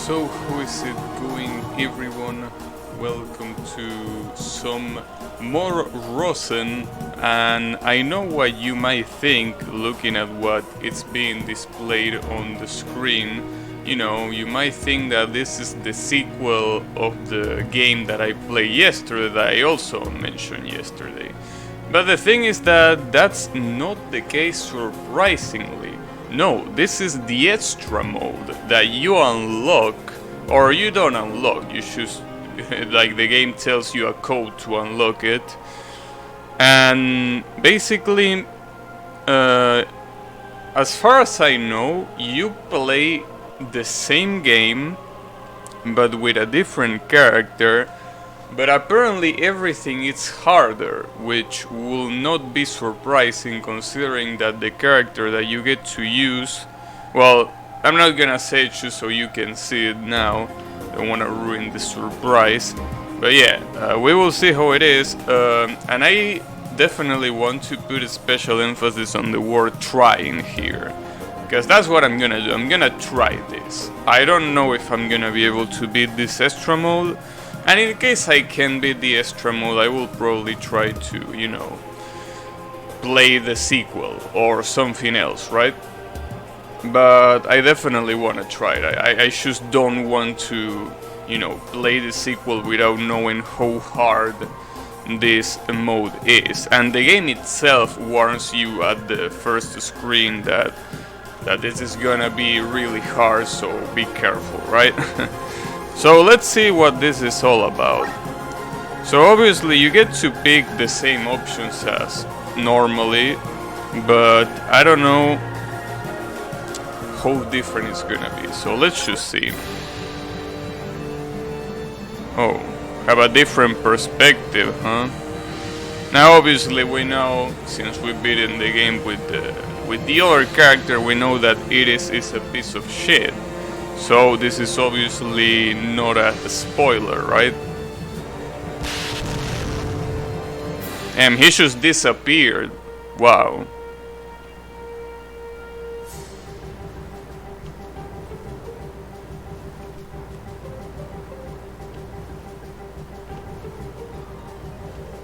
So how is it going, everyone? Welcome to some more Rosen, and I know what you might think looking at what it's being displayed on the screen. You know, you might think that this is the sequel of the game that I played yesterday, that I also mentioned yesterday. But the thing is that that's not the case, surprisingly. No, this is the extra mode that you unlock, or you don't unlock, you just, like the game tells you a code to unlock it. And basically, as far as I know, you play the same game, but with a different character. But apparently everything is harder, which will not be surprising considering that the character that you get to use, well, I'm not gonna say it just so you can see it now, don't wanna ruin the surprise, but yeah, we will see how it is, and I definitely want to put a special emphasis on the word trying here, because that's what I'm gonna do. I'm gonna try this. I don't know if I'm gonna be able to beat this extra mode. And in case I can beat the extra mode, I will probably try to, you know, play the sequel or something else, right? But I definitely want to try it. I just don't want to, you know, play the sequel without knowing how hard this mode is. And the game itself warns you at the first screen that this is gonna be really hard, so be careful, right? So let's see what this is all about. So obviously you get to pick the same options as normally, but I don't know how different it's gonna be. So let's just see. Oh, have a different perspective, huh? Now obviously we know, since we've beaten the game with the other character, we know that Iris is a piece of shit. So this is obviously not a spoiler, right? And he just disappeared. Wow.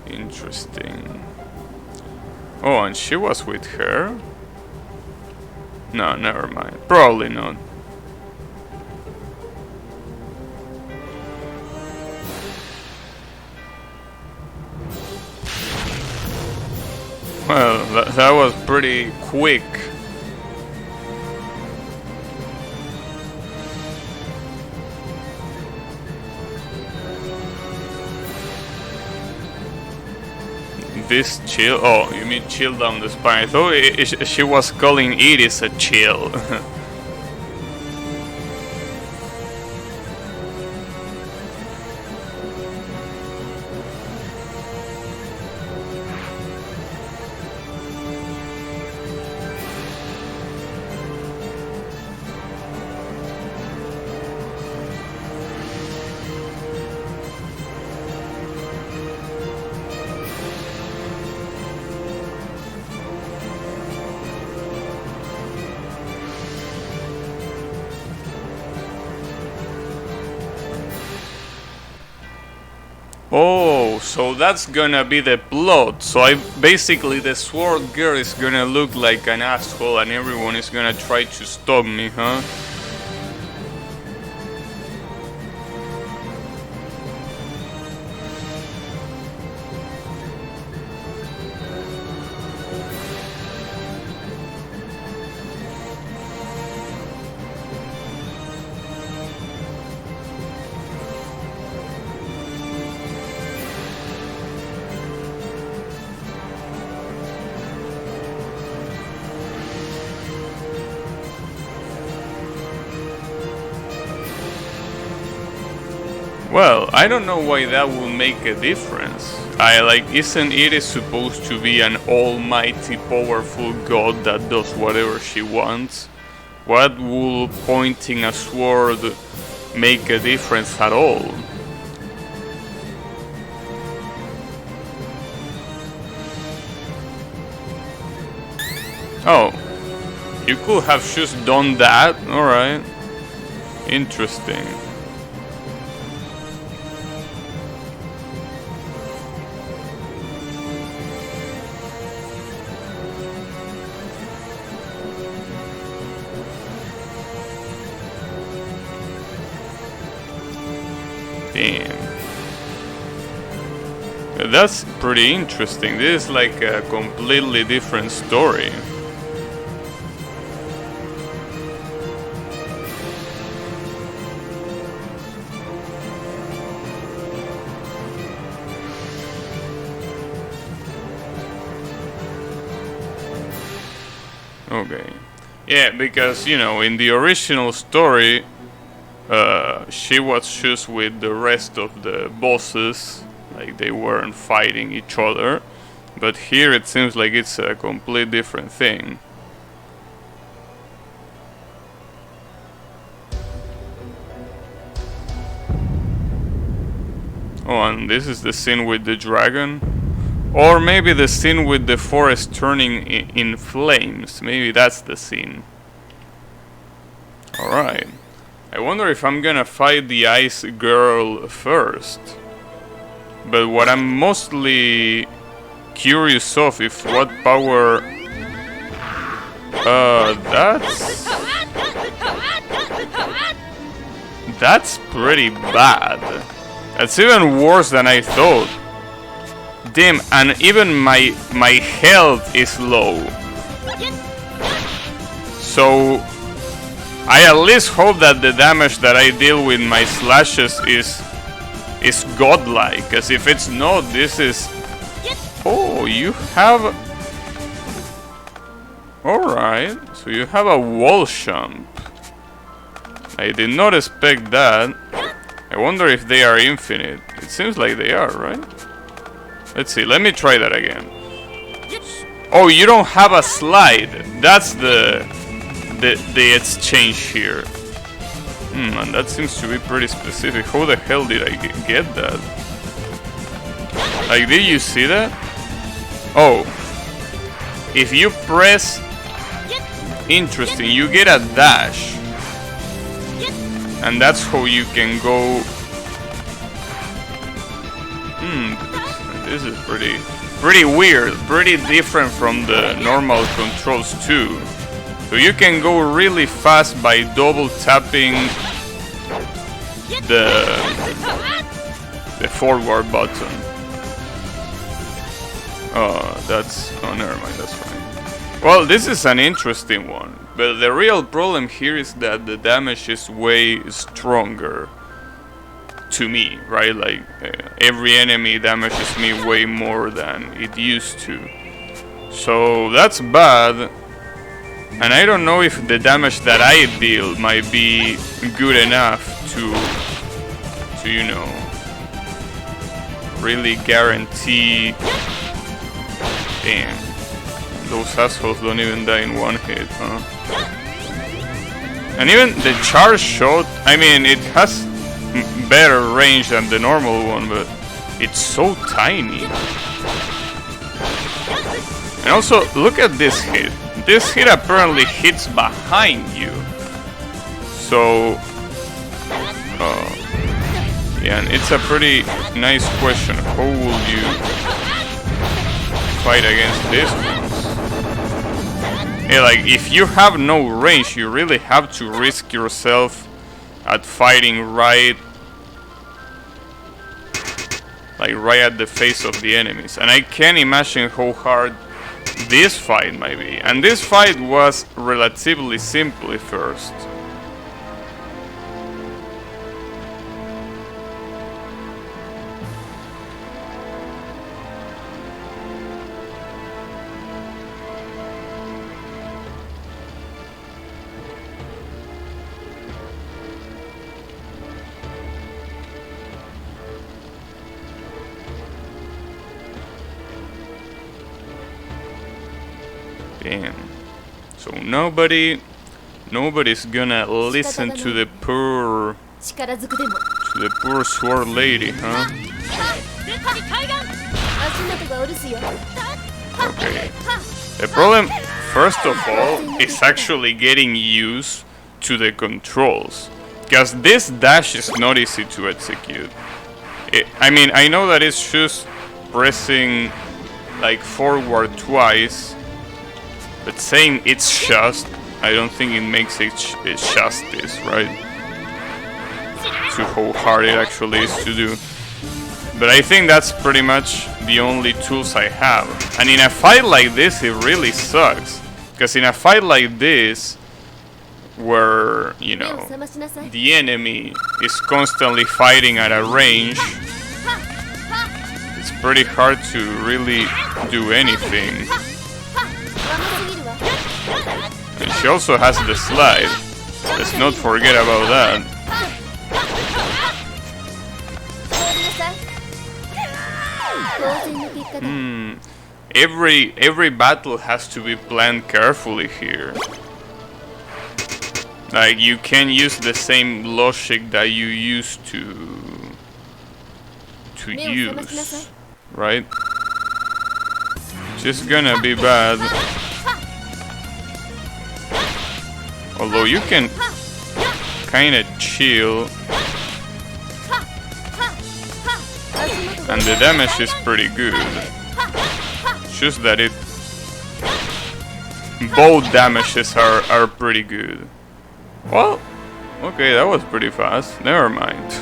Interesting. Oh, and she was with her? No, never mind. Probably not. Well, that was pretty quick. This chill? Oh, you mean chill down the spine? I thought she was calling Iris a chill. Oh, so that's gonna be the plot. So basically the sword girl is gonna look like an asshole and everyone is gonna try to stop me, huh? Well, I don't know why that will make a difference. Isn't it supposed to be an almighty powerful god that does whatever she wants? What will pointing a sword make a difference at all? Oh, you could have just done that, alright. Interesting. Damn. That's pretty interesting. This is like a completely different story. Okay. Yeah, because, you know, in the original story, she was just with the rest of the bosses, like they weren't fighting each other. But here it seems like it's a complete different thing. Oh, and this is the scene with the dragon? Or maybe the scene with the forest turning in flames. Maybe that's the scene. Alright. I wonder if I'm gonna fight the ice girl first. But what I'm mostly curious of is what power... That's pretty bad. That's even worse than I thought. Damn, and even my health is low. So I at least hope that the damage that I deal with my slashes is godlike, because if it's not, this is... Oh, you have... Alright, so you have a wall jump. I did not expect that. I wonder if they are infinite. It seems like they are, right? Let's see, let me try that again. Oh, you don't have a slide. That's the exchange here. And that seems to be pretty specific. How the hell did I get that? Like, did you see that? Oh. If you press... Interesting, you get a dash. And that's how you can go... This is pretty weird, pretty different from the normal controls too. So you can go really fast by double tapping the forward button. Oh, never mind, that's fine. Well, this is an interesting one, but the real problem here is that the damage is way stronger. To me, right? Like every enemy damages me way more than it used to. So that's bad. And I don't know if the damage that I deal might be good enough to you know, really guarantee. Damn. Those assholes don't even die in one hit, huh? And even the charge shot, I mean, it has better range than the normal one, but it's so tiny. And also, look at this hit. This hit apparently hits behind you. So, yeah, and it's a pretty nice question. How will you fight against this ones? Yeah, like, if you have no range, you really have to risk yourself at fighting right at the face of the enemies. And I can't imagine how hard this fight might be. And this fight was relatively simple at first. Damn. So nobody's gonna listen to the poor sword lady, huh? Okay. The problem, first of all, is actually getting used to the controls. Because this dash is not easy to execute. I mean, I know that it's just pressing like forward twice, but saying it's just, I don't think it makes it justice, right? To how hard it actually is to do. But I think that's pretty much the only tools I have. And in a fight like this, it really sucks. Because in a fight like this, where, you know, the enemy is constantly fighting at a range, it's pretty hard to really do anything. And she also has the slide. Let's not forget about that. Every battle has to be planned carefully here. Like, you can use the same logic that you used to use, right? Just gonna be bad. Although you can kinda chill. And the damage is pretty good. Just that both damages are pretty good. Well, okay, that was pretty fast. Never mind.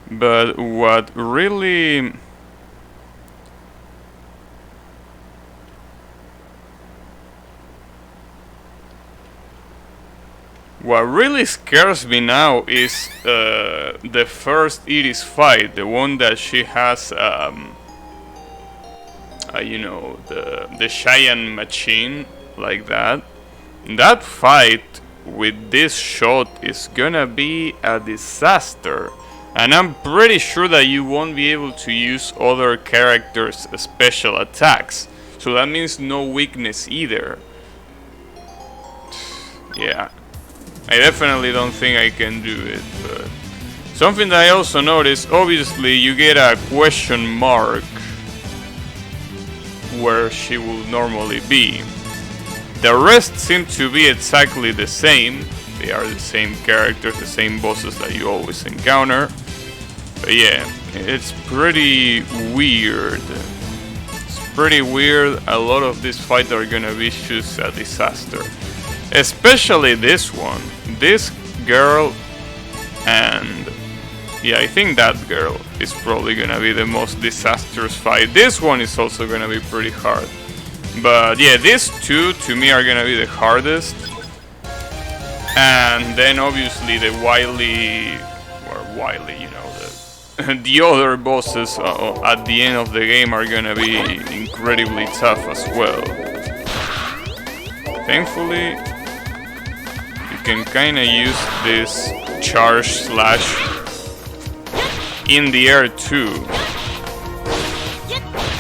But what really scares me now is the first Iris fight, the one that she has, you know, the giant machine, like that. That fight with this shot is gonna be a disaster. And I'm pretty sure that you won't be able to use other characters' special attacks. So that means no weakness either. Yeah. I definitely don't think I can do it, but something that I also noticed, obviously you get a question mark where she will normally be. The rest seem to be exactly the same. They are the same characters, the same bosses that you always encounter. But yeah, it's pretty weird. It's pretty weird. A lot of these fights are gonna be just a disaster. Especially this one. This girl and... yeah, I think that girl is probably gonna be the most disastrous fight. This one is also gonna be pretty hard. But yeah, these two to me are gonna be the hardest. And then obviously the Wily, you know, the other bosses at the end of the game are gonna be incredibly tough as well. Thankfully, you can kinda use this charge slash in the air too.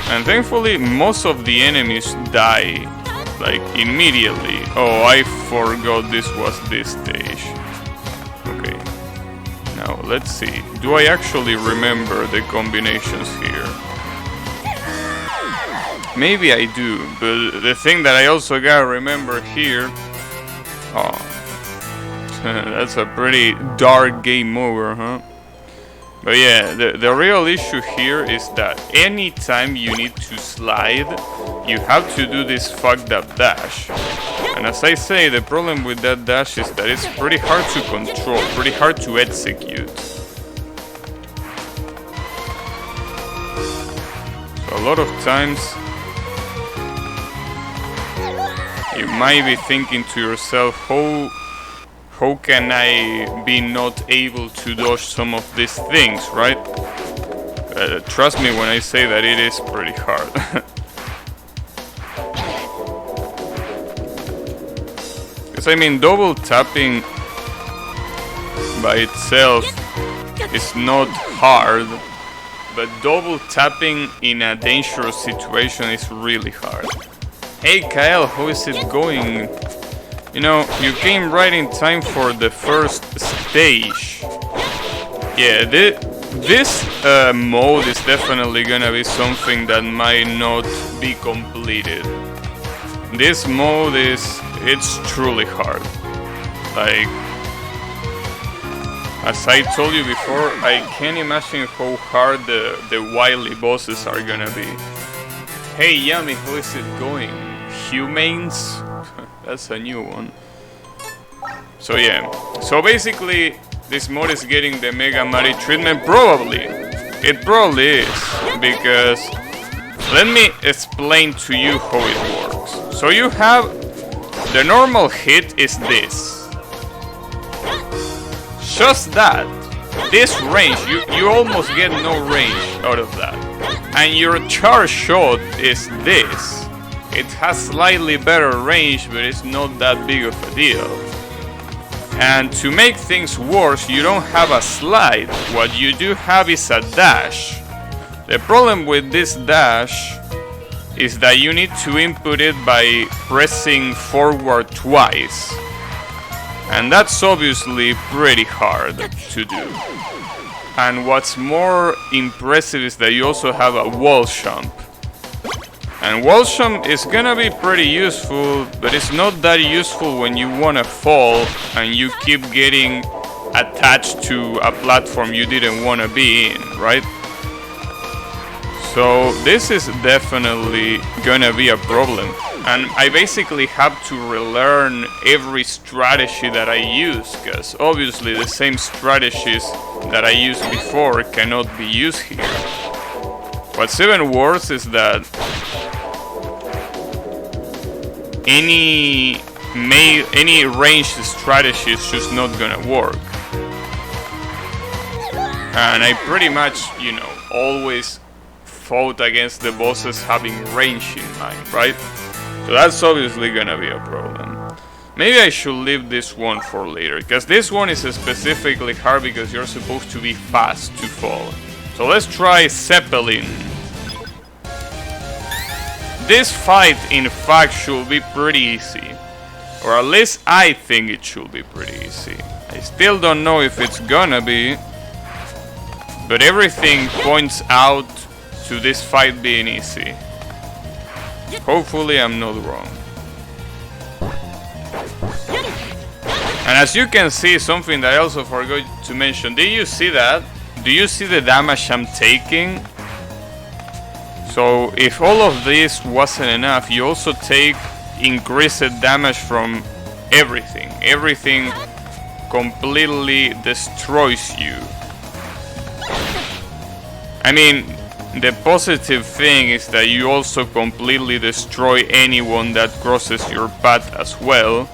And thankfully most of the enemies die like immediately. Oh, I forgot this was this stage. Okay. Now let's see. Do I actually remember the combinations here? Maybe I do, but the thing that I also gotta remember here... oh. That's a pretty dark game over, huh? But yeah, the real issue here is that anytime you need to slide, you have to do this fucked up dash. And as I say, the problem with that dash is that it's pretty hard to control, pretty hard to execute. So a lot of times, you might be thinking to yourself, how can I be not able to dodge some of these things, right? Trust me when I say that it is pretty hard. Because I mean, double tapping by itself is not hard, but double tapping in a dangerous situation is really hard. Hey Kyle, how is it going? You know, you came right in time for the first stage. Yeah, this mode is definitely gonna be something that might not be completed. This mode it's truly hard. Like, as I told you before, I can't imagine how hard the wily bosses are gonna be. Hey Yummy, how is it going? Humanes? That's a new one. So yeah, so basically this mod is getting the Mega Mari treatment, probably. It probably is, because let me explain to you how it works. So you have, the normal hit is this. Just that. This range, you almost get no range out of that. And your charge shot is this. It has slightly better range, but it's not that big of a deal. And to make things worse, you don't have a slide. What you do have is a dash. The problem with this dash is that you need to input it by pressing forward twice. And that's obviously pretty hard to do. And what's more impressive is that you also have a wall jump. And wall jump is gonna be pretty useful, but it's not that useful when you wanna fall and you keep getting attached to a platform you didn't wanna be in, right? So this is definitely gonna be a problem. And I basically have to relearn every strategy that I use, because obviously the same strategies that I used before cannot be used here. What's even worse is that any ranged strategy is just not gonna work. And I pretty much, you know, always fought against the bosses having range in mind, right? So that's obviously gonna be a problem. Maybe I should leave this one for later, because this one is specifically hard because you're supposed to be fast to fall. So let's try Zeppelin. This fight, in fact, should be pretty easy. Or at least I think it should be pretty easy. I still don't know if it's gonna be, but everything points out to this fight being easy. Hopefully I'm not wrong. And as you can see, something that I also forgot to mention. Did you see that? Do you see the damage I'm taking? So if all of this wasn't enough, you also take increased damage from everything. Everything completely destroys you. I mean, the positive thing is that you also completely destroy anyone that crosses your path as well.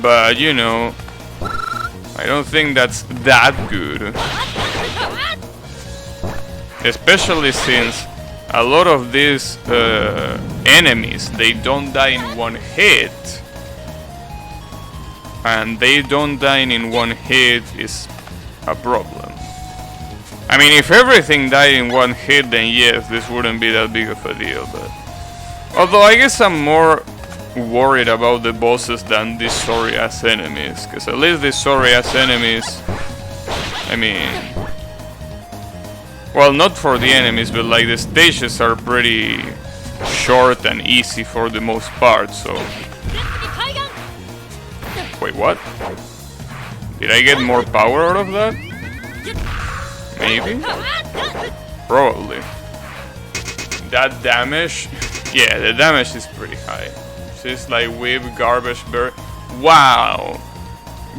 But, you know, I don't think that's that good. Especially since a lot of these enemies, they don't die in one hit. And they don't die in one hit is a problem. I mean, if everything died in one hit, then yes, this wouldn't be that big of a deal, but... Although I guess I'm more worried about the bosses than these sorry-ass enemies, because at least these sorry-ass enemies... I mean... Well, not for the enemies, but like the stages are pretty short and easy for the most part, so... Wait, what? Did I get more power out of that? Maybe? Probably. That damage? Yeah, the damage is pretty high. She's like whip, garbage, bird. Wow!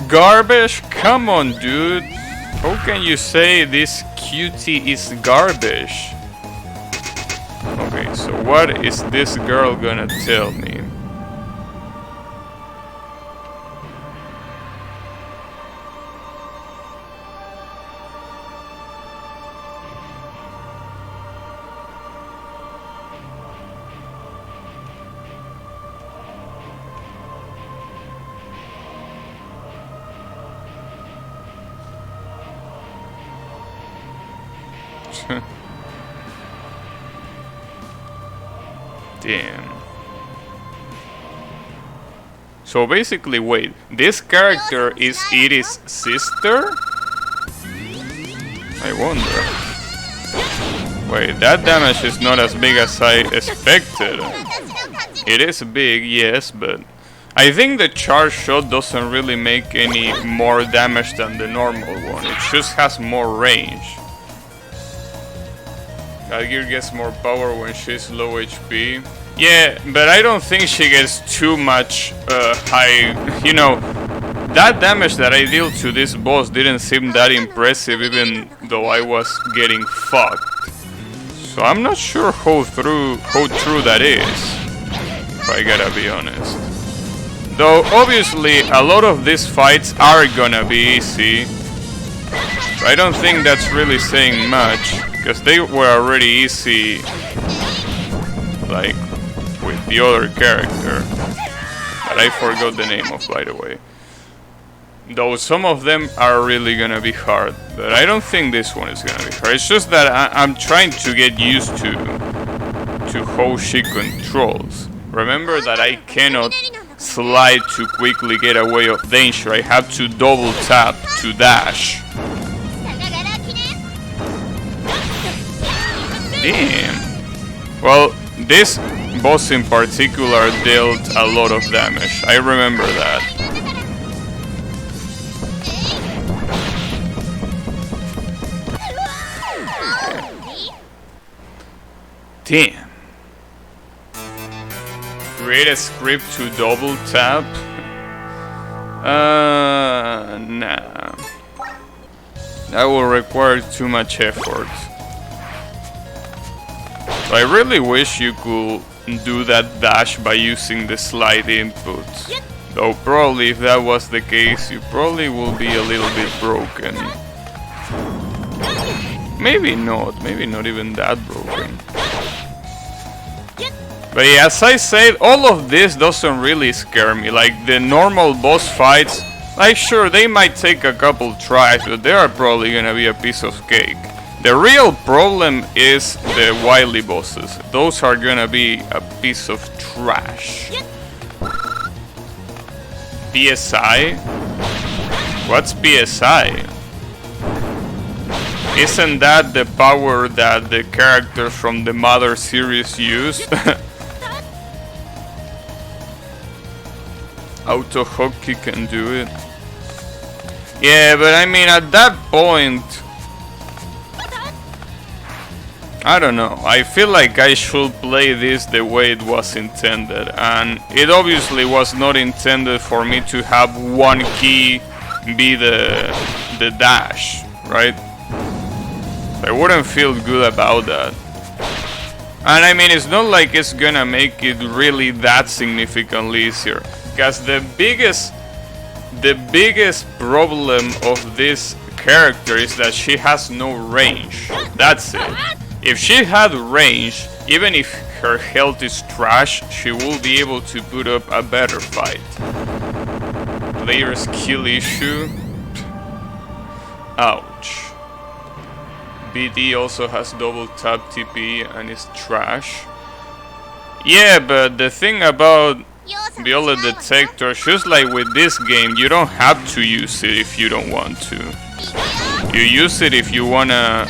Garbage? Come on, dude! How can you say this cutie is garbage? Okay, so what is this girl gonna tell me? Damn. So basically, wait, this character is Edie's sister? I wonder. Wait, that damage is not as big as I expected. It is big, yes, but I think the charge shot doesn't really make any more damage than the normal one. It just has more range. That gear gets more power when she's low HP. Yeah, but I don't think she gets too much high... You know, that damage that I dealt to this boss didn't seem that impressive even though I was getting fucked. So I'm not sure how true that is, if I gotta be honest. Though obviously a lot of these fights are gonna be easy. I don't think that's really saying much, because they were already easy, like with the other character that I forgot the name of, by the way. Though some of them are really gonna be hard, but I don't think this one is gonna be hard. It's just that I'm trying to get used to how she controls. Remember that I cannot slide to quickly get away of danger. I have to double tap to dash. Damn. Well, this boss in particular dealt a lot of damage. I remember that. Damn. Create a script to double tap? Nah. That will require too much effort. I really wish you could do that dash by using the slide input. Though probably if that was the case, you probably will be a little bit broken. Maybe not even that broken. But yeah, as I said, all of this doesn't really scare me. Like the normal boss fights, like sure, they might take a couple tries, but they are probably gonna be a piece of cake. The real problem is the wily bosses. Those are gonna be a piece of trash. PSI? What's PSI? Isn't that the power that the characters from the Mother series use? Auto hockey can do it. Yeah, but I mean at that point, I don't know. I feel like I should play this the way it was intended, and it obviously was not intended for me to have one key be the dash, right? I wouldn't feel good about that. And I mean, it's not like it's gonna make it really that significantly easier. Because the biggest problem of this character is that she has no range. That's it. If she had range, even if her health is trash, she will be able to put up a better fight. Player skill issue. Ouch. BD also has double tap TP and is trash. Yeah, but the thing about Viola Detector, just like with this game, you don't have to use it if you don't want to. You use it if you wanna...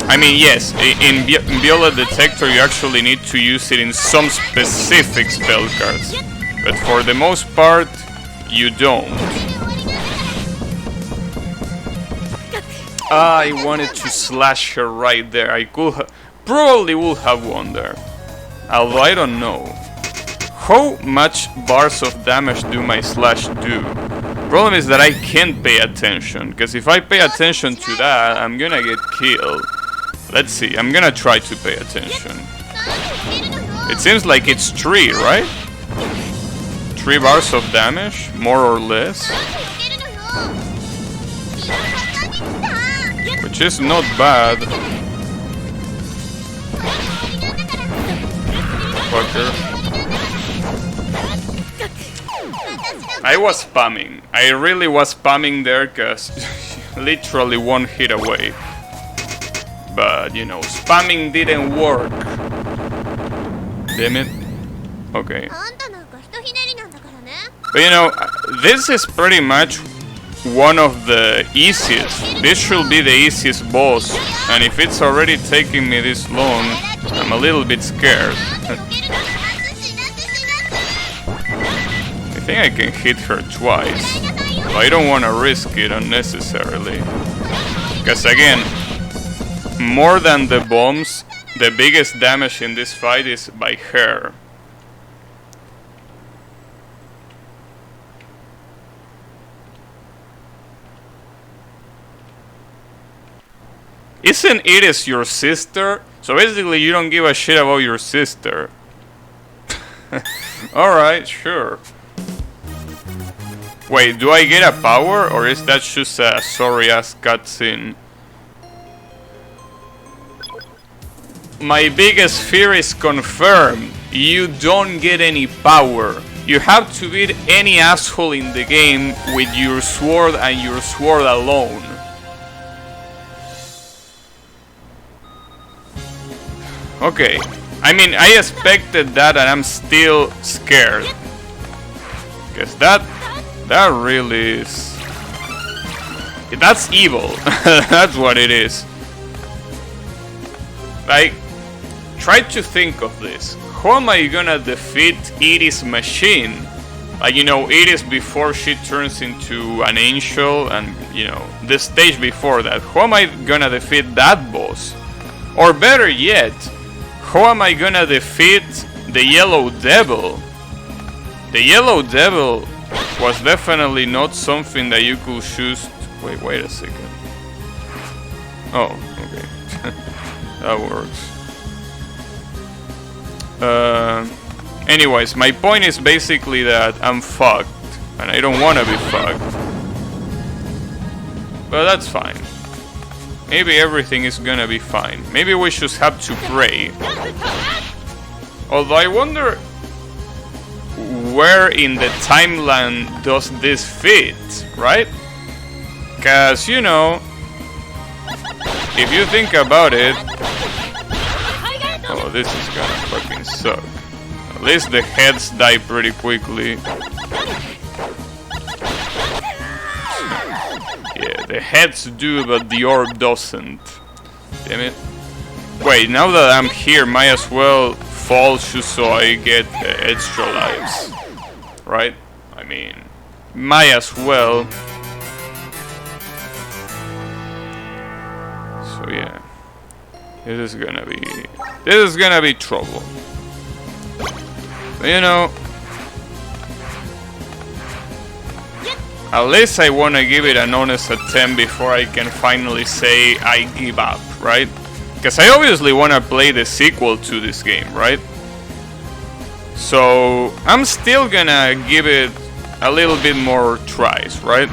I mean, yes, in Viola Detector you actually need to use it in some specific spell cards. But for the most part, you don't. I wanted to slash her right there. I could probably would have won there. Although I don't know. How much bars of damage do my slash do? Problem is that I can't pay attention, because if I pay attention to that, I'm gonna get killed. Let's see, I'm gonna try to pay attention. It seems like it's 3, right? 3 bars of damage, more or less. Which is not bad. Fucker. I was spamming. I really was spamming there because literally one hit away. But, you know, spamming didn't work. Damn it. Okay. But, you know, this is pretty much one of the easiest. This should be the easiest boss, and if it's already taking me this long, I'm a little bit scared. I think I can hit her twice, but I don't want to risk it unnecessarily. Because again, more than the bombs, the biggest damage in this fight is by her. Isn't Iris your sister? So basically you don't give a shit about your sister. Alright, sure. Wait, do I get a power, or is that just a sorry-ass cutscene? My biggest fear is confirmed. You don't get any power. You have to beat any asshole in the game with your sword and your sword alone. Okay. I mean, I expected that and I'm still scared. Because that really is... That's evil. That's what it is. Like, try to think of this. How am I gonna defeat Iris' machine? Like, you know, Iris before she turns into an angel, and, you know, the stage before that. How am I gonna defeat that boss? Or better yet, how am I gonna defeat the Yellow Devil? The Yellow Devil was definitely not something that you could choose. Wait a second. Oh, okay. That works. Anyways, my point is basically that I'm fucked, and I don't want to be fucked. But that's fine. Maybe everything is gonna be fine. Maybe we just have to pray. Although I wonder where in the timeline does this fit, right? Cause, you know, if you think about it... Oh, this is gonna fucking suck. At least the heads die pretty quickly. Yeah, the heads do, but the orb doesn't. Damn it. Wait, now that I'm here, might as well fall just so I get extra lives. Right? I mean, might as well. So yeah. This is gonna be trouble. But, you know, at least I wanna give it an honest attempt before I can finally say I give up, right? Because I obviously wanna play the sequel to this game, right? So I'm still gonna give it a little bit more tries, right?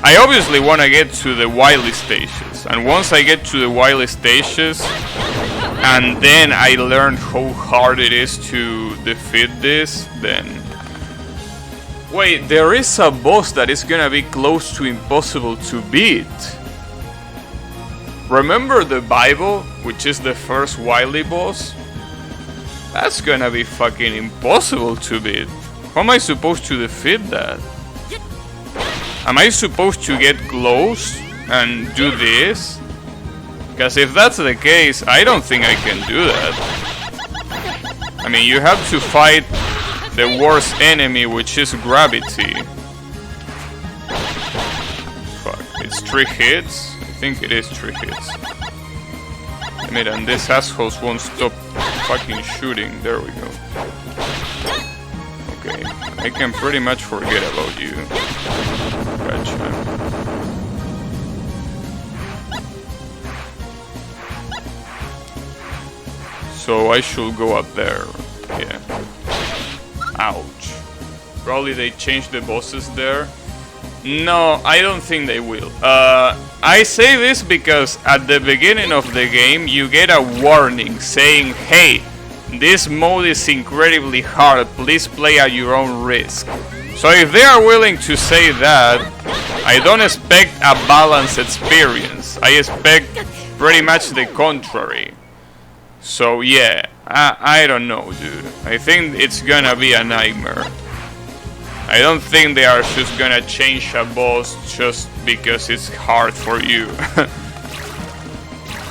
I obviously wanna get to the Wily stages, and once I get to the Wily stages, and then I learn how hard it is to defeat this, then... Wait, there is a boss that is gonna be close to impossible to beat. Remember the Bible, which is the first Wily boss? That's gonna be fucking impossible to beat. How am I supposed to defeat that? Am I supposed to get close and do this? Because if that's the case, I don't think I can do that. I mean, you have to fight the worst enemy, which is gravity. Fuck, it's 3 hits? I think it is 3 hits. I mean, and these assholes won't stop fucking shooting. There we go. Okay, I can pretty much forget about you. Gotcha. So I should go up there. Yeah. Ouch. Probably they changed the bosses there. No, I don't think they will. I say this because at the beginning of the game you get a warning saying, hey, this mode is incredibly hard, please play at your own risk. So if they are willing to say that, I don't expect a balanced experience. I expect pretty much the contrary. So yeah, I don't know, dude. I think it's gonna be a nightmare. I don't think they are just gonna change a boss just because it's hard for you.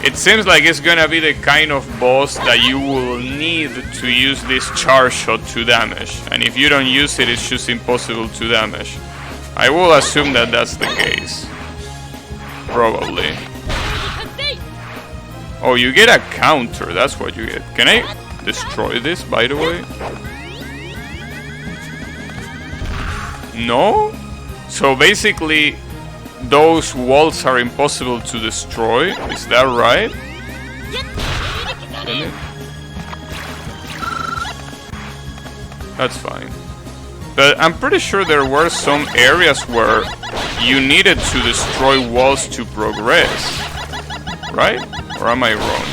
It seems like it's gonna be the kind of boss that you will need to use this charge shot to damage, and if you don't use it, it's just impossible to damage. I will assume that that's the case. Probably. Oh, you get a counter, that's what you get. Can I destroy this, by the way? No? So basically, those walls are impossible to destroy, is that right? That's fine. But I'm pretty sure there were some areas where you needed to destroy walls to progress. Right? Or am I wrong?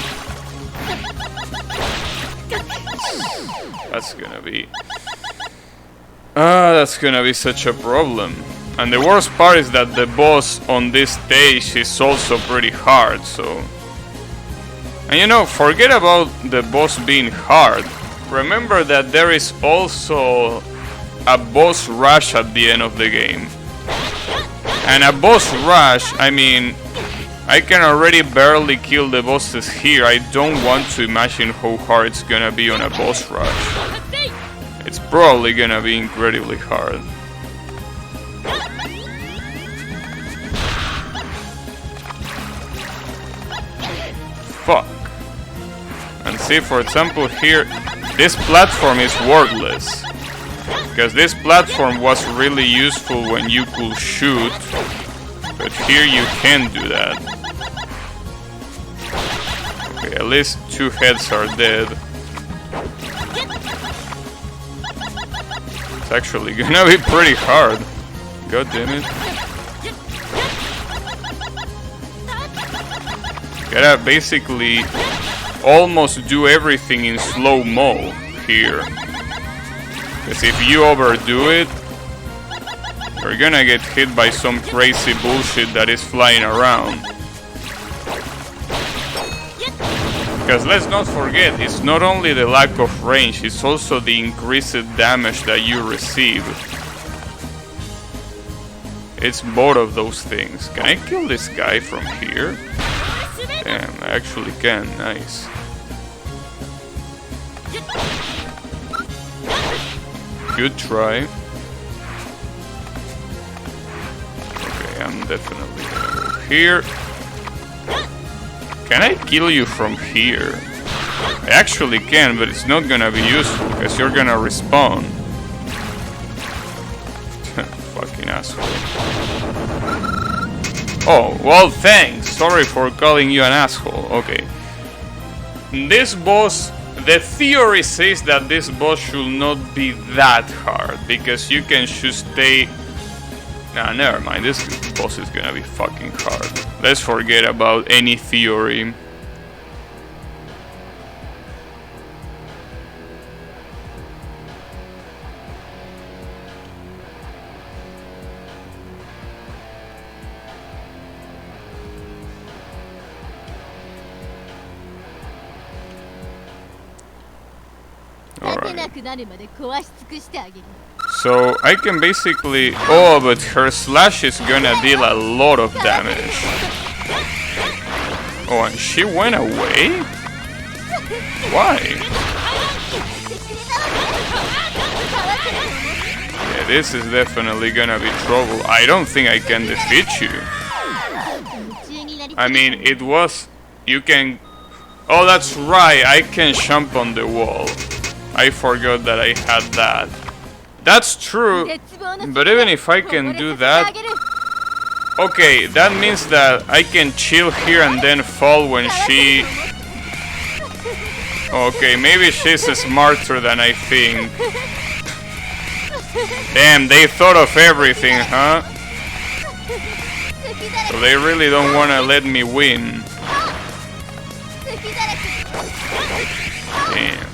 That's gonna be such a problem. And the worst part is that the boss on this stage is also pretty hard, so... And you know, forget about the boss being hard. Remember that there is also a boss rush at the end of the game. And a boss rush, I mean, I can already barely kill the bosses here. I don't want to imagine how hard it's gonna be on a boss rush. It's probably gonna be incredibly hard. Fuck. And see, for example, here, this platform is worthless. Because this platform was really useful when you could shoot. But here you can't do that. Okay, at least 2 heads are dead. It's actually gonna be pretty hard. God damn it. Gotta basically almost do everything in slow-mo here. Because if you overdo it, you're gonna get hit by some crazy bullshit that is flying around. Because let's not forget, it's not only the lack of range, it's also the increased damage that you receive. It's both of those things. Can I kill this guy from here? Damn, I actually can. Nice. Good try. Okay, I'm definitely gonna go here. Can I kill you from here? I actually can, but it's not gonna be useful because you're gonna respawn. Fucking asshole. Oh, well, thanks. Sorry for calling you an asshole. Okay. This boss, the theory says that this boss should not be that hard because you can just stay. Nah, never mind. This boss is gonna be fucking hard. Let's forget about any theory. So I can basically... Oh, but her slash is gonna deal a lot of damage. Oh, and she went away? Why? Yeah, this is definitely gonna be trouble. I don't think I can defeat you. I mean, it was... You can... Oh, that's right, I can jump on the wall. I forgot that I had that. That's true, but even if I can do that... Okay, that means that I can chill here and then fall when she... Okay, maybe she's smarter than I think. Damn, they thought of everything, huh? So they really don't want to let me win. Damn.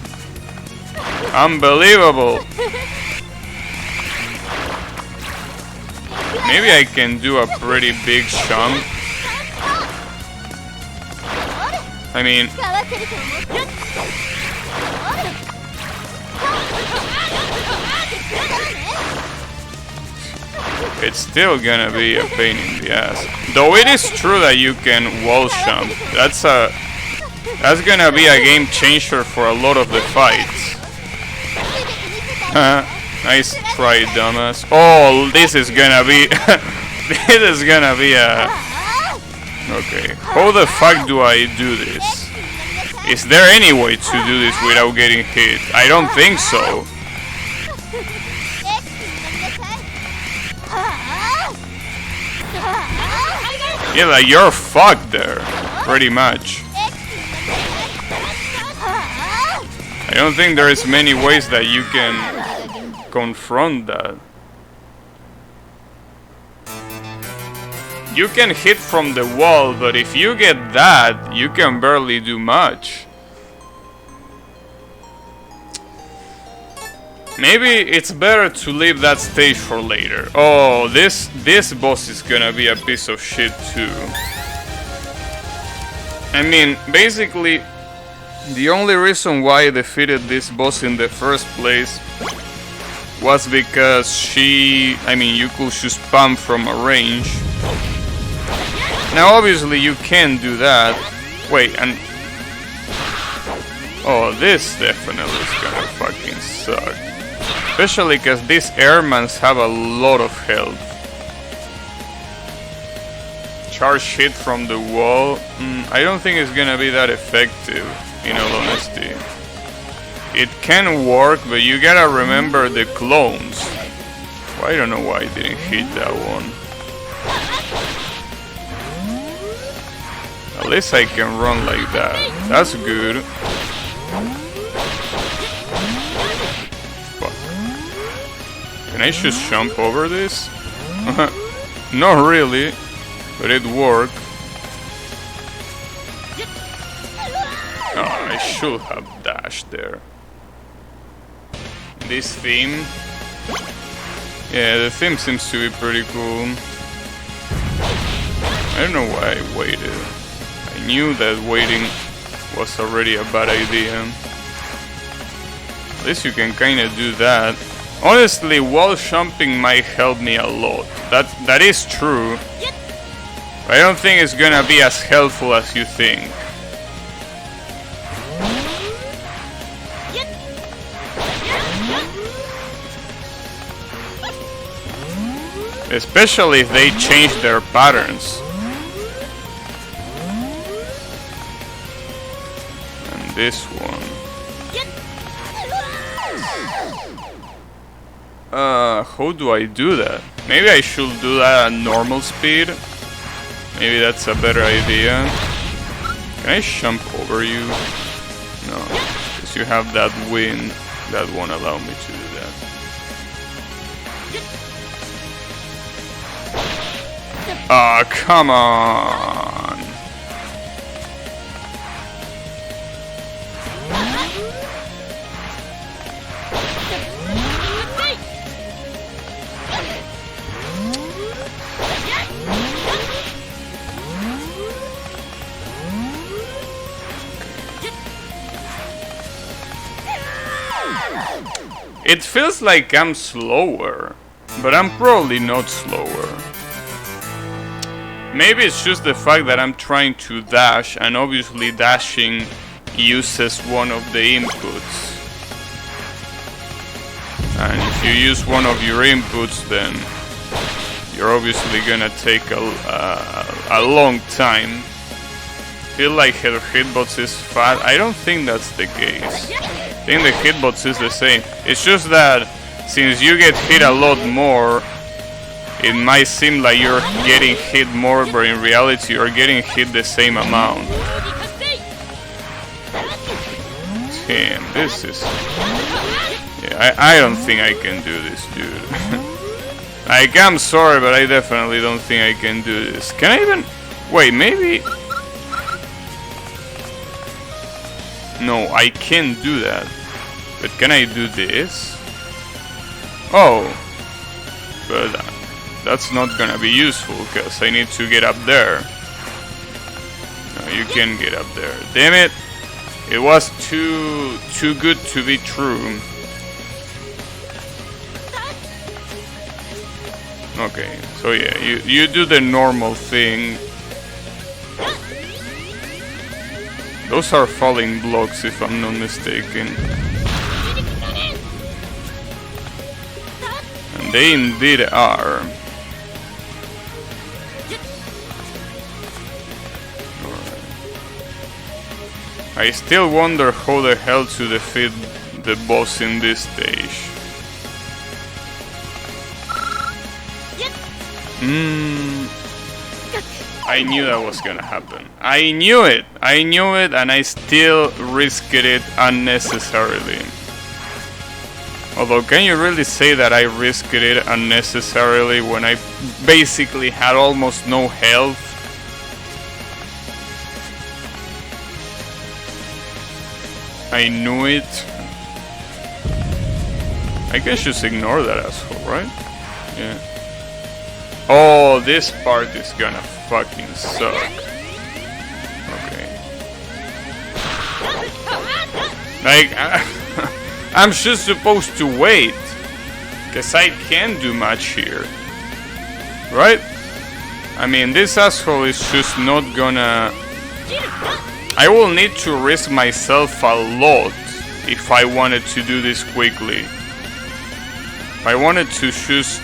Unbelievable. Maybe I can do a pretty big jump. I mean... it's still gonna be a pain in the ass. Though it is true that you can wall jump. That's gonna be a game changer for a lot of the fights. Nice try, dumbass. Oh, this is gonna be this is gonna be a... Okay, how the fuck do I do this? Is there any way to do this without getting hit? I don't think so. Yeah, like you're fucked there, pretty much. I don't think there is many ways that you can confront that. You can hit from the wall, but if you get that, you can barely do much. Maybe it's better to leave that stage for later. Oh, this boss is gonna be a piece of shit too. I mean, basically, the only reason why I defeated this boss in the first place was because you could just spam from a range. Now obviously you can do that. Wait, and... Oh, this definitely is gonna fucking suck. Especially because these airmans have a lot of health. Charge hit from the wall? I don't think it's gonna be that effective, in all honesty. It can work, but you gotta remember the clones. Well, I don't know why I didn't hit that one. At least I can run like that. That's good. Fuck. Can I just jump over this? Not really, but it worked. Oh, I should have dashed there. This theme... Yeah, the theme seems to be pretty cool. I don't know why I waited. I knew that waiting was already a bad idea. At least you can kinda do that. Honestly, wall jumping might help me a lot. That is true. But I don't think it's gonna be as helpful as you think. Especially if they change their patterns. And this one. How do I do that? Maybe I should do that at normal speed. Maybe that's a better idea. Can I jump over you? No, because you have that wind that won't allow me to do that. Ah, come on! It feels like I'm slower, but I'm probably not slower. Maybe it's just the fact that I'm trying to dash, and obviously dashing uses one of the inputs. And if you use one of your inputs, then you're obviously gonna take a long time. Feel like her hitbox is fast. I don't think that's the case. I think the hitbox is the same. It's just that since you get hit a lot more, it might seem like you're getting hit more, but in reality you're getting hit the same amount. Damn, this is... Yeah, I don't think I can do this, dude. Like, I'm sorry, but I definitely don't think I can do this. Can I even... Wait, maybe... No, I can't do that. But can I do this? Oh. But that's not gonna be useful, because I need to get up there. No, you can get up there. Damn it! It was too good to be true. Okay, so yeah, you do the normal thing. Those are falling blocks, if I'm not mistaken. And they indeed are. I still wonder how the hell to defeat the boss in this stage. I knew that was gonna happen. I knew it, and I still risked it unnecessarily. Although, can you really say that I risked it unnecessarily when I basically had almost no health? I knew it. I guess just ignore that asshole, right? Yeah. Oh, this part is gonna fucking suck. Okay. Like, I'm just supposed to wait. Cause I can't do much here. Right? I mean, this asshole is just not gonna... I will need to risk myself a lot if I wanted to do this quickly. If I wanted to just...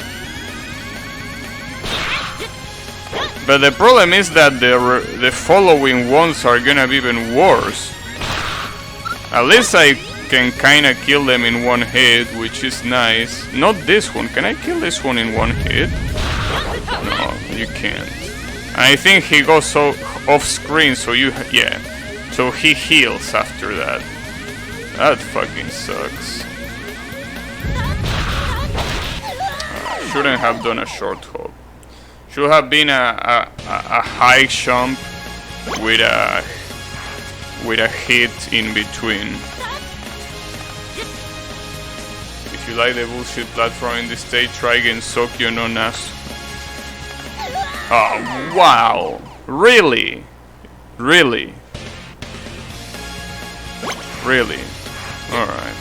But the problem is that the following ones are gonna be even worse. At least I can kinda kill them in one hit, which is nice. Not this one. Can I kill this one in one hit? No, you can't. I think he goes so off screen, so you... yeah. So he heals after that. That fucking sucks. Shouldn't have done a short hop. Should have been a high jump with a hit in between. If you like the bullshit platform in this stage, try again Sokyo no Nasu. Oh wow! Really? Really? Really? Alright.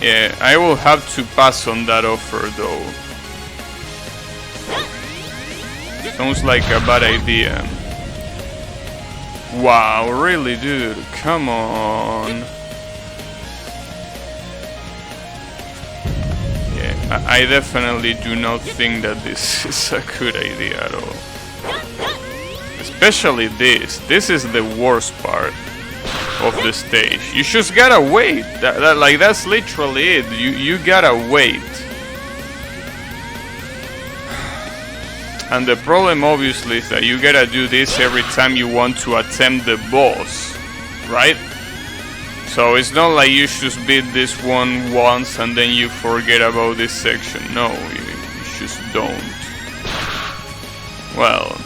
Yeah, I will have to pass on that offer though. Sounds like a bad idea. Wow, really, dude? Come on. Yeah, I definitely do not think that this is a good idea at all. Especially this. This is the worst part of the stage. You just gotta wait. That's literally it. You gotta wait. And the problem obviously is that you gotta do this every time you want to attempt the boss, right? So it's not like you just beat this one once and then you forget about this section. No, you just don't. Well.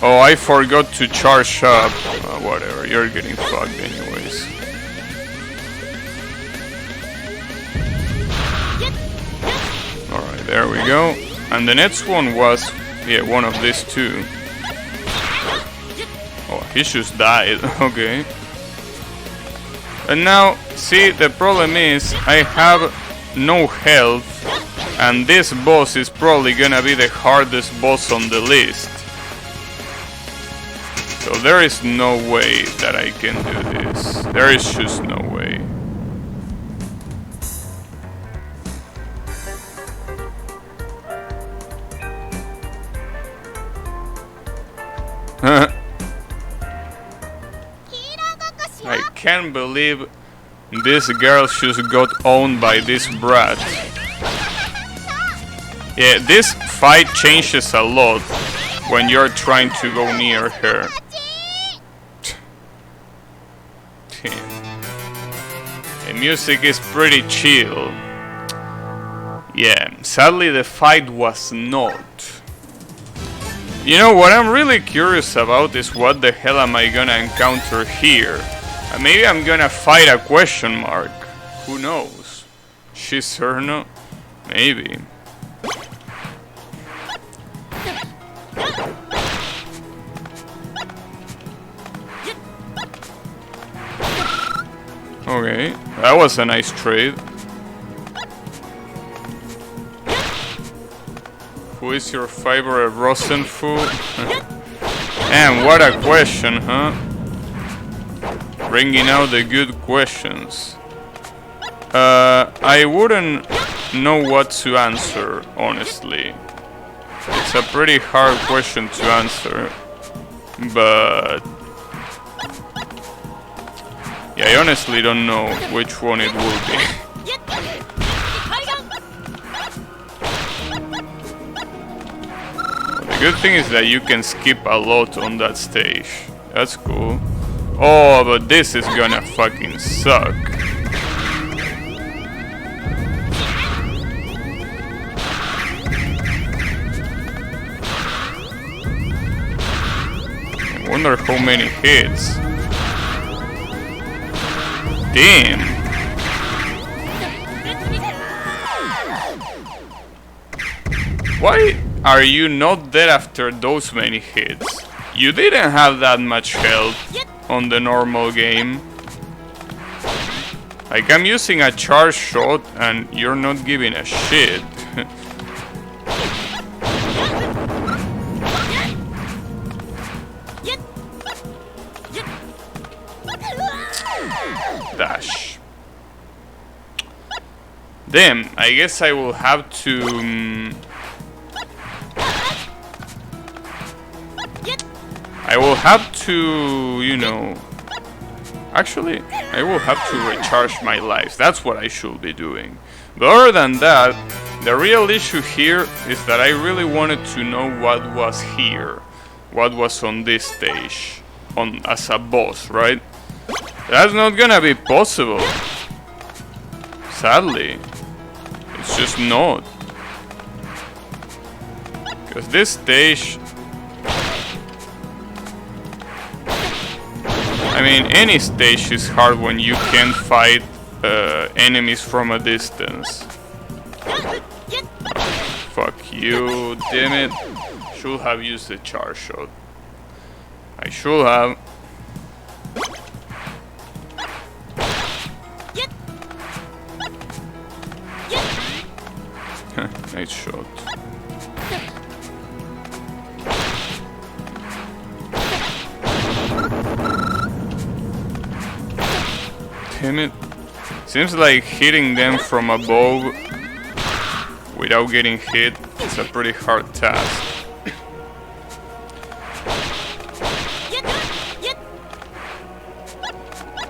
Oh, I forgot to charge up. Whatever, you're getting fucked anyways. Alright, there we go. And the next one was, yeah, one of these two. Oh, he just died, okay. And now, see, the problem is, I have no health, and this boss is probably gonna be the hardest boss on the list. So there is no way that I can do this. There is just no way. I can't believe this girl just got owned by this brat. Yeah, this fight changes a lot when you're trying to go near her. The music is pretty chill. Yeah, sadly the fight was not. You know, what I'm really curious about is what the hell am I gonna encounter here? Maybe I'm gonna fight a question mark. Who knows? Shisurno? Maybe. Okay, that was a nice trade. Who is your favorite Rosenfu? And what a question, huh? Bringing out the good questions. I wouldn't know what to answer, honestly. It's a pretty hard question to answer, but yeah, I honestly don't know which one it will be. The good thing is that you can skip a lot on that stage. That's cool. Oh, but this is gonna fucking suck. I wonder how many hits. Damn. Why are you not dead after those many hits? You didn't have that much health on the normal game. Like, I'm using a charge shot and you're not giving a shit. Dash. Damn, I guess I will have to... I will have to, you know... Actually, I will have to recharge my lives. That's what I should be doing. But other than that, the real issue here is that I really wanted to know what was here. What was on this stage. As a boss, right? That's not gonna be possible. Sadly. It's just not. Because this stage... I mean, any stage is hard when you can't fight enemies from a distance. Fuck you, damn it. Should have used the charge shot. I should have. Nice shot. Damn it. Seems like hitting them from above without getting hit is a pretty hard task.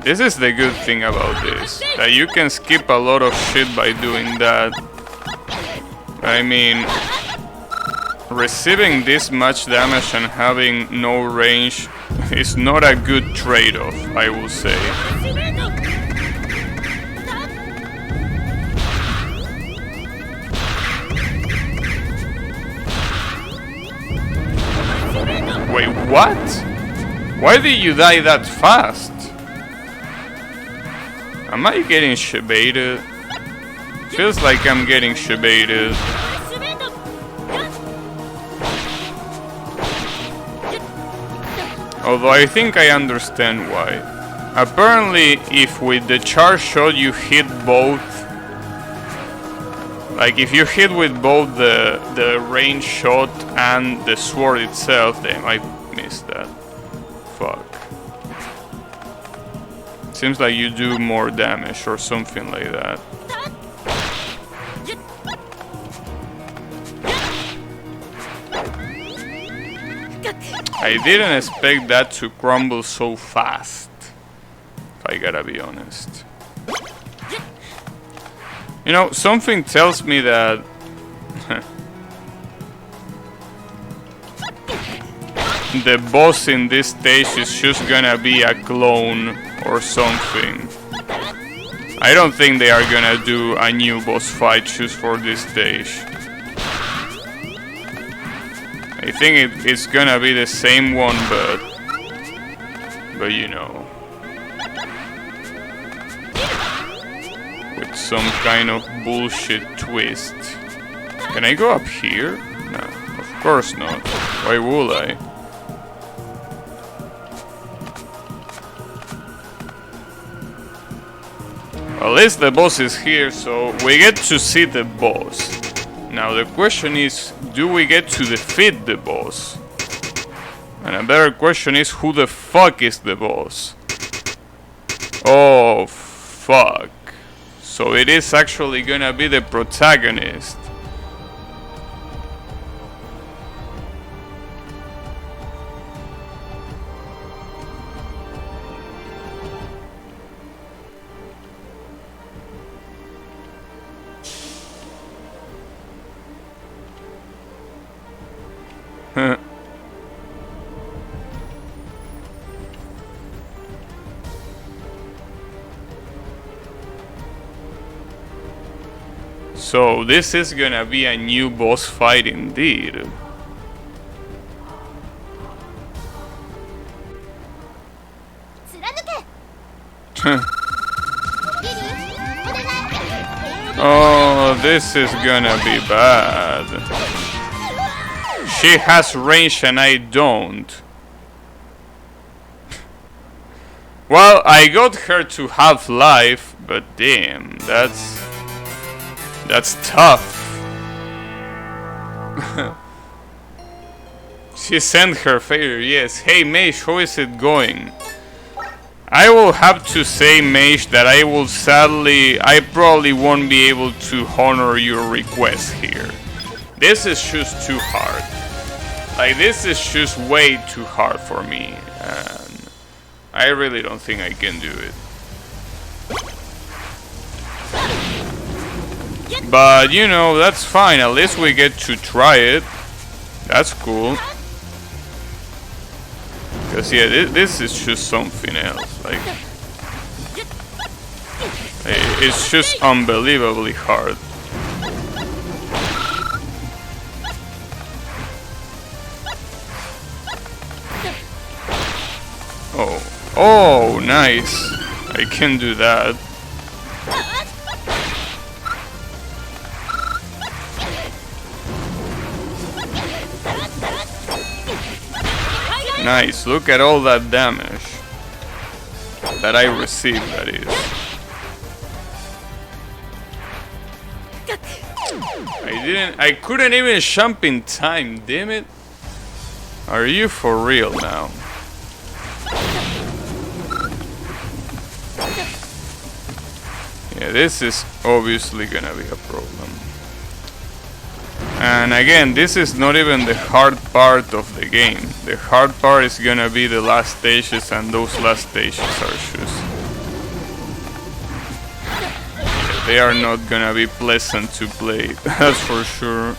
This is the good thing about this, that you can skip a lot of shit by doing that. I mean, receiving this much damage and having no range is not a good trade-off, I will say. Wait, what? Why did you die that fast? Am I getting shebaited? Feels like I'm getting shebaited. Although I think I understand why. Apparently, if with the charge shot you hit both, like if you hit with both the range shot and the sword itself, damn, I missed that. Fuck. Seems like you do more damage or something like that. I didn't expect that to crumble so fast, if I gotta be honest. You know, something tells me that the boss in this stage is just gonna be a clone or something. I don't think they are gonna do a new boss fight just for this stage. I think it's gonna be the same one, but you know, with some kind of bullshit twist. Can I go up here? No, of course not. Why would I? At least the boss is here, so we get to see the boss. Now the question is, do we get to defeat the boss? And a better question is, who the fuck is the boss? Oh, fuck. So it is actually gonna be the protagonist. So this is gonna be a new boss fight indeed. Oh, this is gonna be bad. She has range and I don't. Well, I got her to half life, but damn, that's tough. She sent her failure, yes. Hey Mage, how is it going? I will have to say, Mage, that I probably won't be able to honor your request here. This is just too hard. Like, this is just way too hard for me. And I really don't think I can do it. But, you know, that's fine. At least we get to try it. That's cool. Because, yeah, this is just something else. Like, it's just unbelievably hard. Oh, nice. I can do that. Nice, look at all that damage that I received, that is. I couldn't even jump in time, damn it. Are you for real now? Yeah, this is obviously gonna be a problem. And again, this is not even the hard part of the game. The hard part is gonna be the last stages, and those last stages are just... they are not gonna be pleasant to play, that's for sure.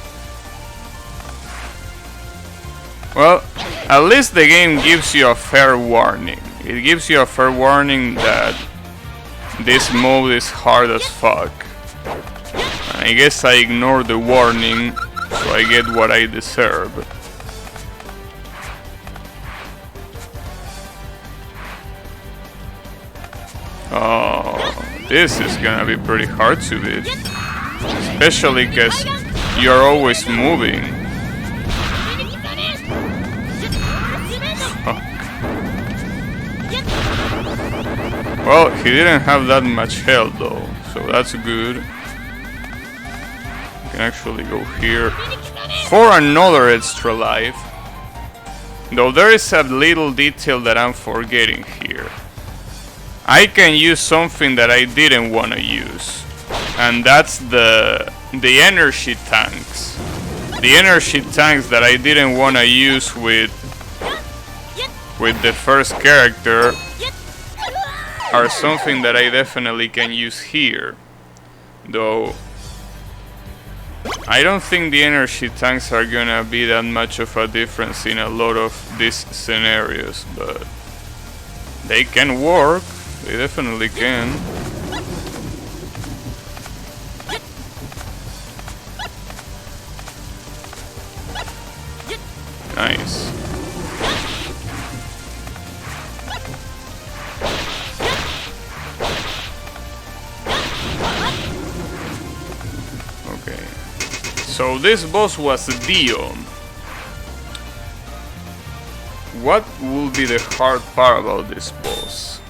Well, at least the game gives you a fair warning. It gives you a fair warning that this mode is hard as fuck. And I guess I ignored the warning, so I get what I deserve. Oh, this is gonna be pretty hard to beat. Especially because you're always moving. Fuck. Well, he didn't have that much health though, so that's good. Can actually go here for another extra life. Though there is a little detail that I'm forgetting here. I can use something that I didn't want to use, and that's the energy tanks. The energy tanks that I didn't want to use with the first character are something that I definitely can use here. Though I don't think the energy tanks are gonna be that much of a difference in a lot of these scenarios, but they can work. They definitely can. Nice. Okay. So this boss was Dion. What will be the hard part about this boss?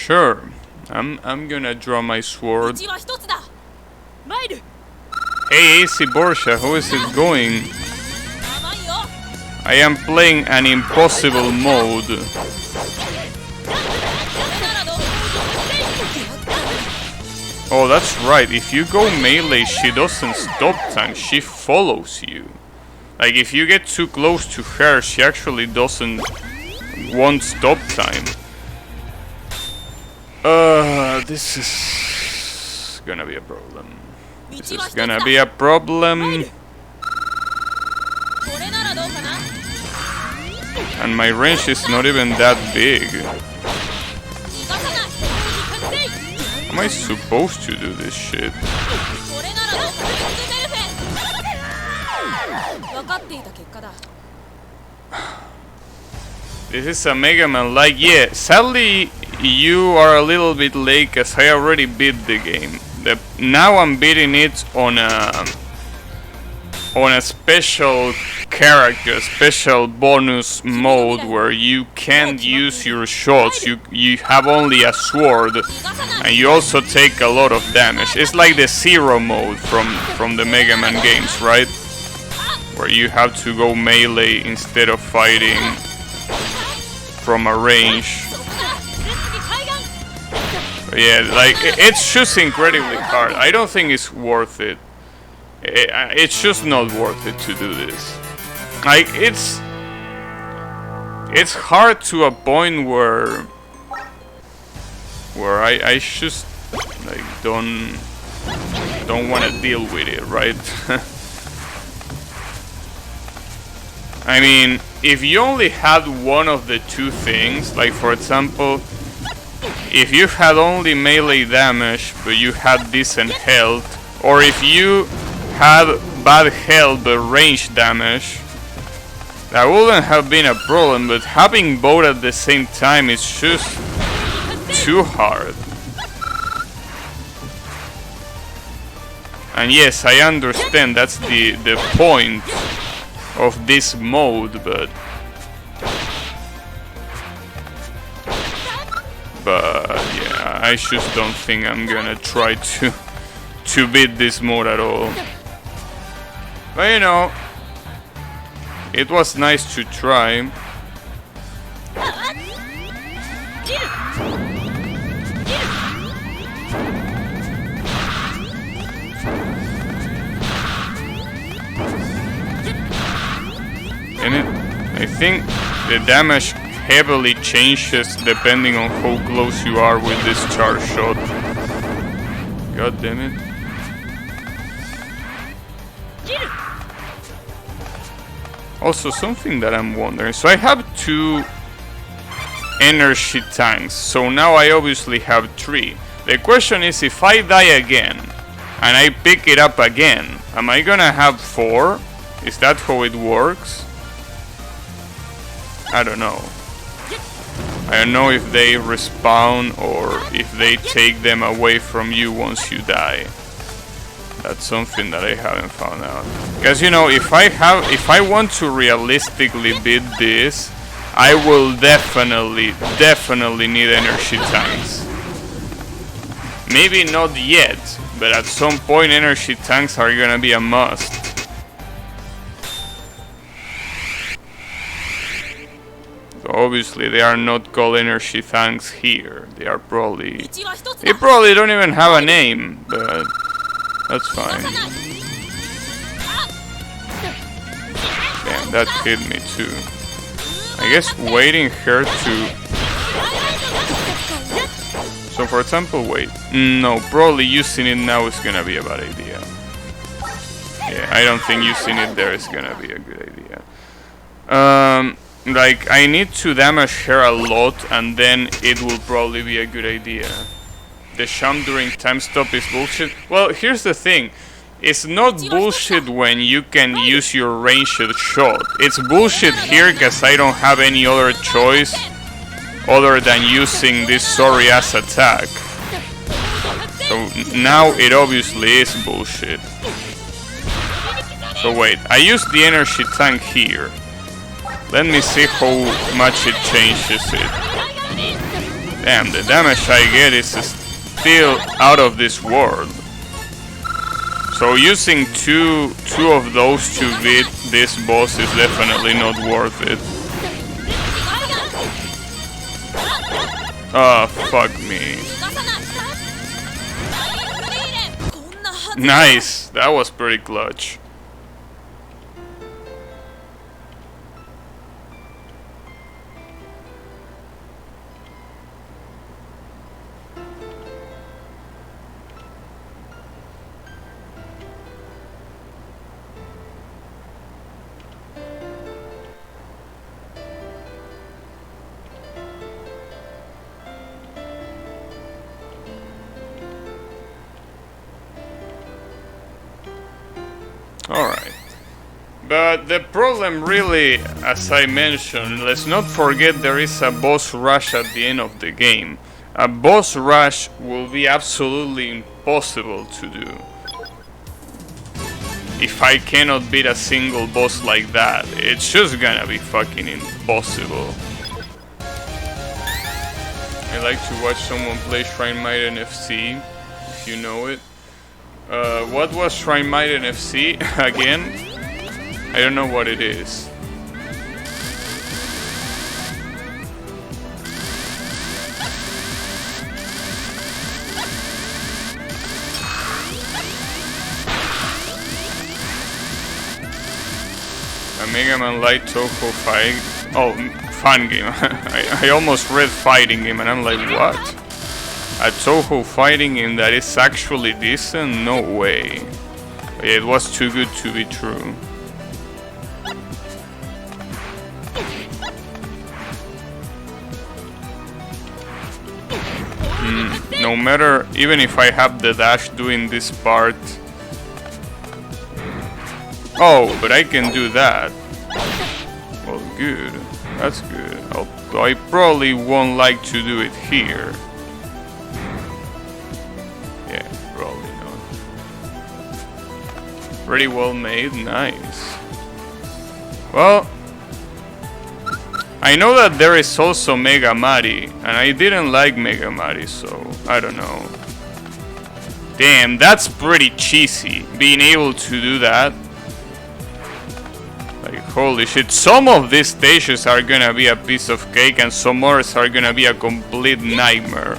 Sure. I'm gonna draw my sword. Hey, AC Borsha, how is it going? I am playing an impossible mode. Oh, that's right. If you go melee, she doesn't stop time. She follows you. Like, if you get too close to her, she actually won't stop time. This is gonna be a problem. This is gonna be a problem. And my range is not even that big. Am I supposed to do this shit? This is a Mega Man like, yeah, sadly you are a little bit late because I already beat the game. Now I'm beating it on a special character, special bonus mode where you can't use your shots, you have only a sword and you also take a lot of damage. It's like the Zero mode from the Mega Man games, right? Where you have to go melee instead of fighting from a range. But yeah, like, it's just incredibly hard. I don't think it's worth it. It's just not worth it to do this. Like, it's hard to a point where I just like don't want to deal with it, right? I mean, if you only had one of the two things, like for example, if you had only melee damage but you had decent health, or if you had bad health but range damage, that wouldn't have been a problem, but having both at the same time is just too hard. And yes, I understand that's the point of this mode, but yeah, I just don't think I'm gonna try to beat this mode at all. But you know, it was nice to try. And I think the damage heavily changes depending on how close you are with this charge shot. God damn it. Also, something that I'm wondering, so I have 2 energy tanks, so now I obviously have 3. The question is, if I die again and I pick it up again, am I gonna have 4? Is that how it works? I don't know. I don't know if they respawn or if they take them away from you once you die. That's something that I haven't found out. Because, you know, if I want to realistically beat this, I will definitely need energy tanks. Maybe not yet, but at some point energy tanks are gonna be a must. So obviously they are not called energy tanks here. They probably don't even have a name, but that's fine. Damn, that hit me too. I guess waiting her to... So for example, wait. No, probably using it now is gonna be a bad idea. Yeah, I don't think using it there is gonna be a good idea. Like, I need to damage her a lot and then it will probably be a good idea. The sham during time stop is bullshit. Well, here's the thing. It's not bullshit when you can use your ranged shot. It's bullshit here because I don't have any other choice other than using this sorry ass attack. So now it obviously is bullshit. So wait, I used the energy tank here. Let me see how much it changes it. Damn, the damage I get is still out of this world. So using two of those to beat this boss is definitely not worth it. Oh, fuck me. Nice, that was pretty clutch. Alright. But the problem really, as I mentioned, let's not forget there is a boss rush at the end of the game. A boss rush will be absolutely impossible to do. If I cannot beat a single boss like that, it's just gonna be fucking impossible. I like to watch someone play Shrine Maiden FC, if you know it. What was Shrine Maiden FC again? I don't know what it is. A Mega Man Light Toho fight. Oh, fun game. I almost read fighting game and I'm like, what? A Toho fighting game that is actually decent? No way. But yeah, it was too good to be true. No matter, even if I have the dash doing this part. Oh, but I can do that. Well, good. That's good. Although I probably won't like to do it here. Yeah, probably not. Pretty well made, nice. Well, I know that there is also Mega Mari, and I didn't like Mega Mari, so I don't know. Damn, that's pretty cheesy, being able to do that. Like, holy shit, some of these stages are gonna be a piece of cake and some others are gonna be a complete nightmare.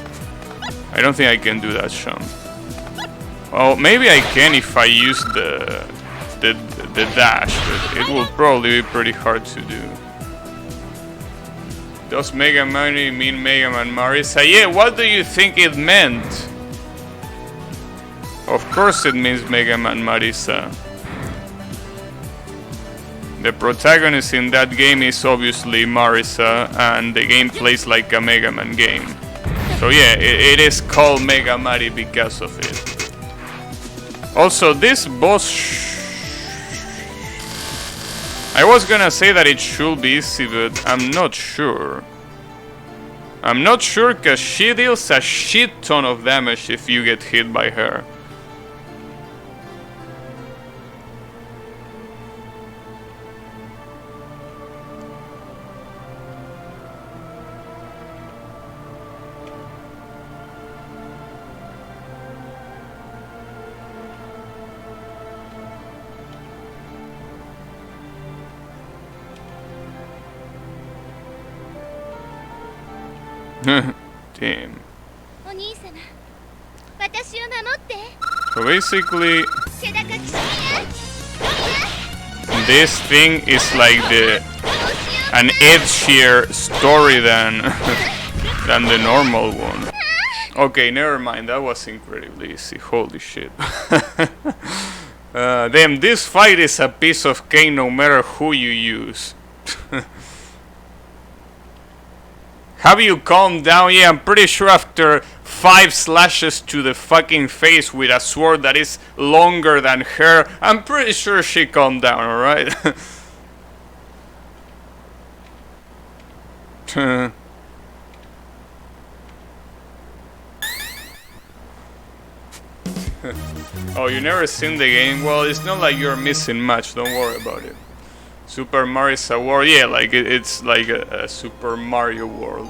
I don't think I can do that, Sean. Well, maybe I can if I use the dash, but it will probably be pretty hard to do. Does Mega Man mean Mega Man Marisa? Yeah, what do you think it meant? Of course it means Mega Man Marisa. The protagonist in that game is obviously Marisa, and the game plays like a Mega Man game. So yeah, it is called Mega Mari because of it. Also, this boss... I was gonna say that it should be easy, but I'm not sure. I'm not sure because she deals a shit ton of damage if you get hit by her. Damn. So basically, this thing is like an edgier story than the normal one. Okay, never mind. That was incredibly easy. Holy shit. Damn, this fight is a piece of cake no matter who you use. Have you calmed down? Yeah, I'm pretty sure after 5 slashes to the fucking face with a sword that is longer than her, I'm pretty sure she calmed down, alright? Oh, you never seen the game? Well, it's not like you're missing much, don't worry about it. Super Marisa World, yeah, like it's like a Super Mario World.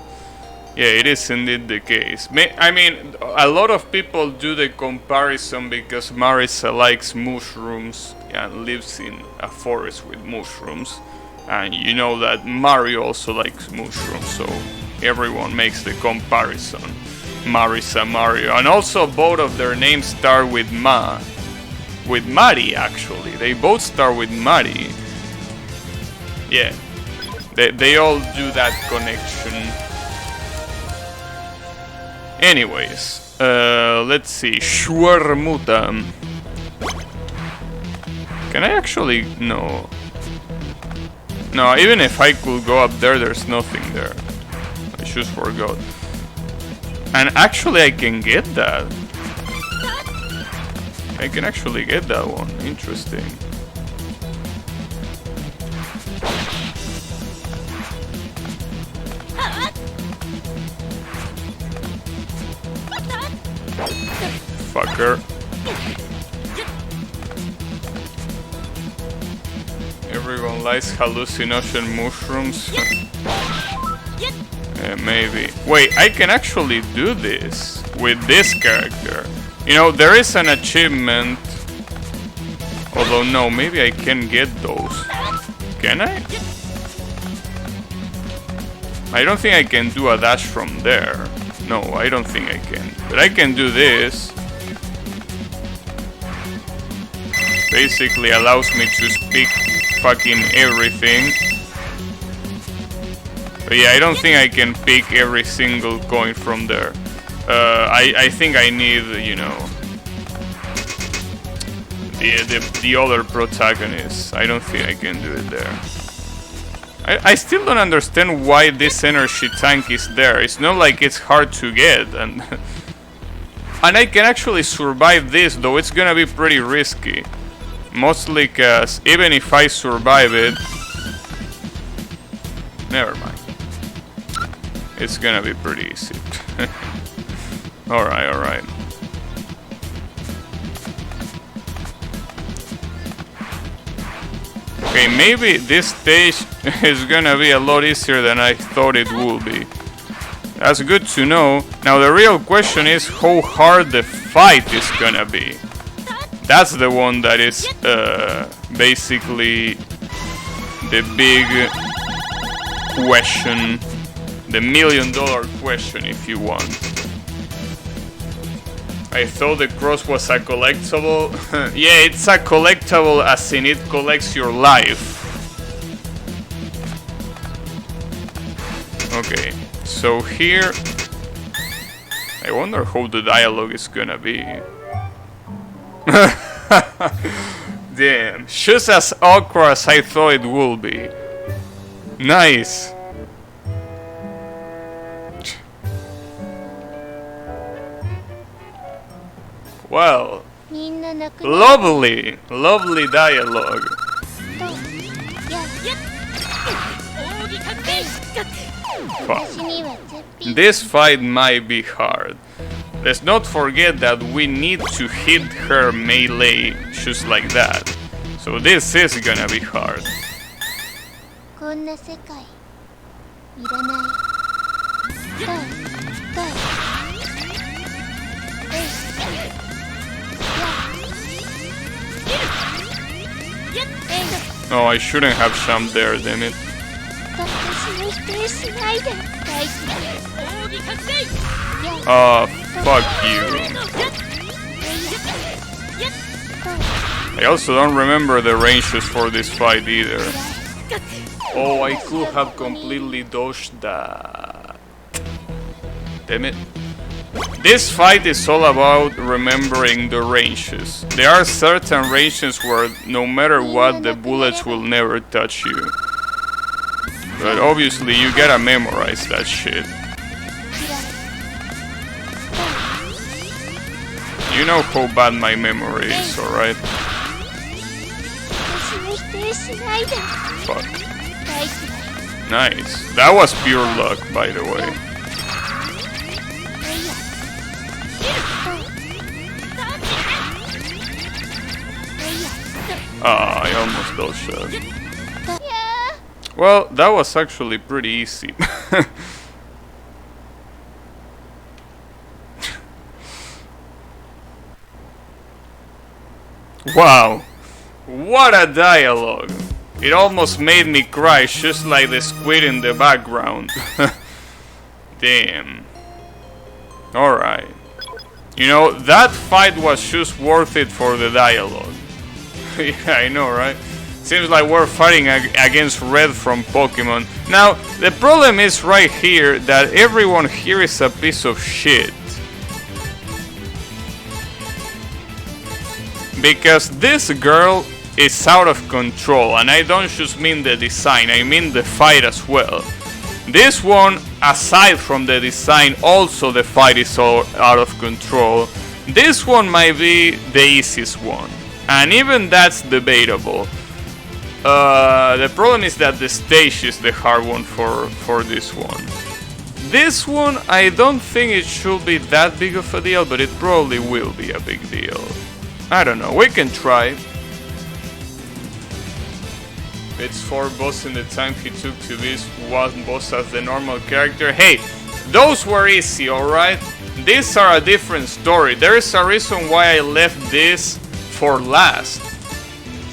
Yeah, it is indeed the case. I mean, a lot of people do the comparison because Marisa likes mushrooms and lives in a forest with mushrooms. And you know that Mario also likes mushrooms, so everyone makes the comparison. Marisa, Mario. And also both of their names start with Ma. With Mari, actually. They both start with Mari. Yeah. They all do that connection. Anyways, let's see. Schwermuta. Can I actually... No. No, even if I could go up there, there's nothing there. I just forgot. And actually I can get that. I can actually get that one. Interesting. Fucker. Everyone likes hallucination mushrooms. Maybe. Wait, I can actually do this with this character. You know, there is an achievement. Although no, maybe I can get those. Can I? I don't think I can do a dash from there. No, I don't think I can. But I can do this. Basically allows me to speak fucking everything. But yeah, I don't think I can pick every single coin from there. I think I need, you know, the other protagonists. I don't think I can do it there. I still don't understand why this energy tank is there. It's not like it's hard to get, and I can actually survive this, though it's gonna be pretty risky. Mostly cause even if I survive it, never mind. It's gonna be pretty easy. Alright, alright. Okay, maybe this stage is gonna be a lot easier than I thought it would be. That's good to know. Now the real question is how hard the fight is gonna be. That's the one that is basically the big question. The $1 million question, if you want. I thought the cross was a collectible. Yeah, it's a collectible as in it collects your life. Okay, so here... I wonder how the dialogue is gonna be. Damn, just as awkward as I thought it would be. Nice. Well, lovely, lovely dialogue. Fuck. This fight might be hard. Let's not forget that we need to hit her melee just like that. So this is gonna be hard. Oh, I shouldn't have jumped there, damn it. Oh, fuck you. I also don't remember the ranges for this fight either. Oh, I could have completely dodged that. Damn it. This fight is all about remembering the ranges. There are certain ranges where no matter what, the bullets will never touch you. But obviously you gotta memorize that shit. You know how bad my memory is, alright? Fuck. Nice. That was pure luck, by the way. Ah, I almost dodged that. Well, that was actually pretty easy. Wow, what a dialogue. It almost made me cry, just like the squid in the background. Damn. Alright. You know, that fight was just worth it for the dialogue. Yeah, I know, right? Seems like we're fighting against Red from Pokemon. Now, the problem is right here that everyone here is a piece of shit. Because this girl is out of control, and I don't just mean the design, I mean the fight as well. This one, aside from the design, also the fight is all out of control. This one might be the easiest one, and even that's debatable. The problem is that the stage is the hard one for this one. This one, I don't think it should be that big of a deal, but it probably will be a big deal. I don't know, we can try. It's 4 boss in the time he took to this one boss as the normal character. Hey, those were easy, alright? These are a different story. There is a reason why I left this for last.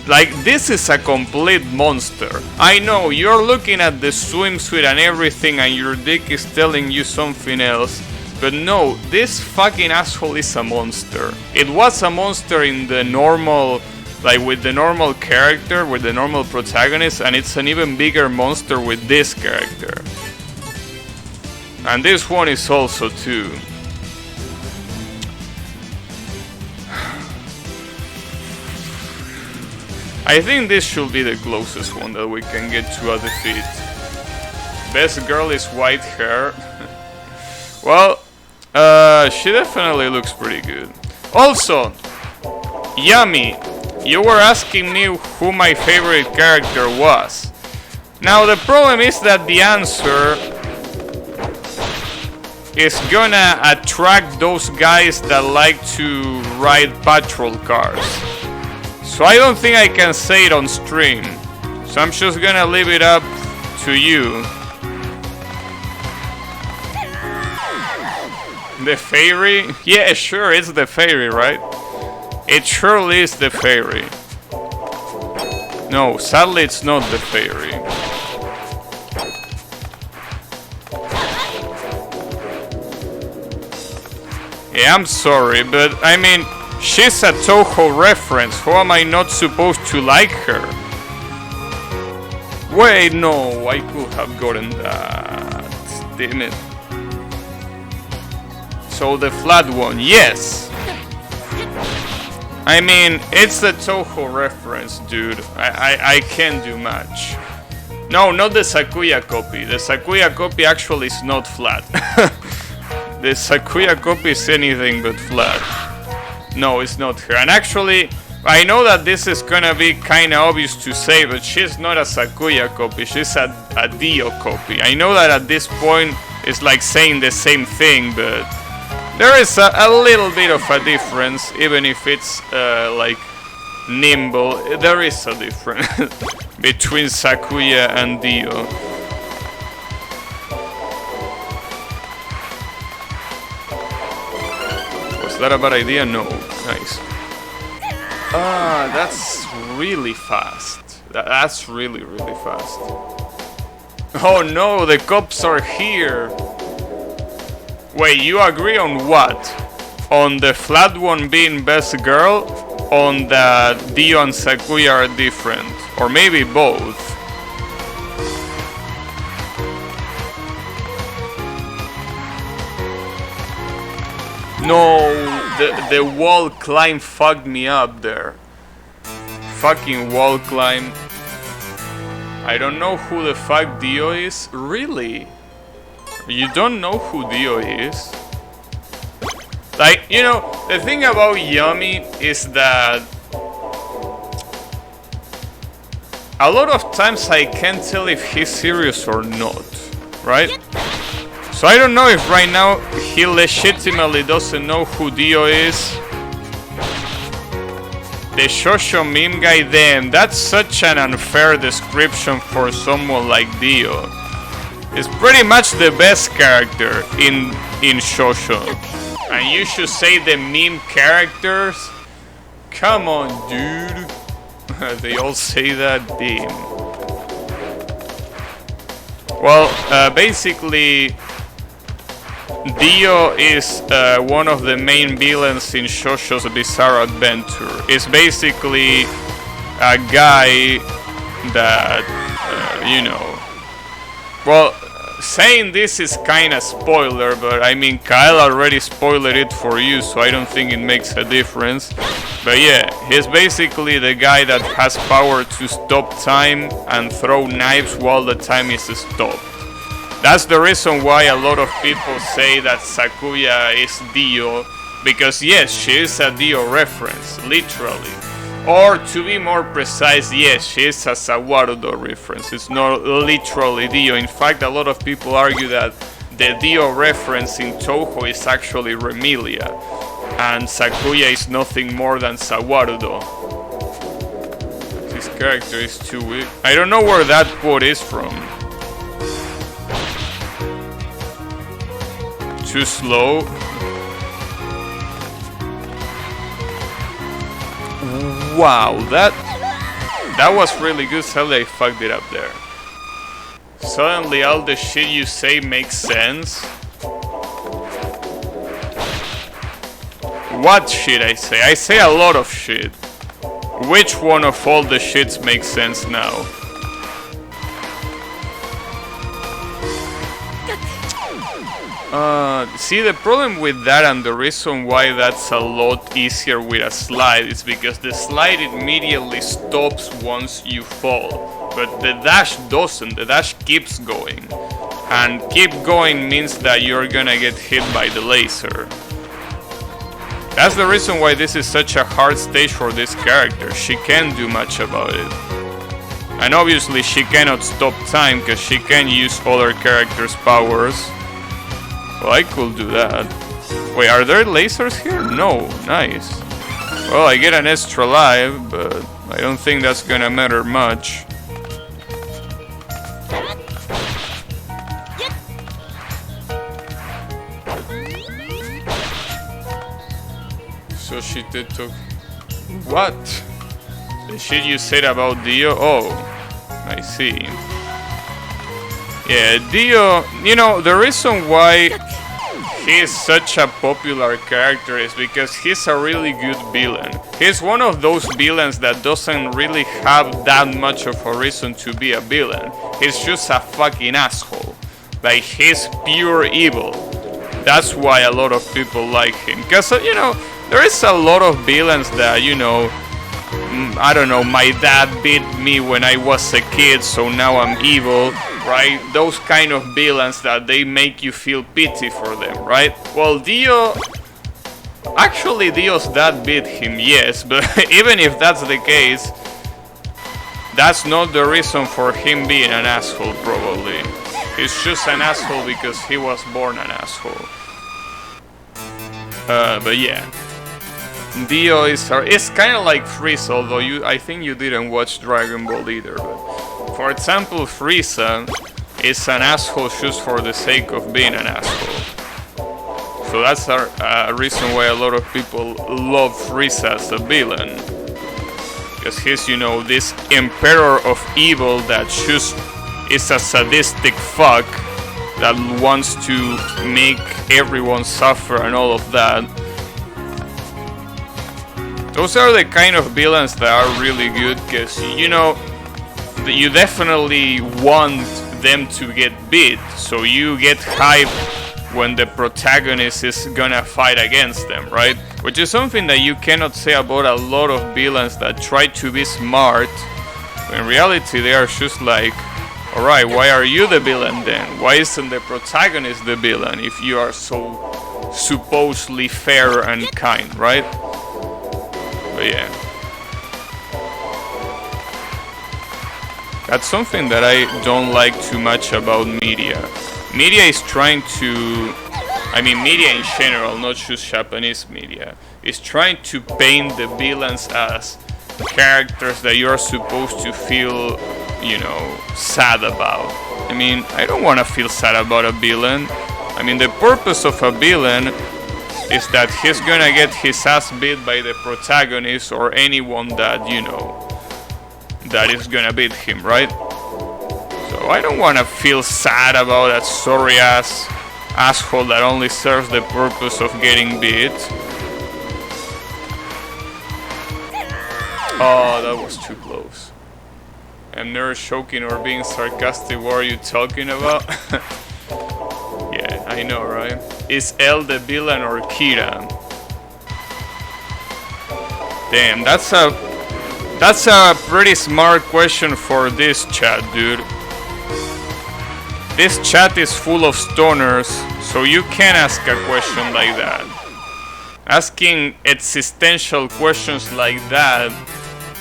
Like, this is a complete monster. I know, you're looking at the swimsuit and everything and your dick is telling you something else. But no, this fucking asshole is a monster. It was a monster in the normal, like with the normal character, with the normal protagonist, and it's an even bigger monster with this character. And this one is also too. I think this should be the closest one that we can get to a defeat. Best girl is white hair. Well, she definitely looks pretty good. Also, Yummy, you were asking me who my favorite character was. Now the problem is that the answer is gonna attract those guys that like to ride patrol cars. So I don't think I can say it on stream. So I'm just gonna leave it up to you. The fairy? Yeah, sure, it's the fairy, right? It surely is the fairy. No, sadly it's not the fairy. Yeah, I'm sorry, but I mean, she's a Toho reference. How am I not supposed to like her? Wait, no, I could have gotten that. Damn it. So the flat one, yes. I mean, it's a Toho reference, dude. I can't do much. No, not the Sakuya copy. The Sakuya copy actually is not flat. The Sakuya copy is anything but flat. No, it's not her. And actually, I know that this is gonna be kinda obvious to say, but she's not a Sakuya copy, she's a Dio copy. I know that at this point it's like saying the same thing, but there is a little bit of a difference, even if it's like nimble. There is a difference between Sakuya and Dio. Was that a bad idea? No. Nice. Ah, that's really fast. That's really, really fast. Oh no, the cops are here. Wait, you agree on what? On the flat one being best girl? On that Dio and Sakuya are different? Or maybe both? No, the wall climb fucked me up there. Fucking wall climb. I don't know who the fuck Dio is. Really? You don't know who Dio is? Like, you know, the thing about Yummy is that a lot of times I can't tell if he's serious or not, right? So I don't know if right now he legitimately doesn't know who Dio is. The Shosho meme guy, damn, that's such an unfair description for someone like Dio. It's pretty much the best character in Shosho. And you should say the meme characters? Come on, dude. They all say that, damn. Well, basically, Dio is one of the main villains in JoJo's Bizarre Adventure. It's basically a guy that, you know... Well, saying this is kinda spoiler, but I mean, Kyle already spoiled it for you, so I don't think it makes a difference. But yeah, he's basically the guy that has power to stop time and throw knives while the time is stopped. That's the reason why a lot of people say that Sakuya is Dio, because yes, she is a Dio reference, literally. Or to be more precise, yes, she is a Sawarudo reference. It's not literally Dio. In fact, a lot of people argue that the Dio reference in Touhou is actually Remilia, and Sakuya is nothing more than Sawarudo. This character is too weak. I don't know where that quote is from. Too slow. Wow, that was really good. Sadly, I fucked it up there. Suddenly, all the shit you say makes sense. What shit I say? I say a lot of shit. Which one of all the shits makes sense now? See, the problem with that, and the reason why that's a lot easier with a slide, is because the slide immediately stops once you fall, but the dash doesn't. The dash keeps going, and keep going means that you're gonna get hit by the laser. That's the reason why this is such a hard stage for this character. She can't do much about it. And obviously she cannot stop time, because she can use other characters' powers. Well, I could do that. Wait, are there lasers here? No, nice. Well, I get an extra life, but I don't think that's gonna matter much. So she did took... What? The shit you said about Dio? Oh, I see. Yeah, Dio, you know, the reason why he is such a popular character is because he's a really good villain. He's one of those villains that doesn't really have that much of a reason to be a villain. He's just a fucking asshole. Like, he's pure evil. That's why a lot of people like him. Because, you know, there is a lot of villains that, you know, I don't know, my dad beat me when I was a kid, so now I'm evil. Right? Those kind of villains that they make you feel pity for them, right? Well, Dio... Actually, Dio's dad beat him, yes, but even if that's the case, that's not the reason for him being an asshole, probably. He's just an asshole because he was born an asshole. But yeah. Dio is... It's kind of like Frieza, although I think you didn't watch Dragon Ball either, but... For example, Frieza is an asshole just for the sake of being an asshole. So that's a reason why a lot of people love Frieza as a villain. Because he's, you know, this emperor of evil that just is a sadistic fuck that wants to make everyone suffer and all of that. Those are the kind of villains that are really good, because, you know, you definitely want them to get beat, so you get hype when the protagonist is gonna fight against them, right? Which is something that you cannot say about a lot of villains that try to be smart. In reality, they are just like, alright, why are you the villain then? Why isn't the protagonist the villain if you are so supposedly fair and kind, right? But yeah. That's something that I don't like too much about media. Media is trying to... I mean, media in general, not just Japanese media, is trying to paint the villains as characters that you are supposed to feel, you know, sad about. I mean, I don't want to feel sad about a villain. I mean, the purpose of a villain is that he's gonna get his ass beat by the protagonist or anyone that, you know, that is gonna beat him, right? So I don't wanna feel sad about that sorry ass asshole that only serves the purpose of getting beat. Oh, that was too close. I'm never joking or being sarcastic. What are you talking about? Yeah, I know, right? Is L the villain or Kira? Damn, that's a pretty smart question for this chat, dude. This chat is full of stoners, so you can't ask a question like that. Asking existential questions like that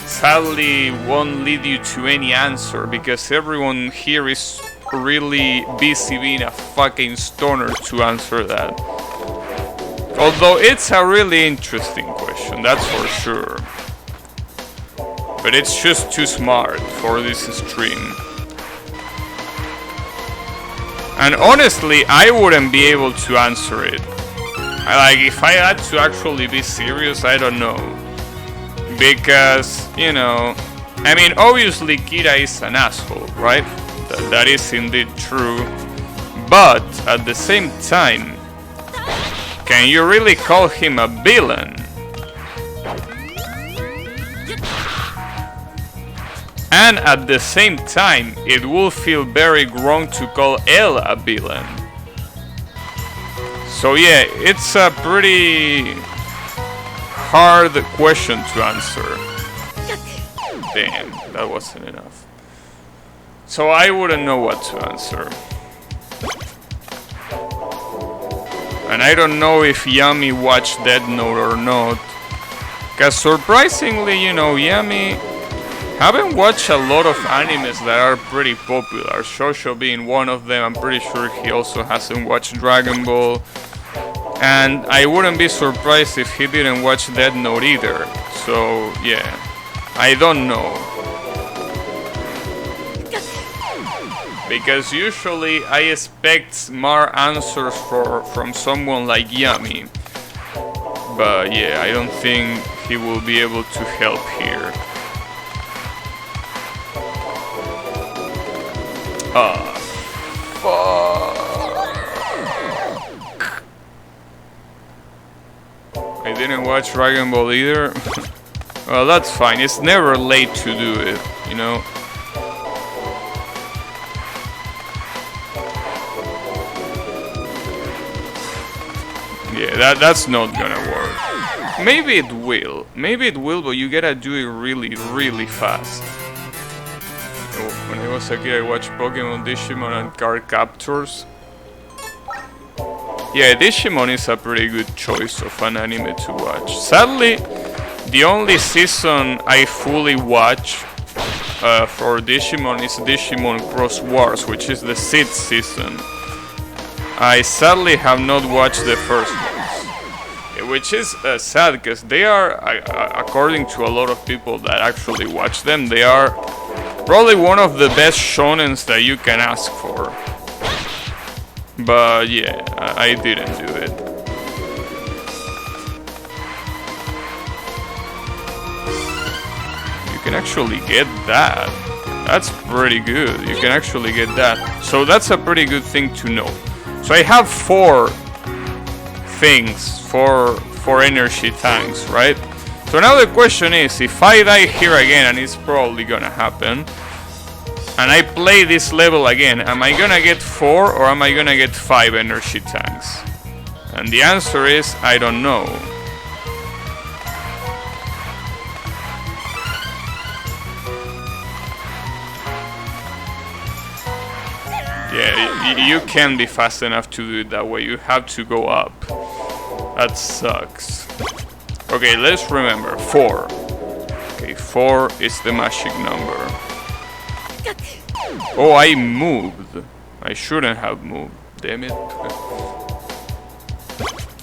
sadly won't lead you to any answer, because everyone here is really busy being a fucking stoner to answer that. Although it's a really interesting question, that's for sure. But it's just too smart for this stream. And honestly, I wouldn't be able to answer it. Like, if I had to actually be serious, I don't know. Because, you know, I mean, obviously Kira is an asshole, right? That is indeed true. But, at the same time, can you really call him a villain? And at the same time, it will feel very wrong to call L a villain. So yeah, it's a pretty hard question to answer. Damn, that wasn't enough. So I wouldn't know what to answer. And I don't know if Yami watched Death Note or not. Cause surprisingly, you know, Yami haven't watched a lot of animes that are pretty popular. Shoujo being one of them. I'm pretty sure he also hasn't watched Dragon Ball. And I wouldn't be surprised if he didn't watch Death Note either. So, yeah. I don't know. Because usually I expect more answers from someone like Yami. But yeah, I don't think he will be able to help here. Ah, fuck. I didn't watch Dragon Ball either. Well, that's fine. It's never late to do it, you know. Yeah, that's not gonna work. Maybe it will. Maybe it will, but you gotta do it really, really fast. When I was a kid, I watched Pokemon, Digimon, and Card Captors. Yeah, Digimon is a pretty good choice of an anime to watch. Sadly, the only season I fully watch for Digimon is Digimon Cross Wars, which is the 6th season. I sadly have not watched the first ones, which is sad because they are, according to a lot of people that actually watch them, they are probably one of the best shonens that you can ask for. But yeah, I didn't do it. You can actually get that. That's pretty good. You can actually get that. So that's a pretty good thing to know. So I have 4 things for energy tanks, right? So now the question is, if I die here again, and it's probably gonna happen, and I play this level again, am I gonna get 4 or am I gonna get 5 energy tanks? And the answer is, I don't know. Yeah, you can't be fast enough to do it that way. You have to go up. That sucks. Okay, let's remember. 4. Okay, 4 is the magic number. Oh, I moved. I shouldn't have moved. Damn it.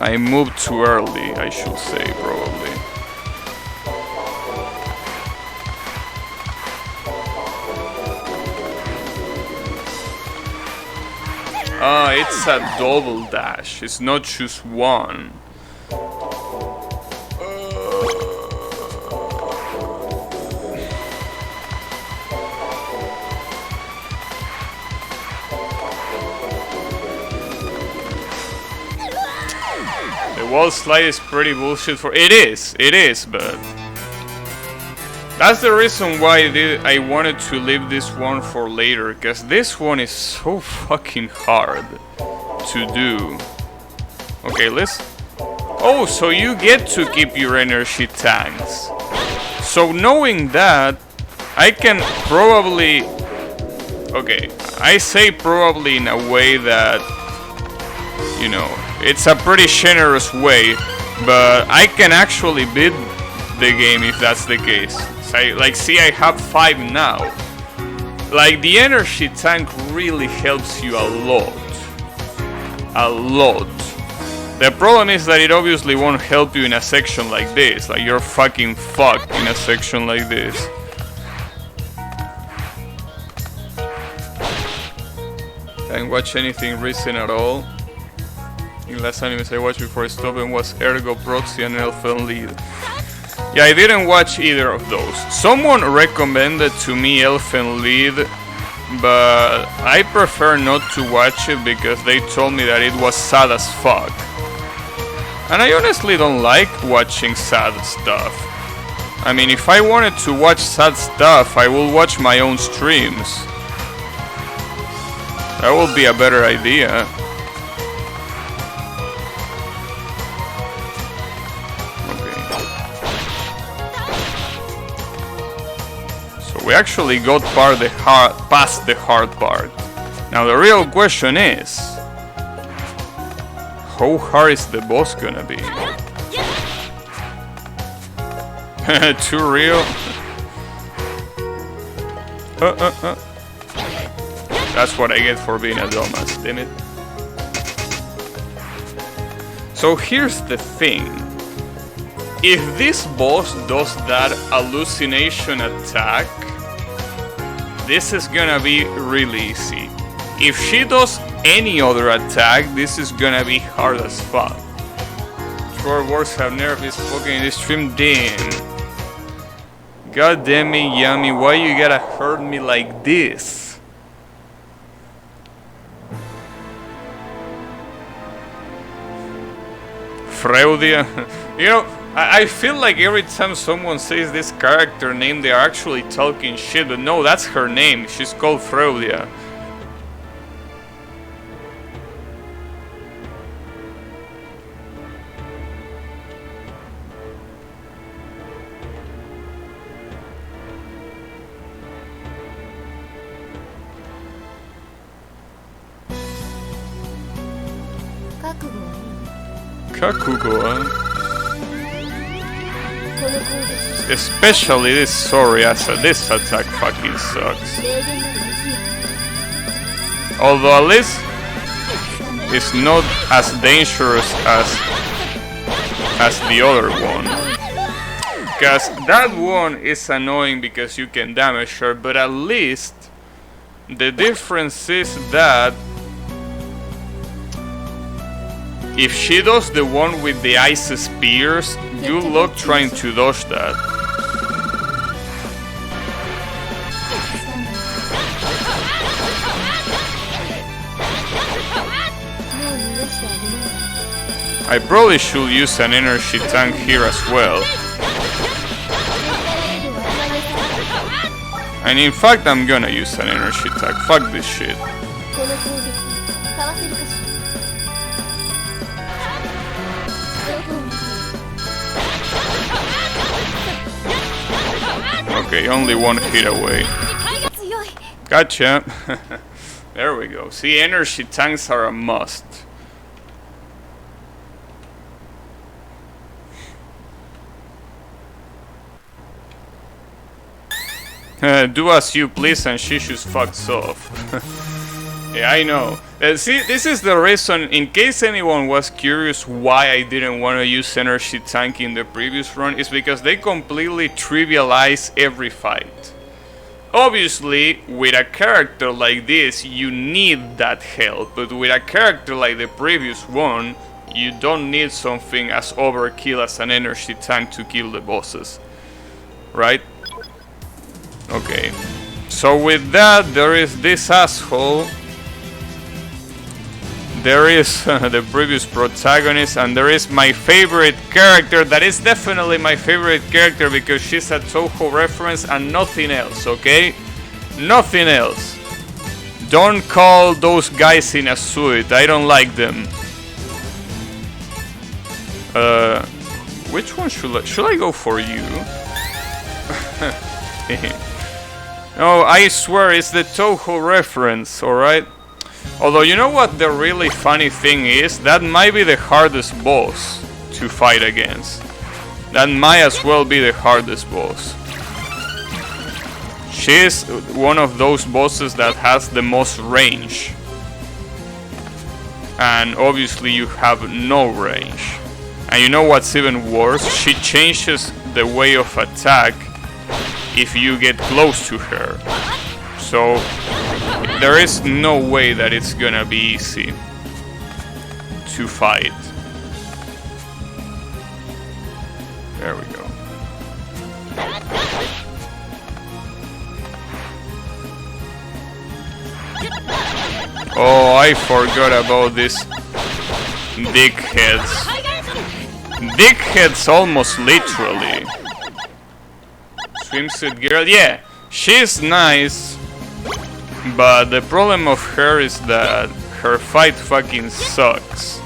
I moved too early, I should say, probably. Ah, it's a double dash. It's not just one. wall slide is pretty bullshit for... It is, but... That's the reason why I wanted to leave this one for later, because this one is so fucking hard to do. Okay, let's... Oh, so you get to keep your energy tanks. So knowing that, I can probably... Okay, I say probably in a way that... You know, it's a pretty generous way, but I can actually beat the game if that's the case. So like, see, I have 5 now. Like, the energy tank really helps you a lot. A lot. The problem is that it obviously won't help you in a section like this. Like, you're fucking fucked in a section like this. I didn't watch anything recent at all. The last animes I watched before stopping was Ergo Proxy and Elfen Lied. Yeah, I didn't watch either of those. Someone recommended to me Elfen Lied, but I prefer not to watch it because they told me that it was sad as fuck. And I honestly don't like watching sad stuff. I mean, if I wanted to watch sad stuff, I will watch my own streams. That would be a better idea. We actually got past the hard part. Now the real question is, how hard is the boss gonna be? Too real? That's what I get for being a dumbass, damn it. So here's the thing. If this boss does that hallucination attack, this is gonna be really easy. If she does any other attack, this is gonna be hard as fuck. 4 words have nerve is fucking in this stream, damn. God damn it, Yami, why you gotta hurt me like this? Freudia. You know, I feel like every time someone says this character name, they are actually talking shit, but no, that's her name. She's called Freudia. Kakugo. Especially this Soriasa, this attack fucking sucks. Although at least it's not as dangerous as the other one. Because that one is annoying because you can damage her, but at least the difference is that if she does the one with the ice spears, good luck trying to dodge that. I probably should use an energy tank here as well. And in fact, I'm gonna use an energy tank. Fuck this shit. Okay, only one hit away. Gotcha. There we go. See, energy tanks are a must. Do as you please and she just fucks off. Yeah, I know. See, this is the reason, in case anyone was curious why I didn't want to use energy tank in the previous run, is because they completely trivialize every fight. Obviously, with a character like this, you need that help, but with a character like the previous one, you don't need something as overkill as an energy tank to kill the bosses. Right? Okay. So with that, there is this asshole. there is the previous protagonist, and there is my favorite character. That is definitely my favorite character because she's a Toho reference and nothing else, okay? Nothing else. Don't call those guys in a suit. I don't like them. Which one should I go for you? No, I swear it's the Toho reference, alright? Although, you know what the really funny thing is? That might be the hardest boss to fight against. That might as well be the hardest boss. She's one of those bosses that has the most range. And obviously you have no range. And you know what's even worse? She changes the way of attack if you get close to her. So there is no way that it's gonna be easy to fight. There we go. Oh, I forgot about this dickheads. Dickheads almost literally. Swimsuit girl, yeah, she's nice, but the problem of her is that her fight fucking sucks.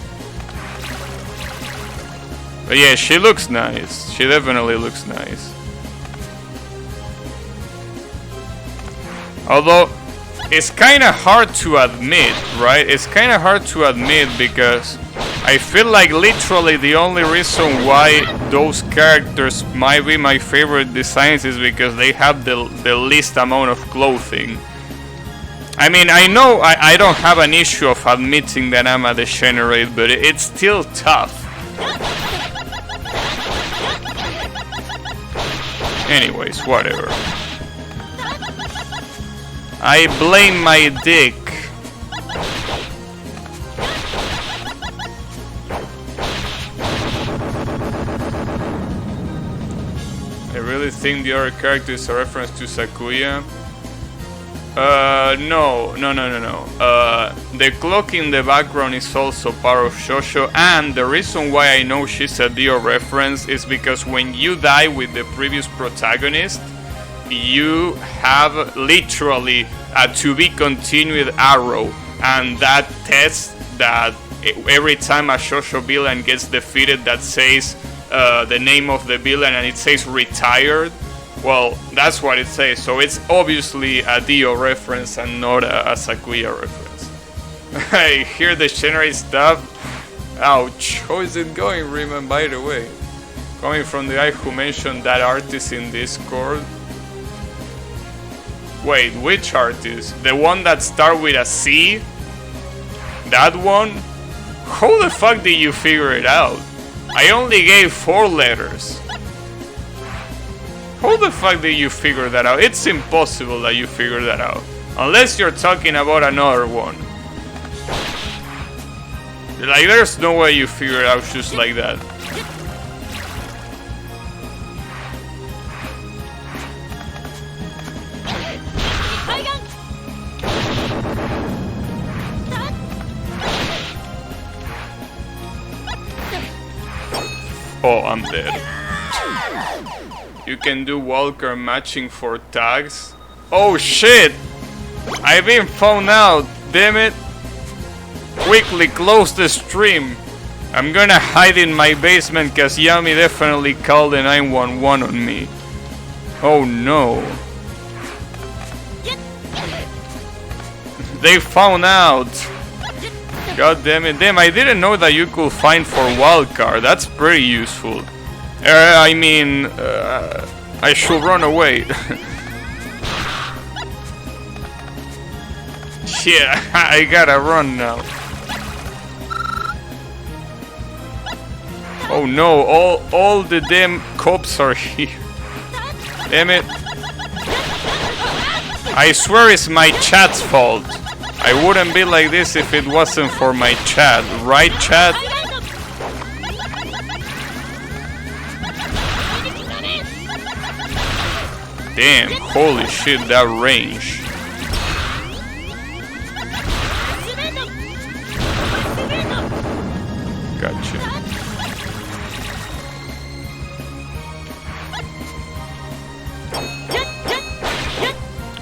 But yeah, she looks nice. She definitely looks nice. Although, it's kinda hard to admit, right? It's kinda hard to admit because I feel like literally the only reason why those characters might be my favorite designs is because they have the least amount of clothing. I mean, I know I don't have an issue of admitting that I'm a degenerate, but it's still tough. Anyways, whatever. I blame my dick. I really think the other character is a reference to Sakuya. No. The clock in the background is also part of Shosho, and the reason why I know she's a Dio reference is because when you die with the previous protagonist, you have literally a to be continued arrow, and that tests that every time a Shosho villain gets defeated that says the name of the villain and it says retired. Well, that's what it says, so it's obviously a Dio reference and not a Sakuya reference. I hear the generate stuff. Ouch, how is it going, Riemann, by the way? Coming from the guy who mentioned that artist in Discord. Wait, which artist? The one that starts with a C? That one? How the fuck did you figure it out? I only gave 4 letters. How the fuck did you figure that out? It's impossible that you figured that out. Unless you're talking about another one. Like, there's no way you figure it out just like that. Oh, I'm dead. You can do Walker matching for tags. Oh shit! I've been found out, damn it! Quickly close the stream. I'm gonna hide in my basement cause Yami definitely called the 911 on me. Oh no. They found out. God damn it. Damn, I didn't know that you could find for wildcard. That's pretty useful. I mean, I should run away. Yeah, I gotta run now. Oh no, all the damn cops are here. Damn it. I swear it's my chat's fault. I wouldn't be like this if it wasn't for my chat. Right, chat? Damn, holy shit, that range. Gotcha.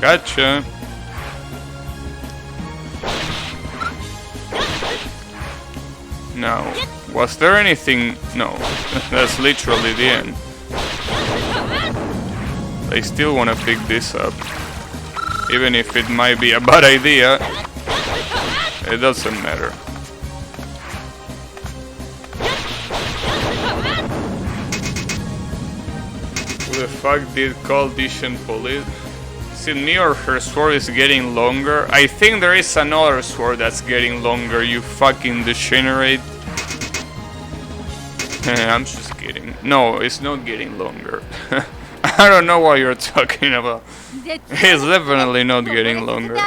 Gotcha. Now, was there anything? No, that's literally the end. I still want to pick this up. Even if it might be a bad idea, it doesn't matter. Who the fuck did call Dishan police? Is it me or her sword is getting longer? I think there is another sword that's getting longer, you fucking degenerate. I'm just kidding. No, it's not getting longer. I don't know what you're talking about. It's definitely not getting longer.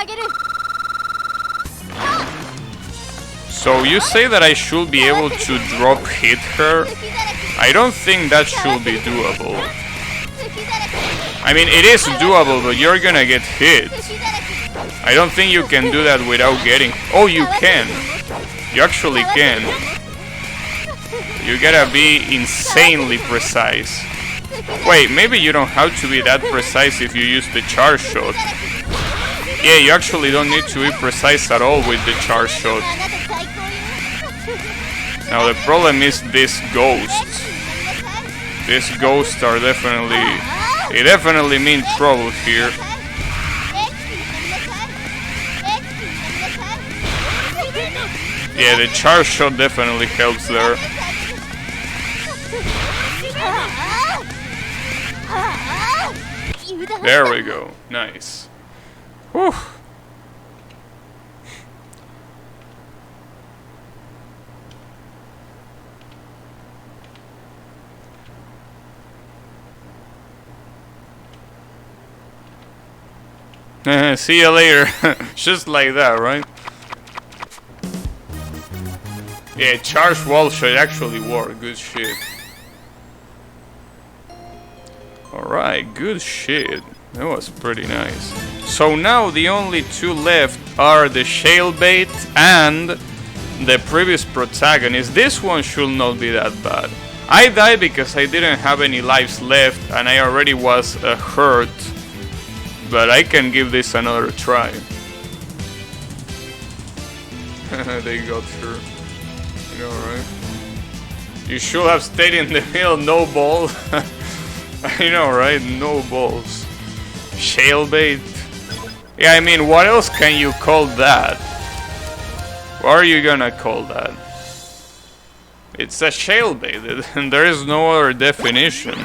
So you say that I should be able to drop hit her? I don't think that should be doable. I mean, it is doable, but you're gonna get hit. I don't think you can do that without getting... Oh, you can. You actually can. You gotta be insanely precise. Wait, maybe you don't have to be that precise if you use the charge shot. Yeah, you actually don't need to be precise at all with the charge shot. Now the problem is these ghosts. These ghosts are definitely... They definitely mean trouble here. Yeah, the charge shot definitely helps there. There we go. Nice. Whew. See you later. Just like that, right? Yeah, charge wall shot actually worked. Good shit. Alright, good shit. That was pretty nice. So now the only two left are the Shalebait and the previous protagonist. This one should not be that bad. I died because I didn't have any lives left and I already was hurt. But I can give this another try. They got through. You know, right? You should have stayed in the middle, no balls. I know, right? No balls. Shalebait. Yeah, I mean, what else can you call that? What are you gonna call that? It's a shalebait, and there is no other definition.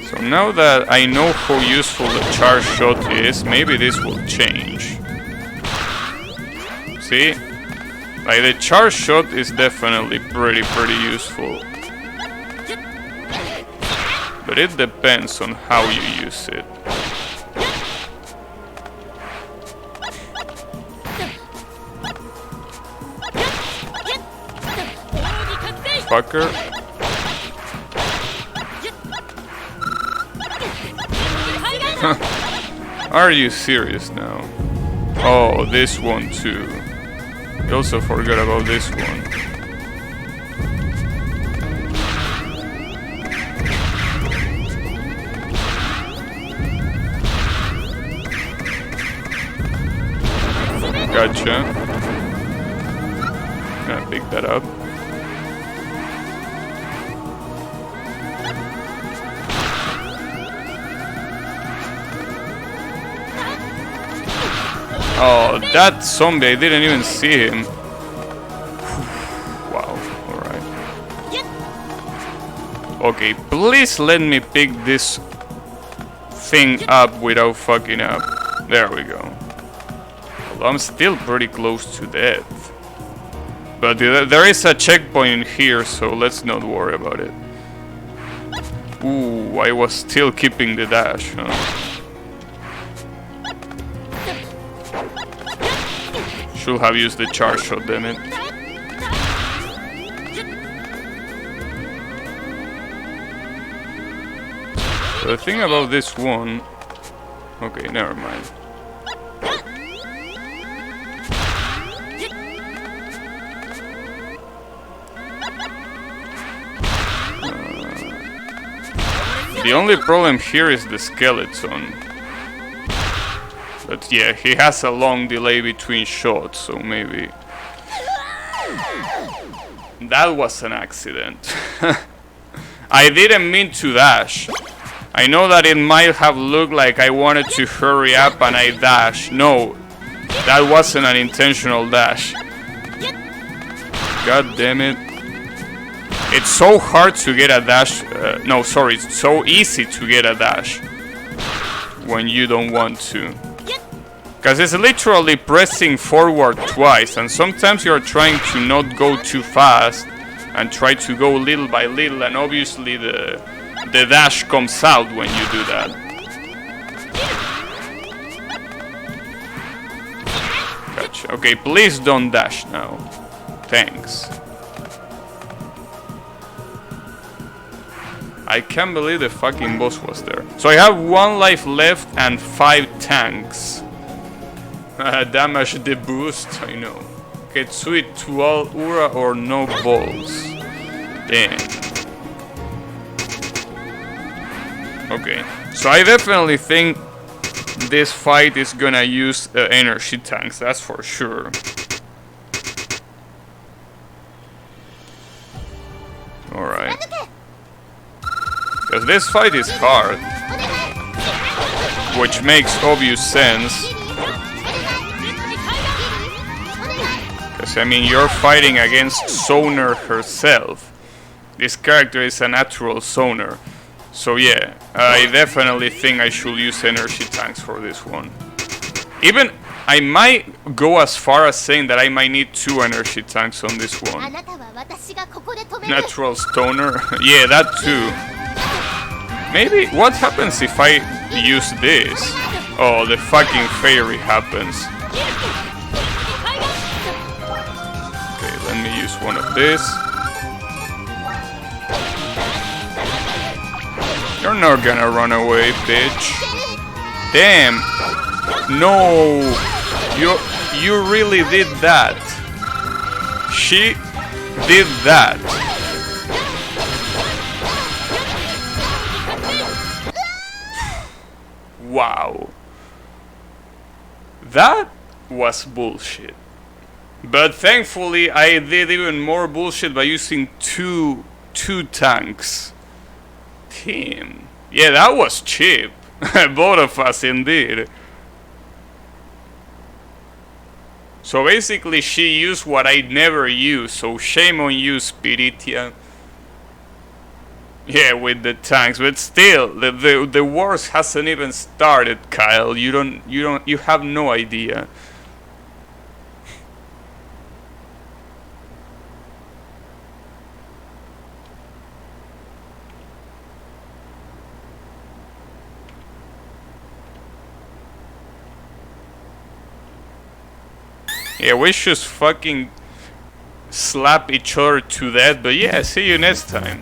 So now that I know how useful the charge shot is, maybe this will change. See? Like, the charge shot is definitely pretty useful. But it depends on how you use it. Fucker. Are you serious now? Oh, this one too. You also forgot about this one. Gotcha. Gonna pick that up. Oh, that zombie, I didn't even see him. Wow, alright. Okay, please let me pick this thing up without fucking up. There we go. Although I'm still pretty close to death. But there is a checkpoint in here, so let's not worry about it. Ooh, I was still keeping the dash, huh? Should have used the charge shot, damn it. The thing about this one... Okay, never mind. The only problem here is the skeleton. But yeah, he has a long delay between shots, so maybe... That was an accident. I didn't mean to dash. I know that it might have looked like I wanted to hurry up and I dashed. No, that wasn't an intentional dash. God damn it. It's so hard to get a dash. No, sorry, it's so easy to get a dash when you don't want to. Because it's literally pressing forward twice, and sometimes you're trying to not go too fast and try to go little by little, and obviously the dash comes out when you do that. Gotcha. Okay, please don't dash now. Thanks. I can't believe the fucking boss was there. So I have 1 life left and 5 tanks. Damage the boost, I know. Get sweet to all Ura or no balls. Damn. Okay, so I definitely think this fight is gonna use energy tanks, that's for sure. Alright. Because this fight is hard. Which makes obvious sense. Because, I mean, you're fighting against Sonar herself. This character is a natural Sonar. So yeah, I definitely think I should use energy tanks for this one. Even, I might go as far as saying that I might need 2 energy tanks on this one. Natural Stoner? Yeah, that too. Maybe, what happens if I use this? Oh, the fucking fairy happens. Okay, let me use one of this. You're not gonna run away, bitch. Damn. No. You really did that. She did that. Wow. That was bullshit. But thankfully I did even more bullshit by using two tanks. Damn. Yeah, that was cheap. Both of us indeed. So basically she used what I never use, so shame on you, Spiritia. Yeah, with the tanks, but still, the wars hasn't even started, Kyle. You have no idea. Yeah, we should fucking slap each other to death, but yeah, see you next time.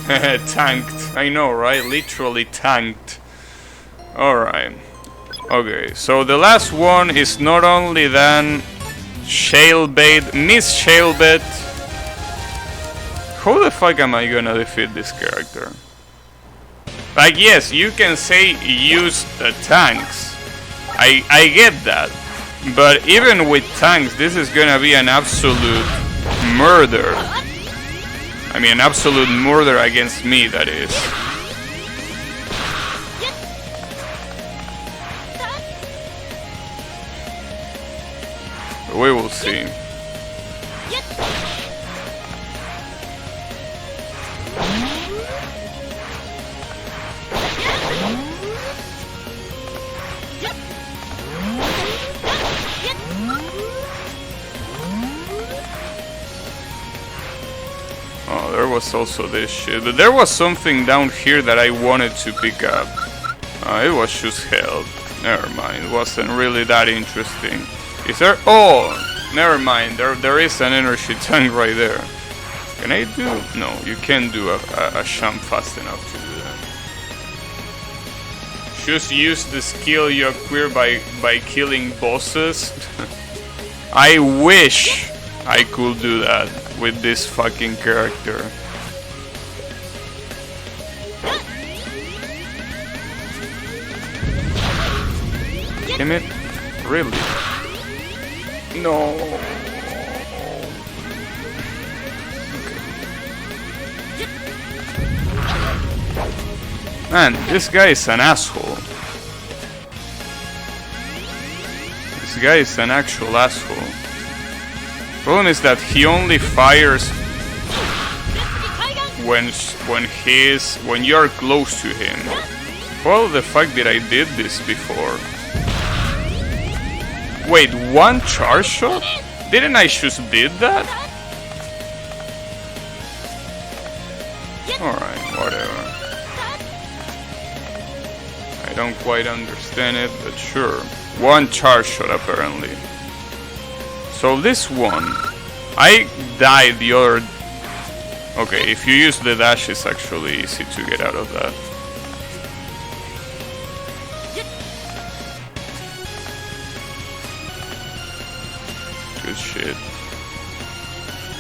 Tanked, I know, right? Literally tanked. Alright. Okay, so the last one is not only than Shalebait, Miss Shalebait. How the fuck am I gonna defeat this character? Like, yes, you can say use tanks. I get that. But even with tanks, this is gonna be an absolute murder. I mean, an absolute murder against me, that is. We will see. Oh, there was also this shit. But there was something down here that I wanted to pick up. It was just hell. Never mind. It wasn't really that interesting. Is there? Oh, never mind. There is an energy tank right there. Can I do? No, you can't do a sham fast enough to do that. Just use the skill you acquire by killing bosses. I wish I could do that with this fucking character. Damn it. Really? No. Man, this guy is an asshole. This guy is an actual asshole. Problem is that he only fires when you're close to him. Well, the fact that I did this before. Wait, one charge shot? Didn't I just did that? Alright, whatever. I don't quite understand it, but sure. One charge shot apparently. So this one, I died the other... Okay, if you use the dash, it's actually easy to get out of that. Good shit.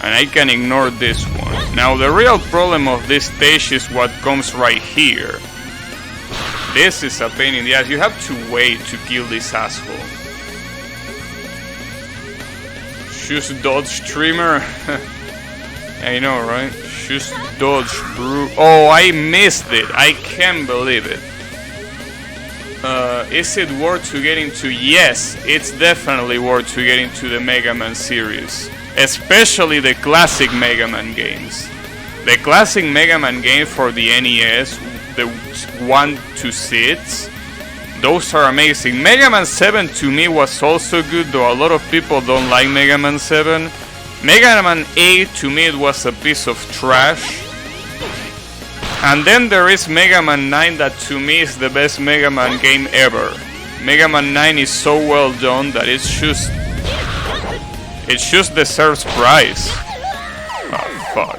And I can ignore this one. Now the real problem of this stage is what comes right here. This is a pain in the ass. You have to wait to kill this asshole. Just dodge trimmer. I know, right? Just dodge brew. Oh, I missed it. I can't believe it. Is it worth to get into? Yes, it's definitely worth to get into the Mega Man series. Especially the classic Mega Man games. The classic Mega Man game for the NES, the 1 to 6, those are amazing. Mega Man 7 to me was also good, though a lot of people don't like Mega Man 7. Mega Man 8 to me it was a piece of trash. And then there is Mega Man 9 that to me is the best Mega Man game ever. Mega Man 9 is so well done that it just deserves prize. Oh fuck.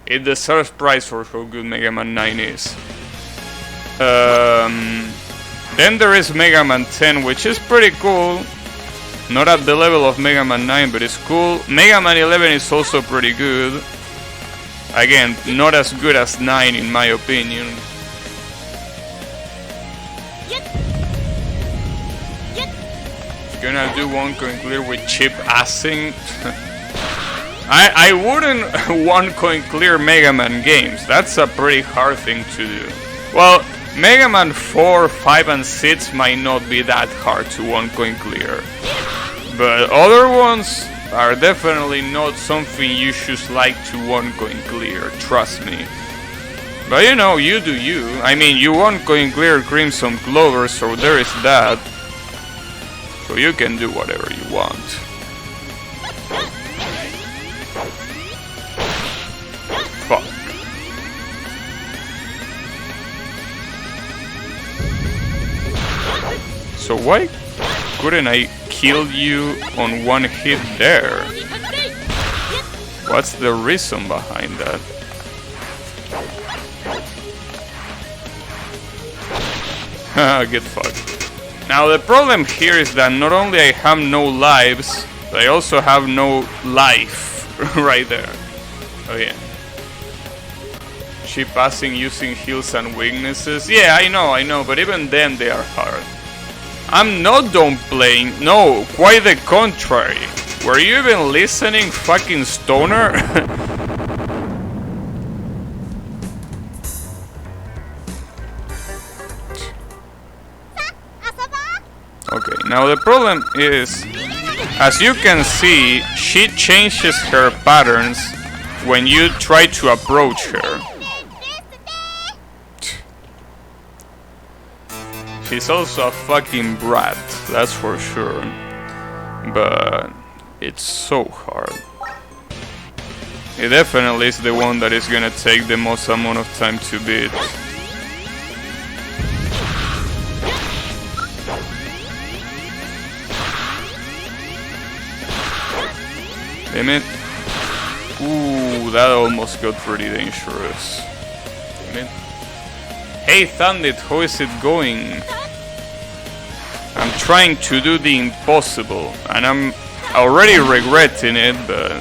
It deserves prize for how good Mega Man 9 is. Then there is Mega Man 10, which is pretty cool. Not at the level of Mega Man 9, but it's cool. Mega Man 11 is also pretty good. Again, not as good as 9 in my opinion. Gonna do one coin clear with chip assing. I wouldn't one coin clear Mega Man games. That's a pretty hard thing to do. Well, Mega Man 4, 5 and 6 might not be that hard to one coin clear. But other ones are definitely not something you should like to one coin clear, trust me. But you know, you do you. I mean, you one coin clear Crimson Clover, so there is that. So you can do whatever you want. Fuck. So why couldn't I kill you on one hit there? What's the reason behind that? Get fucked. Now the problem here is that not only I have no lives, but I also have no life right there. Oh yeah. Chip passing using heals and weaknesses. Yeah, I know, but even then they are hard. I'm not done playing. No, quite the contrary. Were you even listening, fucking stoner? Okay, now the problem is, as you can see, she changes her patterns when you try to approach her. She's also a fucking brat, that's for sure. But it's so hard. It definitely is the one that is gonna take the most amount of time to beat. Damn it. Ooh, that almost got pretty dangerous. Damn it. Hey Thundit, how is it going? I'm trying to do the impossible, and I'm already regretting it, but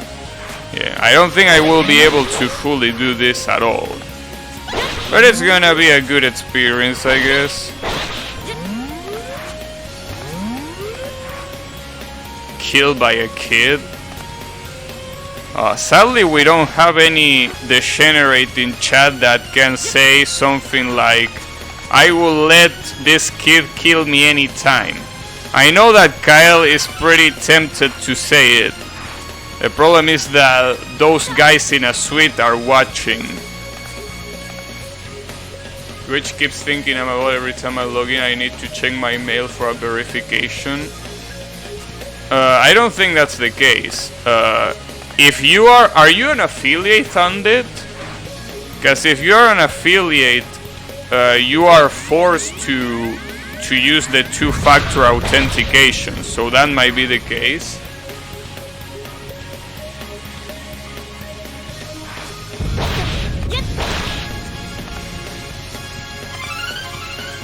yeah, I don't think I will be able to fully do this at all. But it's gonna be a good experience, I guess. Killed by a kid? Sadly, we don't have any degenerate in chat that can say something like, I will let this kid kill me anytime. I know that Kyle is pretty tempted to say it. The problem is that those guys in a suite are watching. Twitch keeps thinking about every time I log in I need to check my mail for a verification. I don't think that's the case. If you are you an affiliate, Thundit? Because if you are an affiliate, you are forced to use the two-factor authentication, so that might be the case.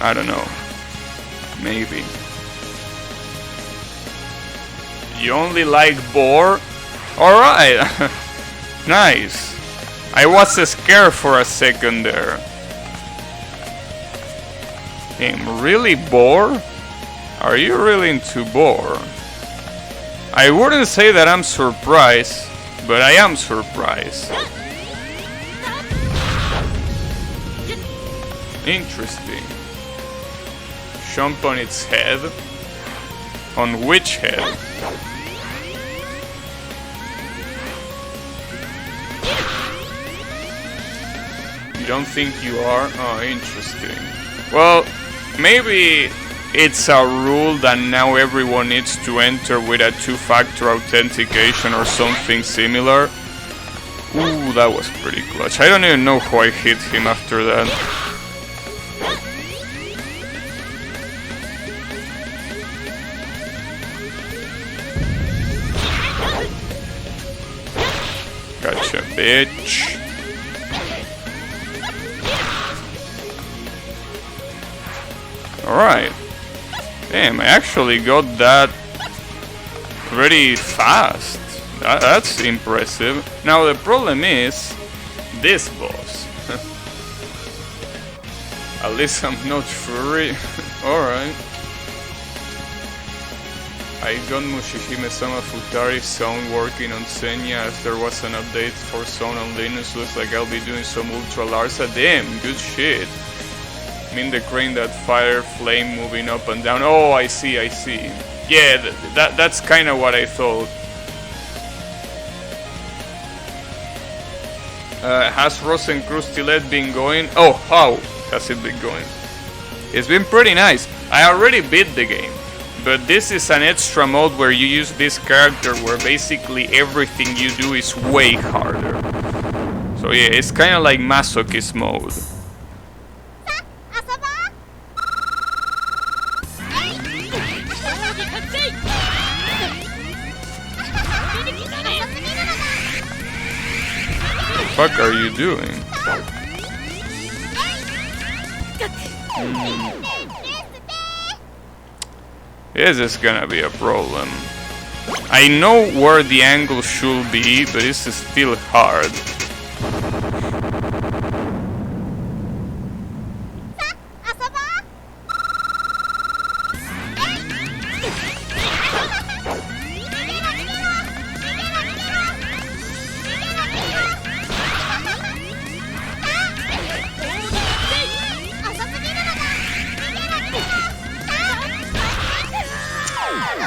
I don't know. Maybe. You only like boar? Alright! Nice. I was scared for a second there. Damn, really boar? Are you really into boar? I wouldn't say that I'm surprised, but I am surprised. Interesting. Jump on its head? On which head? You don't think you are? Oh, interesting. Well, maybe it's a rule that now everyone needs to enter with a two-factor authentication or something similar. Ooh, that was pretty clutch. I don't even know how I hit him after that. Gotcha, bitch. Alright. Damn, I actually got that pretty fast. That's impressive. Now the problem is this boss. At least I'm not furry. Alright. I got Mushihime-sama Futari Zone working on Senya as there was an update for Zone on Linux. Looks like I'll be doing some Ultra Larsa. Damn, good shit. I mean the crane that fire flame moving up and down. Oh, I see. Yeah, that's kind of what I thought. Has Rosenkreuzstilette been going? Oh, how has it been going? It's been pretty nice. I already beat the game. But this is an extra mode where you use this character where basically everything you do is way harder. So yeah, it's kind of like masochist mode. What the fuck are you doing? This is gonna be a problem. I know where the angle should be, but this is still hard.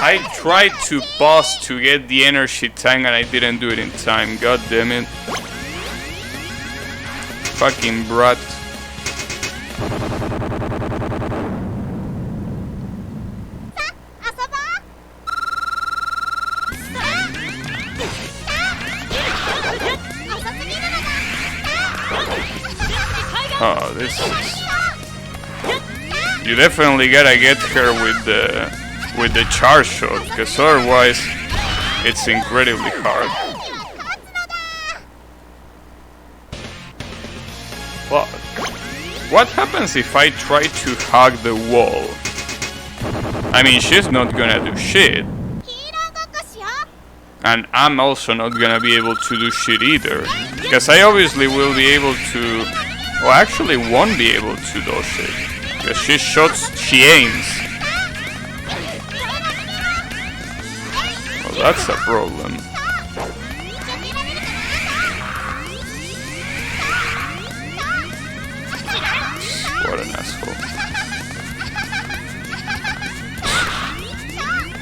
I tried to pause to get the energy tank and I didn't do it in time. God damn it. Fucking brat. Oh, this is... You definitely gotta get her with the charge shot, because otherwise it's incredibly hard. Fuck. What happens if I try to hug the wall? I mean, she's not gonna do shit. And I'm also not gonna be able to do shit either. Because I obviously will be able to... Well, actually won't be able to do shit. Because she aims. Well, that's a problem. What an asshole.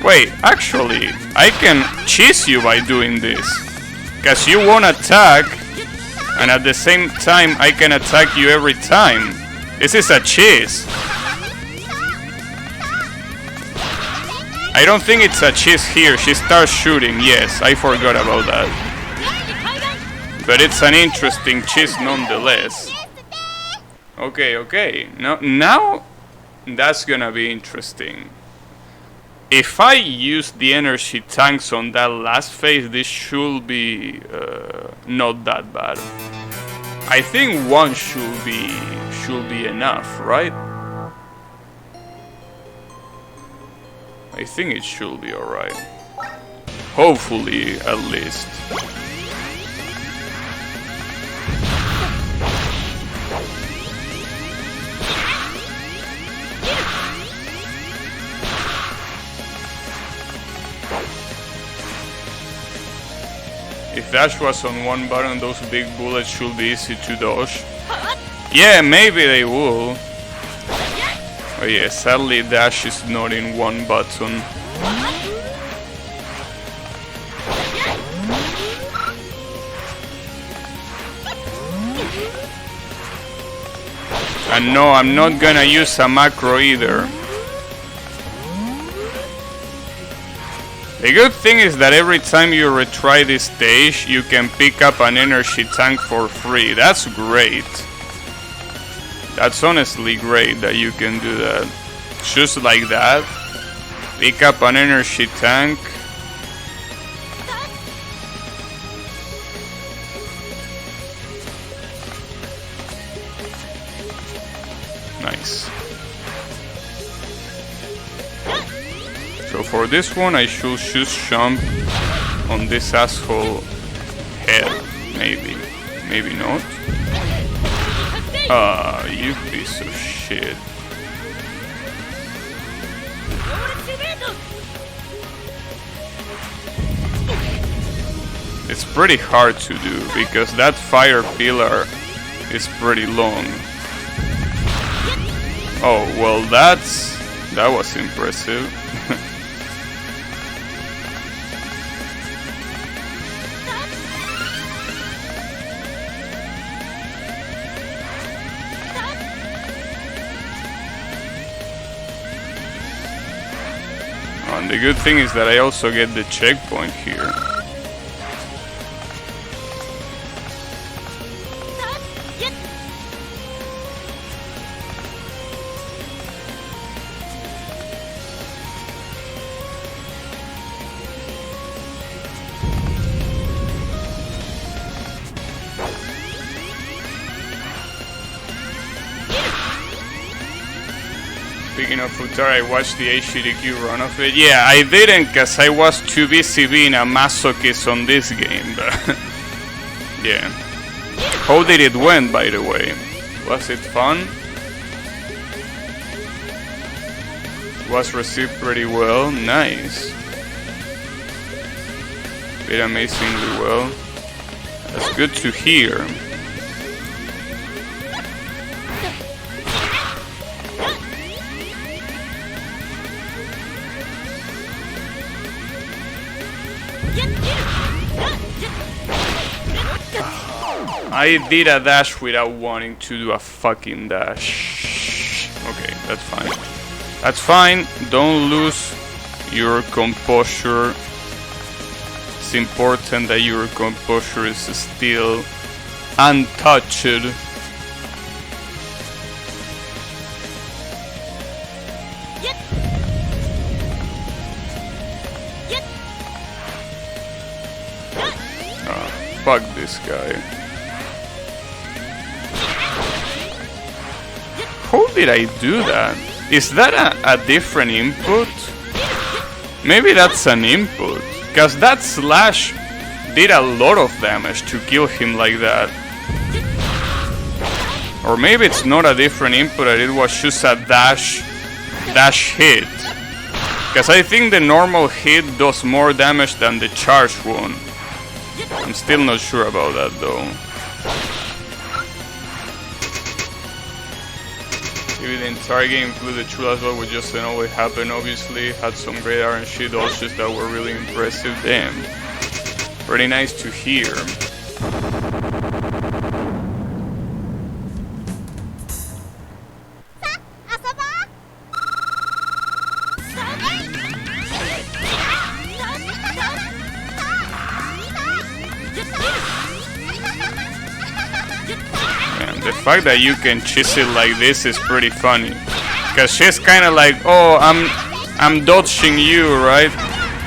Wait, actually, I can cheese you by doing this. Because you won't attack, and at the same time I can attack you every time. This is a cheese. I don't think it's a cheese here. She starts shooting, yes, I forgot about that. But it's an interesting cheese nonetheless. Okay. Now that's gonna be interesting. If I use the energy tanks on that last phase, this should be not that bad. I think one should be enough, right? I think it should be alright. Hopefully, at least. If dash was on one button, those big bullets should be easy to dodge. Yeah, maybe they will. Oh yeah, sadly dash is not in one button. And no, I'm not gonna use a macro either. The good thing is that every time you retry this stage, you can pick up an energy tank for free. That's great. That's honestly great that you can do that. Just like that. Pick up an energy tank. Nice. So for this one, I should just jump on this asshole head. Maybe not. Ah, you piece of shit. It's pretty hard to do because that fire pillar is pretty long. Oh, well that was impressive. And the good thing is that I also get the checkpoint here. Speaking of Futara, I watched the HDQ run of it. Yeah, I didn't because I was too busy being a masochist on this game, but yeah. How did it went, by the way? Was it fun? Was received pretty well. Nice. Did amazingly well. That's good to hear. I did a dash without wanting to do a fucking dash. Okay, that's fine. That's fine. Don't lose your composure. It's important that your composure is still untouched. Fuck this guy. did I do that? Is that a different input? Maybe that's an input. Because that slash did a lot of damage to kill him like that. Or maybe it's not a different input and it was just a dash hit. Because I think the normal hit does more damage than the charged one. I'm still not sure about that though. Maybe the entire game included True as well, which just didn't always happen obviously. Had some great RNG dodges that were really impressive. Damn. Pretty nice to hear. The fact that you can chisel like this is pretty funny, because she's kind of like, oh, I'm dodging you, right?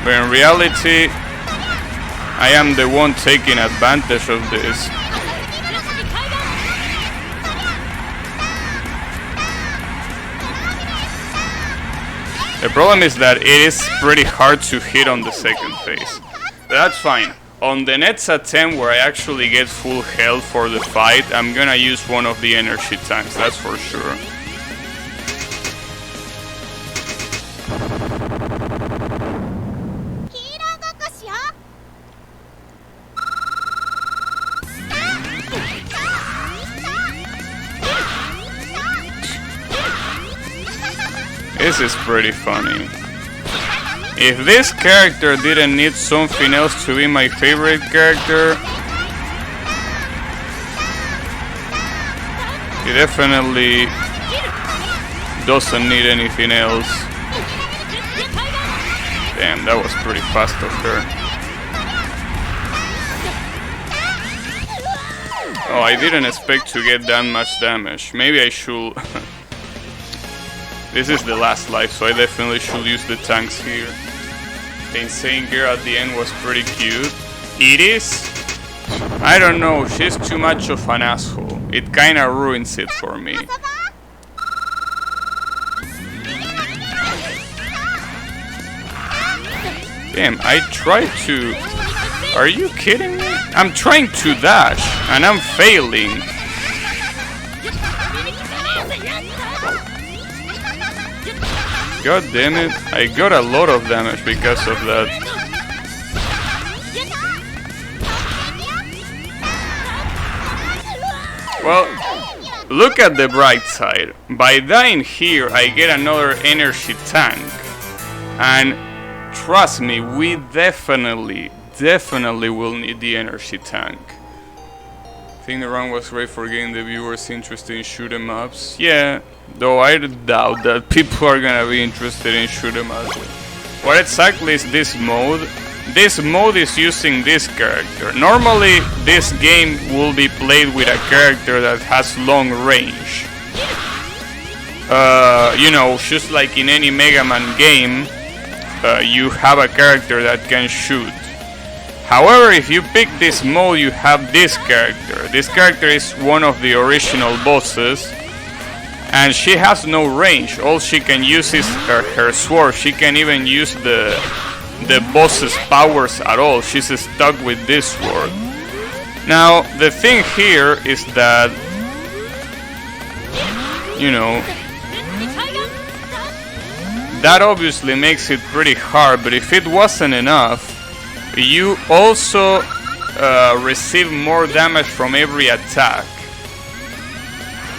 But in reality, I am the one taking advantage of this. The problem is that it is pretty hard to hit on the second phase. But that's fine. On the next attempt where I actually get full health for the fight, I'm gonna use one of the energy tanks, that's for sure. This is pretty funny. If this character didn't need something else to be my favorite character, he definitely doesn't need anything else. Damn, that was pretty fast of her. Oh, I didn't expect to get that much damage. Maybe I should... This is the last life, so I definitely should use the tanks here. The insane girl at the end was pretty cute. It is? I don't know, she's too much of an asshole. It kinda ruins it for me. Damn, I tried to... Are you kidding me? I'm trying to dash, and I'm failing. God damn it, I got a lot of damage because of that. Well, look at the bright side. By dying here, I get another energy tank. And trust me, we definitely will need the energy tank. I think the run was great for getting the viewers interested in shoot 'em ups. Yeah, though I doubt that people are gonna be interested in shoot 'em ups. What exactly is this mode? This mode is using this character. Normally, this game will be played with a character that has long range. You know, just like in any Mega Man game, you have a character that can shoot. However, if you pick this mode, you have this character. This character is one of the original bosses, and she has no range. All she can use is her sword. She can't even use the boss's powers at all. She's stuck with this sword. Now, the thing here is that, you know, that obviously makes it pretty hard, but if it wasn't enough, you also receive more damage from every attack.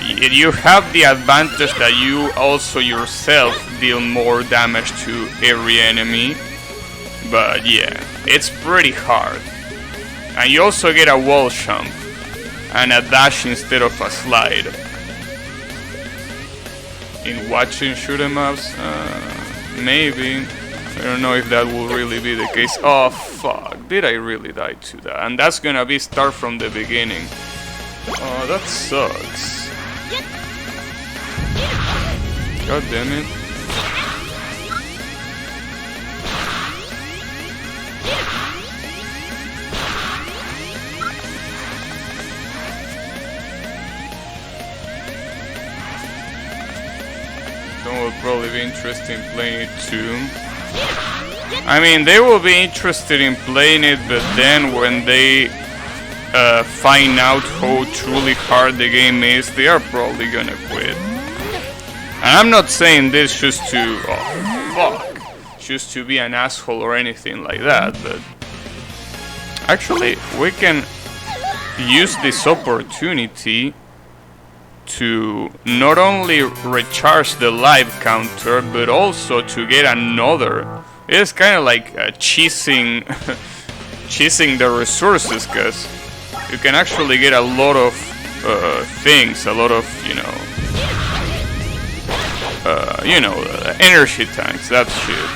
You have the advantage that you also yourself deal more damage to every enemy. But yeah, it's pretty hard. And you also get a wall jump and a dash instead of a slide. In watching shoot 'em ups, maybe. I don't know if that will really be the case. Oh fuck, did I really die to that? And that's gonna be start from the beginning. Oh, that sucks. God damn it. Someone will probably be interested in playing it too. I mean, they will be interested in playing it, but then when they find out how truly hard the game is, they are probably gonna quit. And I'm not saying this just to, just to be an asshole or anything like that, but actually we can use this opportunity to not only recharge the life counter, but also to get another. It's kind of like cheesing the resources, because you can actually get a lot of things, a lot of, energy tanks, that shit.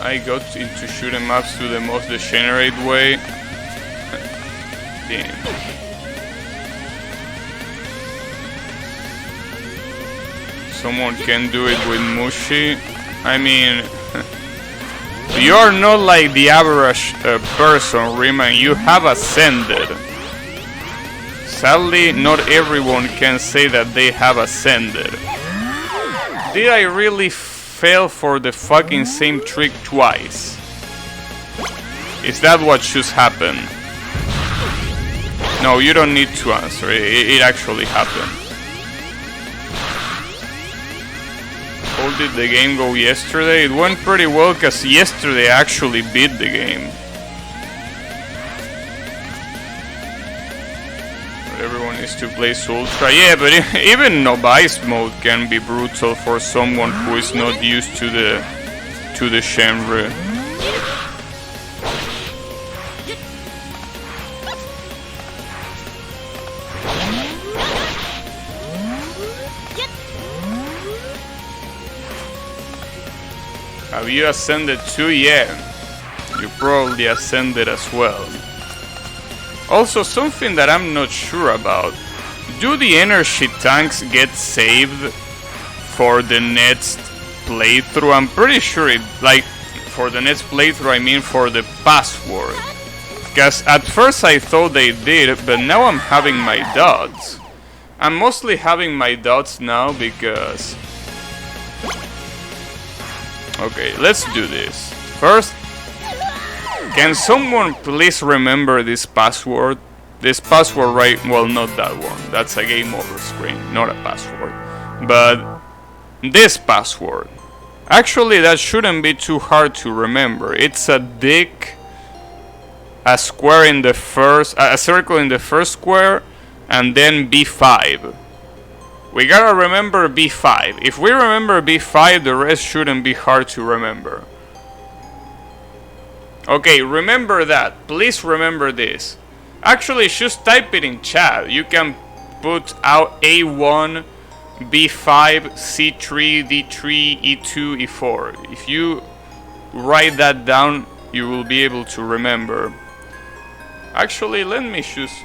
I got into shoot 'em ups to the most degenerate way. Damn. Someone can do it with Mushi. I mean, you are not like the average person, Riemann. You have ascended. Sadly, not everyone can say that they have ascended. Did I really fail for the fucking same trick twice? Is that what should happen? No, you don't need to answer. It actually happened. How did the game go yesterday? It went pretty well, because yesterday I actually beat the game. But everyone needs to play Ultra. Yeah, but even novice mode can be brutal for someone who is not used to the genre. Have you ascended too? Yeah, you probably ascended as well. Also, something that I'm not sure about. Do the energy tanks get saved for the next playthrough? I'm pretty sure it, like, for the next playthrough, I mean for the password. Because at first I thought they did, but now I'm having my doubts. I'm mostly having my doubts now because... Okay, let's do this. First, can someone please remember this password? This password, right? Well, not that one. That's a game over screen, not a password. But this password. Actually, that shouldn't be too hard to remember. It's a dick, a square in the first, a circle in the first square, and then B5. We gotta remember B5. If we remember B5, the rest shouldn't be hard to remember. Okay, remember that. Please remember this. Actually, just type it in chat. You can put out A1, B5, C3, D3, E2, E4. If you write that down, you will be able to remember. Actually, let me just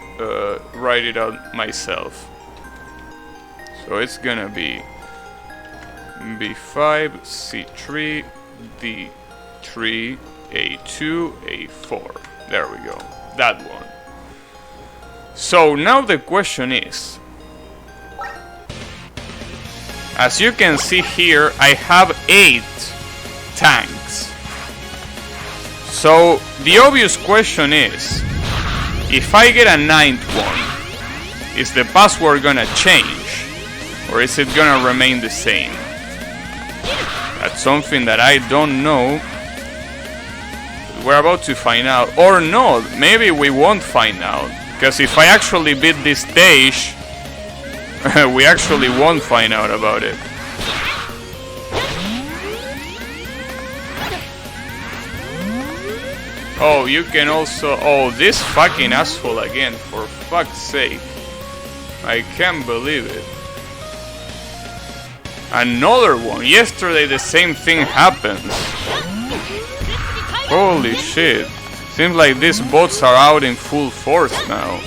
write it out myself. So it's gonna be B5, C3, D3, A2, A4. There we go. That one. So now the question is, as you can see here, I have 8 tanks. So the obvious question is, if I get a 9th one, is the password gonna change? Or is it gonna remain the same? That's something that I don't know. We're about to find out. Or no, maybe we won't find out. Because if I actually beat this stage, we actually won't find out about it. Oh, you can also... Oh, this fucking asshole again, for fuck's sake. I can't believe it. Another one. Yesterday the same thing happens. Holy shit. Seems like these bots are out in full force now.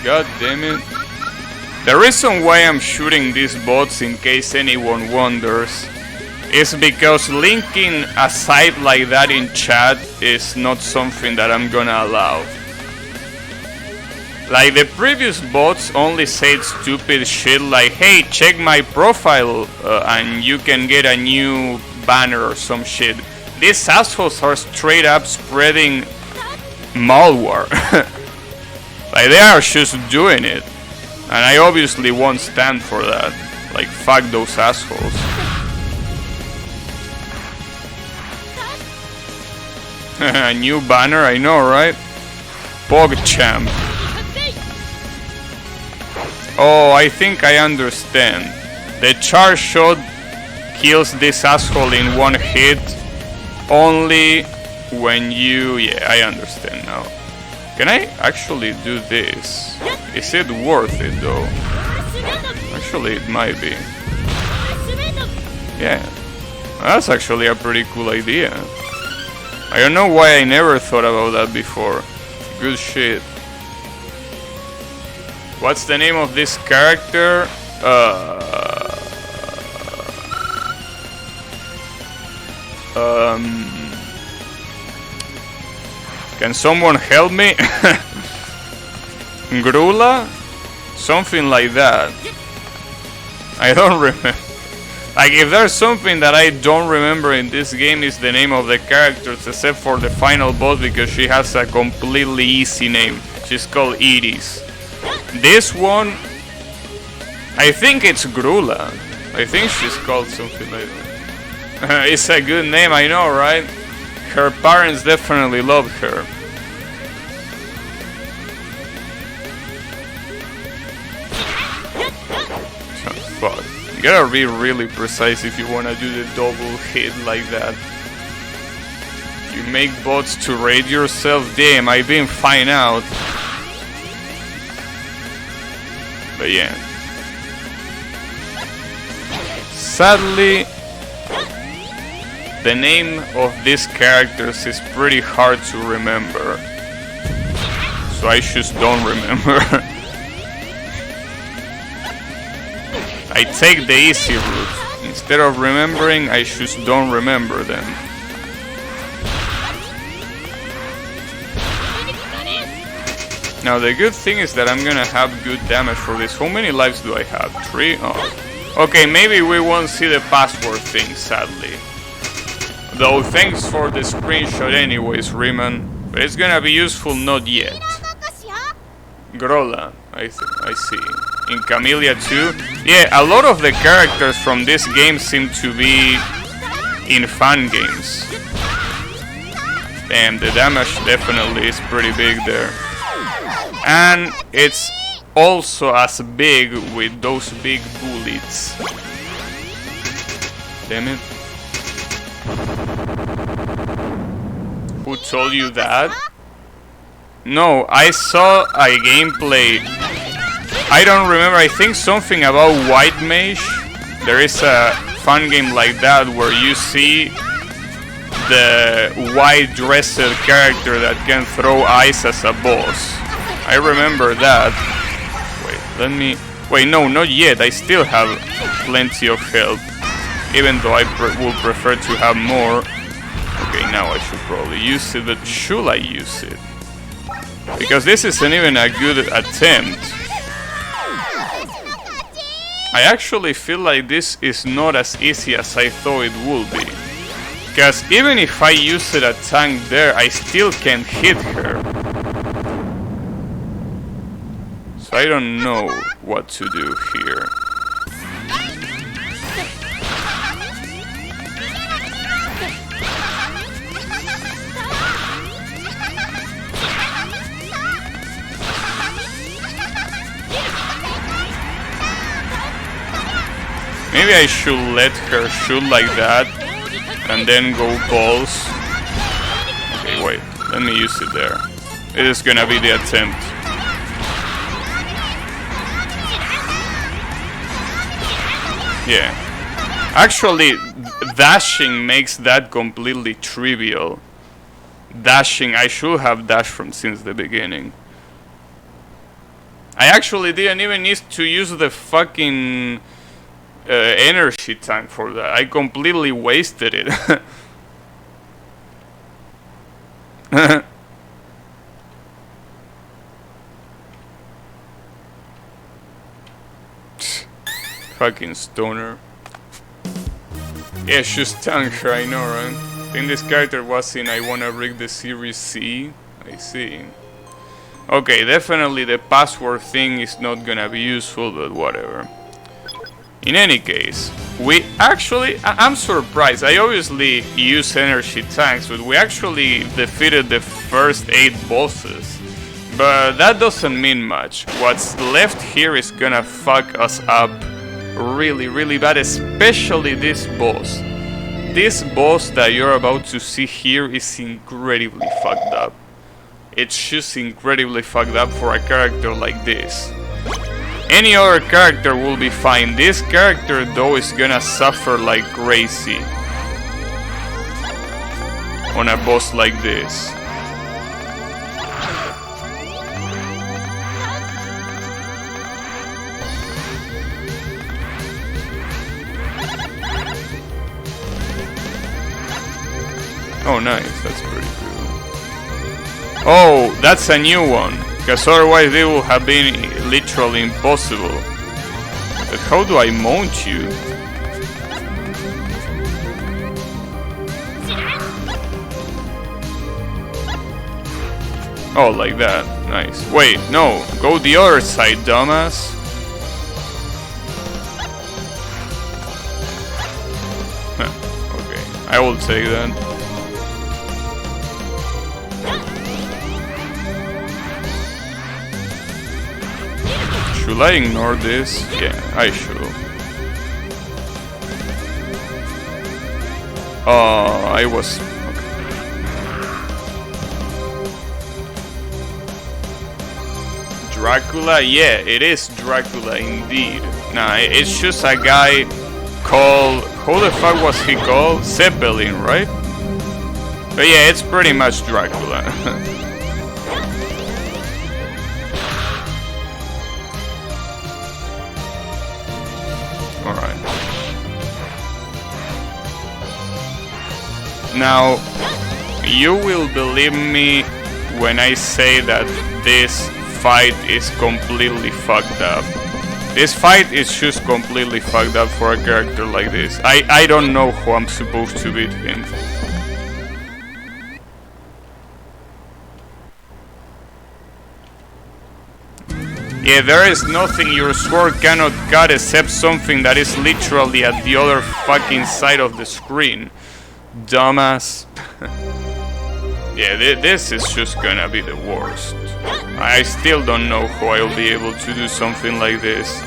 God damn it. The reason why I'm shooting these bots, in case anyone wonders, is because linking a site like that in chat is not something that I'm gonna allow. Like, the previous bots only said stupid shit like, hey, check my profile and you can get a new banner or some shit. These assholes are straight up spreading malware. Like, they are just doing it. And I obviously won't stand for that. Like, fuck those assholes. A new banner, I know, right? PogChamp. Oh, I think I understand. The charge shot kills this asshole in one hit only when you... Yeah, I understand now. Can I actually do this? Is it worth it though? Actually, it might be. Yeah, that's actually a pretty cool idea. I don't know why I never thought about that before. Good shit. What's the name of this character? Can someone help me? Grula? Something like that. I don't remember. Like, if there's something that I don't remember in this game, is the name of the characters, except for the final boss, because she has a completely easy name. She's called Edis. This one, I think it's Grula. I think she's called something like that. It's a good name, I know, right? Her parents definitely loved her. Fuck. You gotta be really precise if you wanna do the double hit like that. You make bots to raid yourself? Damn, I've been fine out. But yeah. Sadly, the name of these characters is pretty hard to remember. So I just don't remember. I take the easy route. Instead of remembering, I just don't remember them. Now the good thing is that I'm gonna have good damage for this. How many lives do I have? 3? Oh. Okay, maybe we won't see the password thing, sadly. Though thanks for the screenshot anyways, Riemann. But it's gonna be useful not yet. Grolla, I see. In Camellia too. Yeah, a lot of the characters from this game seem to be in fan games. Damn, the damage definitely is pretty big there. And it's also as big with those big bullets. Damn it. Who told you that? No, I saw a gameplay. I don't remember, I think something about White Mage. There is a fun game like that where you see the white dressed character that can throw ice as a boss. I remember that. Wait, no, not yet. I still have plenty of health. Even though I would prefer to have more. Okay, now I should probably use it, but should I use it? Because this isn't even a good attempt. I actually feel like this is not as easy as I thought it would be. Because even if I used a tank there, I still can't hit her. So I don't know what to do here. Maybe I should let her shoot like that and then go balls. Okay, wait, let me use it there. It is gonna be the attempt. Yeah. Actually, dashing makes that completely trivial. Dashing, I should have dashed from since the beginning. I actually didn't even need to use the fucking energy tank for that. I completely wasted it. Fucking stoner. Yeah, just tank, I know, right? I think this character was in I Wanna Rig the Series C. I see. Okay, definitely the password thing is not gonna be useful, but whatever. In any case, we actually... I'm surprised. I obviously use energy tanks, but we actually defeated the first 8 bosses. But that doesn't mean much. What's left here is gonna fuck us up really, really bad, especially this boss. This boss that you're about to see here is incredibly fucked up. It's just incredibly fucked up for a character like this. Any other character will be fine. This character though is gonna suffer like crazy on a boss like this. Oh nice, that's pretty cool. Oh, that's a new one, because otherwise it would have been literally impossible. But how do I mount you? Oh, like that, nice. Wait, no, go the other side, dumbass. Huh, okay, I will take that. Should I ignore this? Yeah, I should. I was... Okay. Dracula? Yeah, it is Dracula indeed. Nah, it's just a guy called... How the fuck was he called? Zeppelin, right? But yeah, it's pretty much Dracula. Alright. Now, you will believe me when I say that this fight is completely fucked up. This fight is just completely fucked up for a character like this. I don't know who I'm supposed to beat him. Yeah, there is nothing your sword cannot cut except something that is literally at the other fucking side of the screen. Dumbass. Yeah, this is just gonna be the worst. I still don't know how I'll be able to do something like this.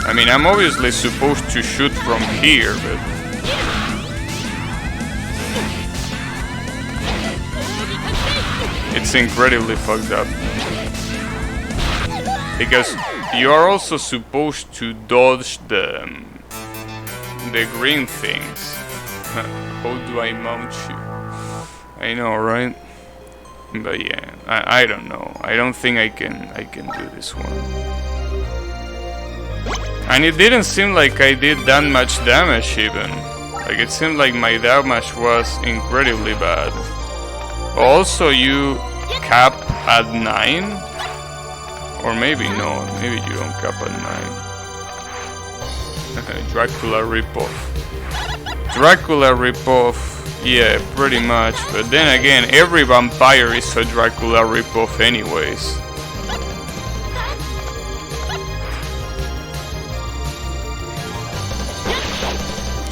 I mean, I'm obviously supposed to shoot from here, but... It's incredibly fucked up. Because you are also supposed to dodge the green things. How do I mount you? I know, right? But yeah, I don't know. I don't think I can do this one. And it didn't seem like I did that much damage even. Like it seemed like my damage was incredibly bad. Also, you cap at 9? Or maybe no, maybe you don't cap at 9. Dracula ripoff. Dracula ripoff, yeah, pretty much. But then again, every vampire is a Dracula ripoff anyways.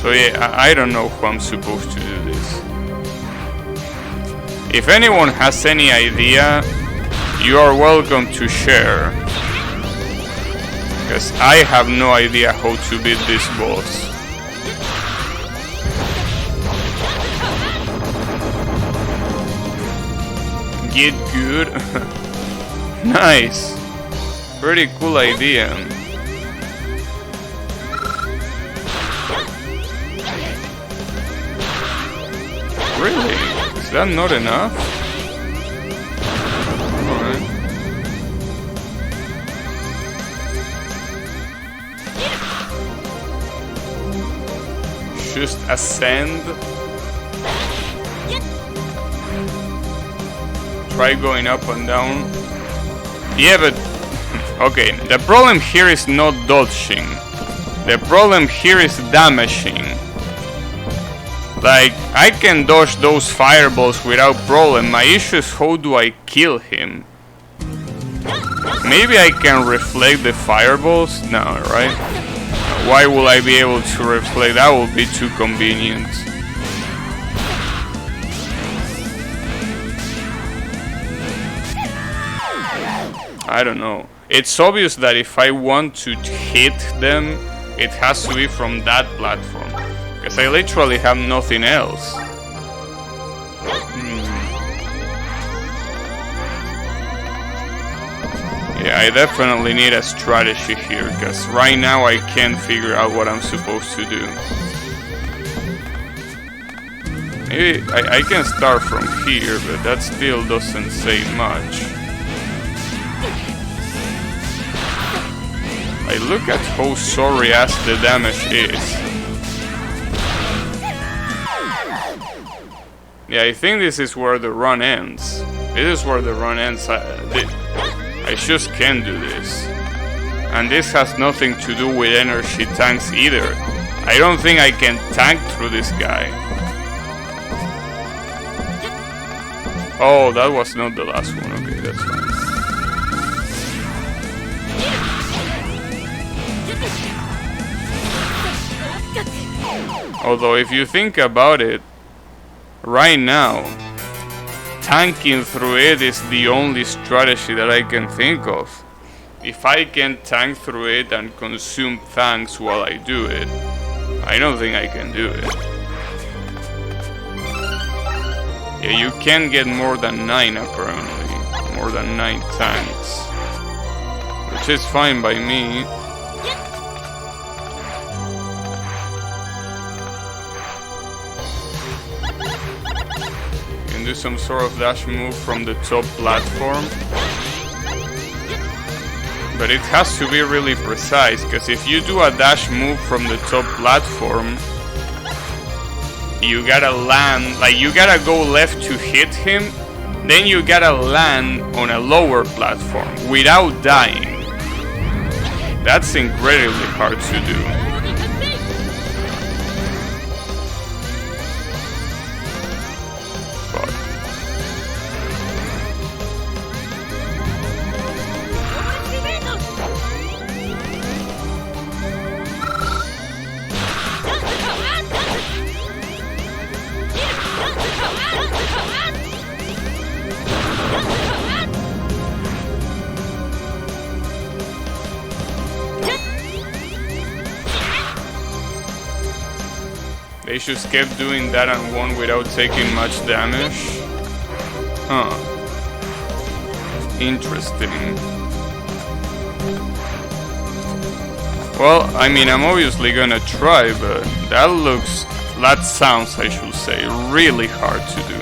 So yeah, I don't know who I'm supposed to do this. If anyone has any idea, you are welcome to share. Because I have no idea how to beat this boss. Get good? Nice. Pretty cool idea. Really? Is that not enough? Alright. Just ascend. Try going up and down. Yeah, but... Okay, the problem here is not dodging. The problem here is damaging. Like, I can dodge those fireballs without problem. My issue is how do I kill him? Maybe I can reflect the fireballs? No, right? Why will I be able to reflect? That will be too convenient. I don't know. It's obvious that if I want to hit them, it has to be from that platform. Because I literally have nothing else. Yeah, I definitely need a strategy here. Because right now I can't figure out what I'm supposed to do. Maybe I can start from here, but that still doesn't say much. I look at how sorry ass the damage is. Yeah, I think this is where the run ends. This is where the run ends. I just can't do this. And this has nothing to do with energy tanks either. I don't think I can tank through this guy. Oh, that was not the last one. Okay, that's fine. Although, if you think about it, right now, tanking through it is the only strategy that I can think of. If I can tank through it and consume tanks while I do it, I don't think I can do it. Yeah, you can get more than 9 apparently. More than 9 tanks. Which is fine by me. Do some sort of dash move from the top platform, but it has to be really precise, because if you do a dash move from the top platform, you gotta land, like you gotta go left to hit him, then you gotta land on a lower platform without dying. That's incredibly hard to do. They just kept doing that and won without taking much damage. Huh. Interesting. Well, I mean, I'm obviously gonna try, but that sounds, I should say, really hard to do.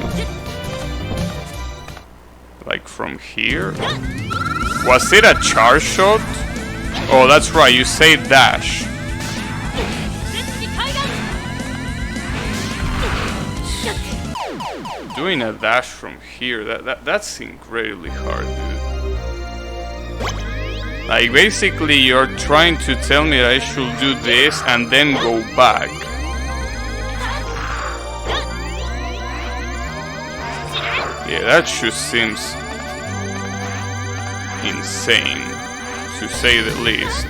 Like from here? Was it a charge shot? Oh, that's right, you say dash. Doing a dash from here, that's incredibly hard, dude. Like, basically you're trying to tell me that I should do this and then go back. Yeah, that just seems insane, to say the least.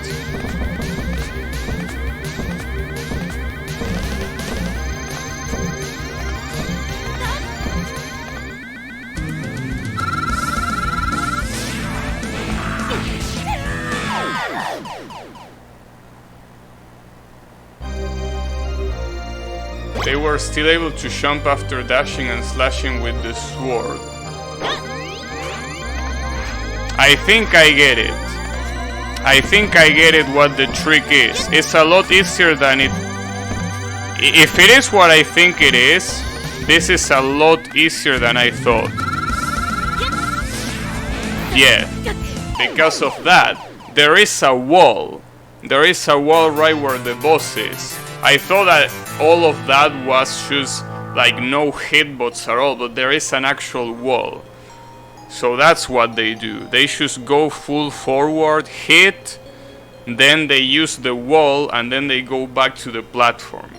They were still able to jump after dashing and slashing with the sword. I think I get it. I think I get it what the trick is. It's a lot easier than it... If it is what I think it is, This is a lot easier than I thought. Yeah, because of that, there is a wall. There is a wall right where the boss is. I thought that all of that was just like no hitbox at all, but there is an actual wall. So that's what they do. They just go full forward, hit, then they use the wall, and then they go back to the platform.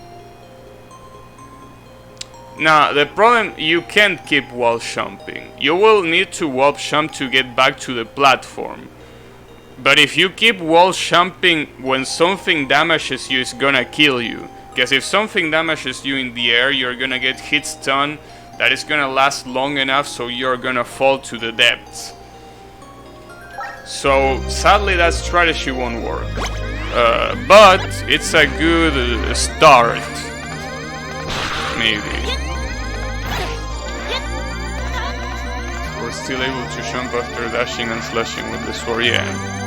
Now, the problem, you can't keep wall jumping. You will need to wall jump to get back to the platform. But if you keep wall jumping, when something damages you, it's gonna kill you. Because if something damages you in the air, you're gonna get hit stun that is gonna last long enough, so you're gonna fall to the depths. So, sadly, that strategy won't work. But it's a good start. Maybe. We're still able to jump after dashing and slashing with the sword, yeah.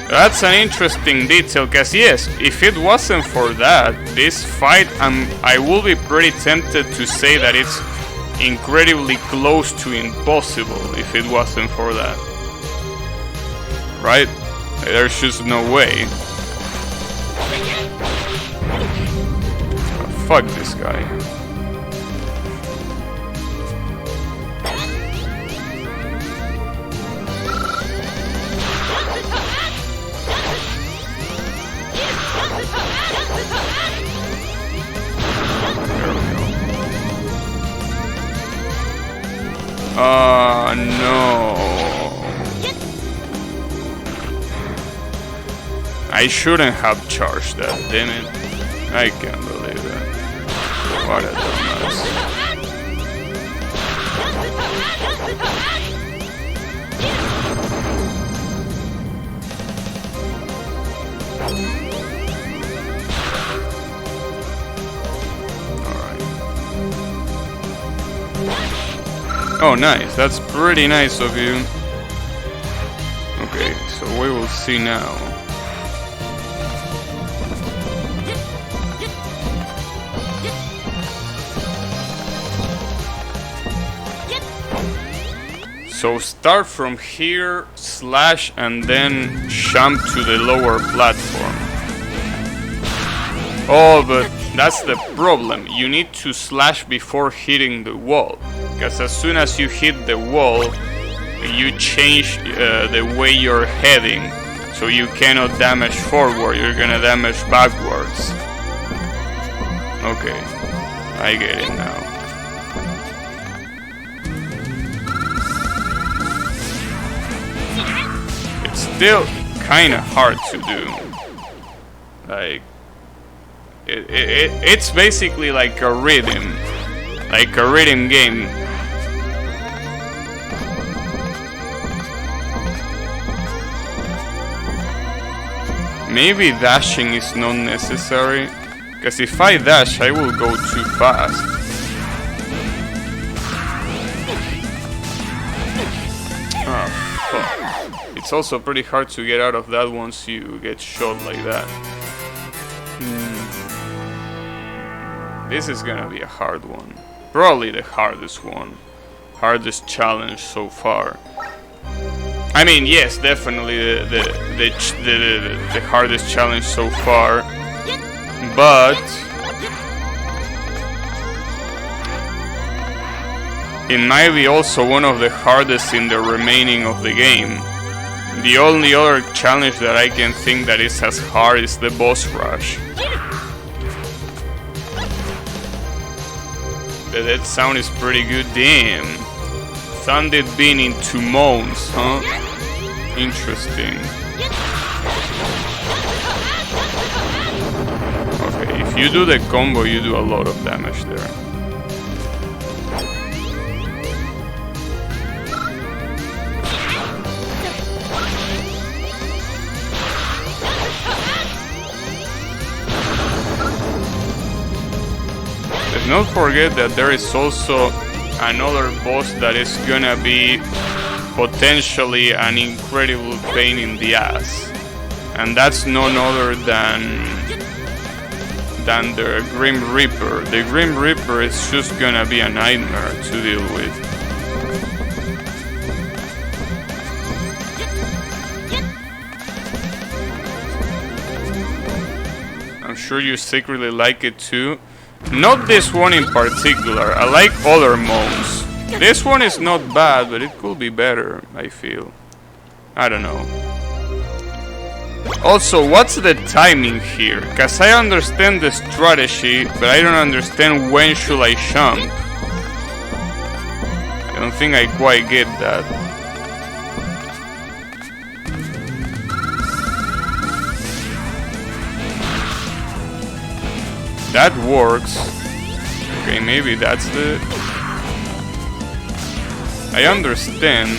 That's an interesting detail, because yes, if it wasn't for that, this fight, I will be pretty tempted to say that it's incredibly close to impossible if it wasn't for that. Right? There's just no way. Oh, fuck this guy. No. I shouldn't have charged that, damn it. I can't believe that. What a dumbass. Oh, nice. That's pretty nice of you. Okay, so we will see now. So start from here, slash, and then jump to the lower platform. Oh, but that's the problem. You need to slash before hitting the wall. Because as soon as you hit the wall, you change the way you're heading. So you cannot damage forward, you're gonna damage backwards. Okay, I get it now. It's still kinda hard to do. Like, it's basically like a rhythm game. Maybe dashing is not necessary, because if I dash, I will go too fast. Oh, fuck. It's also pretty hard to get out of that once you get shot like that. This is gonna be a hard one. Probably the hardest one. Hardest challenge so far. I mean, yes, definitely the hardest challenge so far. But it might be also one of the hardest in the remaining of the game. The only other challenge that I can think that is as hard is the boss rush. The dead sound is pretty good, damn. Thundered being into moans, huh? Interesting. Okay, if you do the combo, you do a lot of damage there. Let's not forget that there is also another boss that is gonna be potentially an incredible pain in the ass, and that's none other than than the Grim Reaper. The Grim Reaper is just gonna be a nightmare to deal with. I'm sure you secretly like it too. Not this one in particular. I like other modes. This one is not bad, but it could be better, I feel. I don't know. Also, what's the timing here? Cause I understand the strategy, but I don't understand when should I jump. I don't think I quite get that. That works. Okay, maybe that's the... I understand.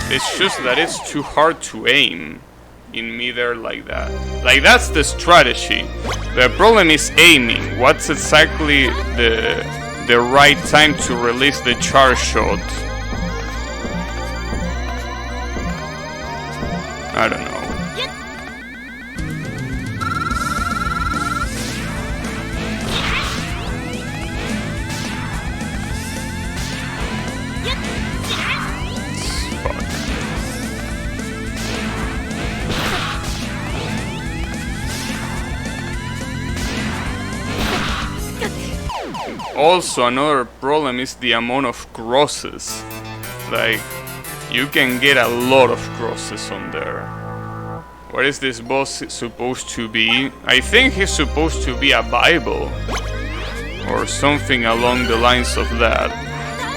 It's just that it's too hard to aim in midair like that. Like, that's the strategy. The problem is aiming. What's exactly the right time to release the charge shot? I don't know. Also, another problem is the amount of crosses. Like, you can get a lot of crosses on there. What is this boss supposed to be? I think he's supposed to be a Bible. Or something along the lines of that.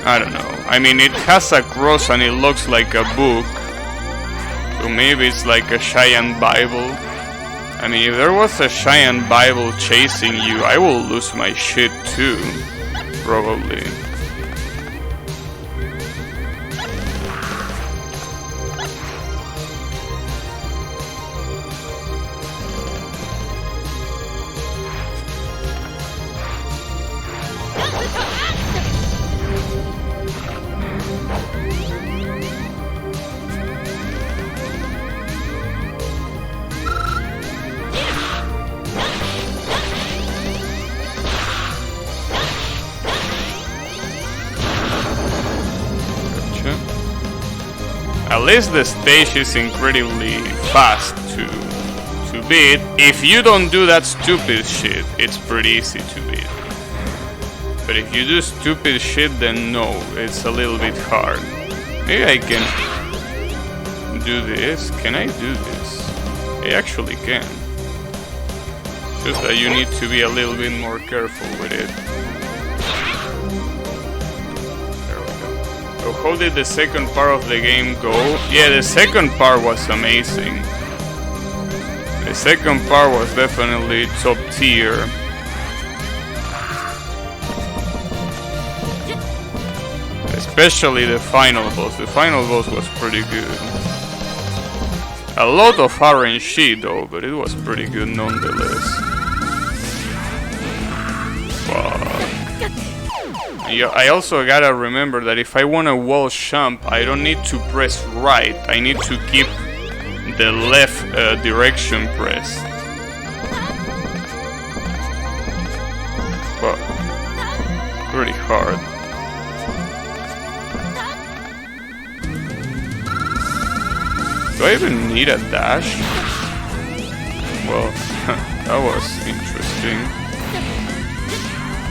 I don't know. I mean, it has a cross and it looks like a book. So maybe it's like a giant Bible. I mean, if there was a giant Bible chasing you, I will lose my shit too. Probably. At least the stage is incredibly fast to beat. If you don't do that stupid shit, it's pretty easy to beat. But if you do stupid shit, then no, it's a little bit hard. Maybe I can do this. Can I do this? I actually can. Just that you need to be a little bit more careful with it. So how did the second part of the game go? Yeah, the second part was amazing. The second part was definitely top tier. Especially the final boss. The final boss was pretty good. A lot of RNG though, but it was pretty good nonetheless. Fuck. I also gotta remember that if I want a wall jump, I don't need to press right. I need to keep the left direction pressed. But pretty hard. Do I even need a dash? Well, that was interesting.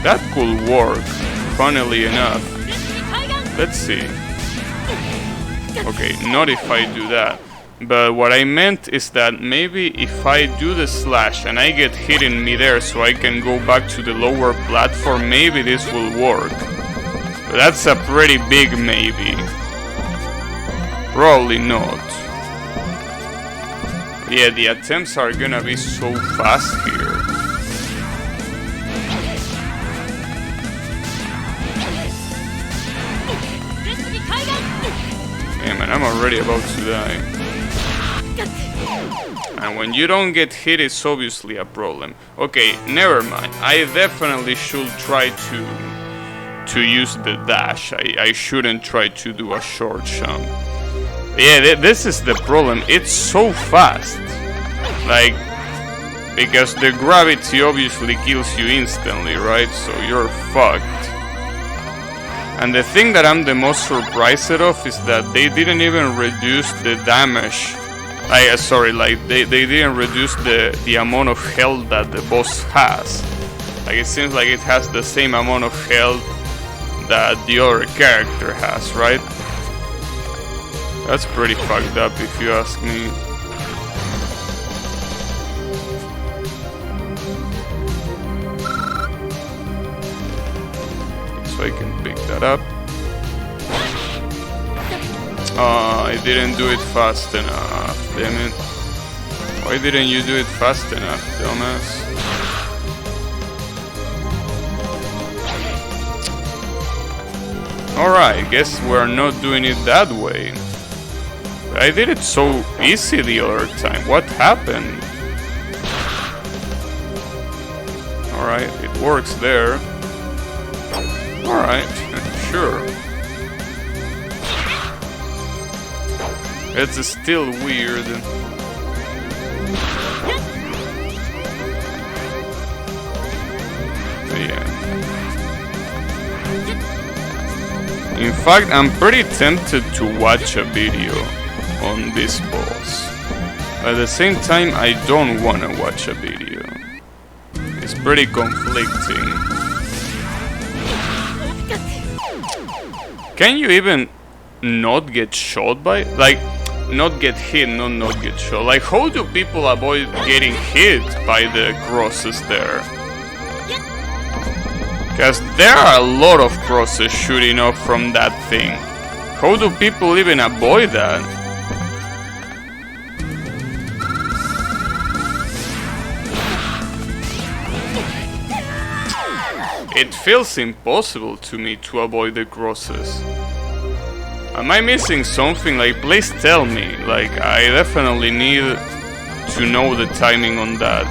That could work. Funnily enough. Let's see. Okay, not if I do that. But what I meant is that maybe if I do the slash and I get hit in midair so I can go back to the lower platform, maybe this will work. But that's a pretty big maybe. Probably not. Yeah, the attempts are gonna be so fast here. Yeah, man, I'm already about to die. And when you don't get hit, it's obviously a problem. Okay, never mind. I definitely should try to use the dash. I shouldn't try to do a short jump. Yeah, this is the problem. It's so fast. Like, Because the gravity obviously kills you instantly, right? So you're fucked. And the thing that I'm the most surprised of is that they didn't even reduce the damage. They didn't reduce the amount of health that the boss has. Like, it seems like it has the same amount of health that the other character has, right? That's pretty fucked up if you ask me. So I can pick that up. I didn't do it fast enough, damn it. Why didn't you do it fast enough, dumbass? Alright, guess we're not doing it that way. I did it so easy the other time. What happened? Alright, it works there. Alright, sure. It's still weird. Yeah. In fact, I'm pretty tempted to watch a video on this boss. At the same time, I don't want to watch a video. It's pretty conflicting. Can you even not get shot by... Like, not get hit, not get shot. Like, how do people avoid getting hit by the crosses there? Because there are a lot of crosses shooting off from that thing. How do people even avoid that? It feels impossible to me to avoid the crosses. Am I missing something? Like, please tell me. Like, I definitely need to know the timing on that.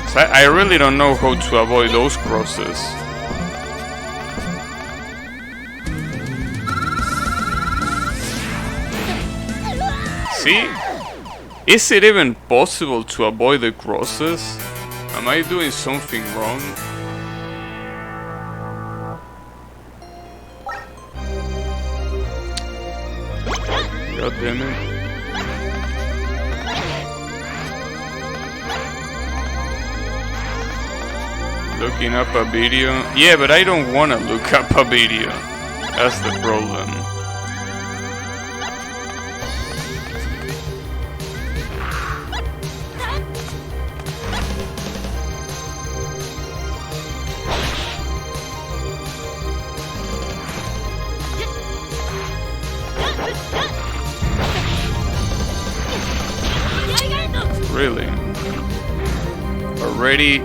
So I really don't know how to avoid those crosses. See? Is it even possible to avoid the crosses? Am I doing something wrong? God damn it. Looking up a video? Yeah, but I don't want to look up a video. That's the problem. Really? Already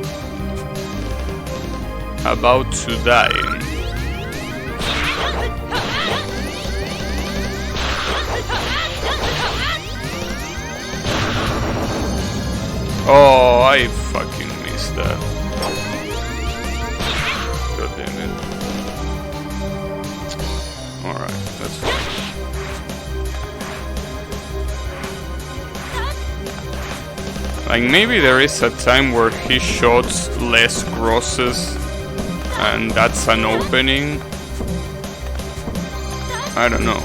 about to die. Oh, I fucking missed that. God damn it. Alright, that's fine. Like, maybe there is a time where he shoots less crosses and that's an opening. I don't know.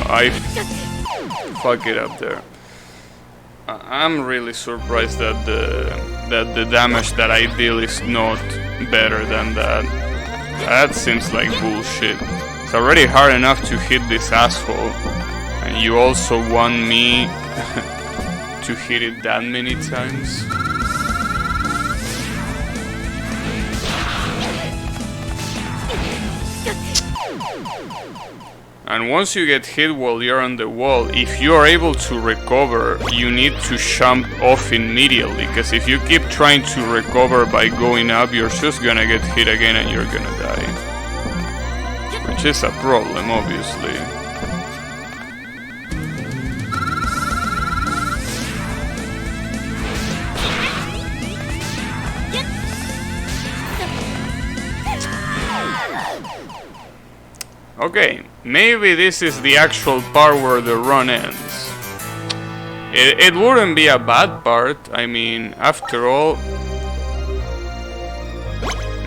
I fuck it up there. I'm really surprised that the damage that I deal is not better than that. That seems like bullshit. It's already hard enough to hit this asshole, and you also want me to hit it that many times? And once you get hit while you're on the wall, if you are able to recover, you need to jump off immediately, because if you keep trying to recover by going up, you're just gonna get hit again and you're gonna die. Which is a problem, obviously. Okay, maybe this is the actual part where the run ends. It wouldn't be a bad part. I mean, after all,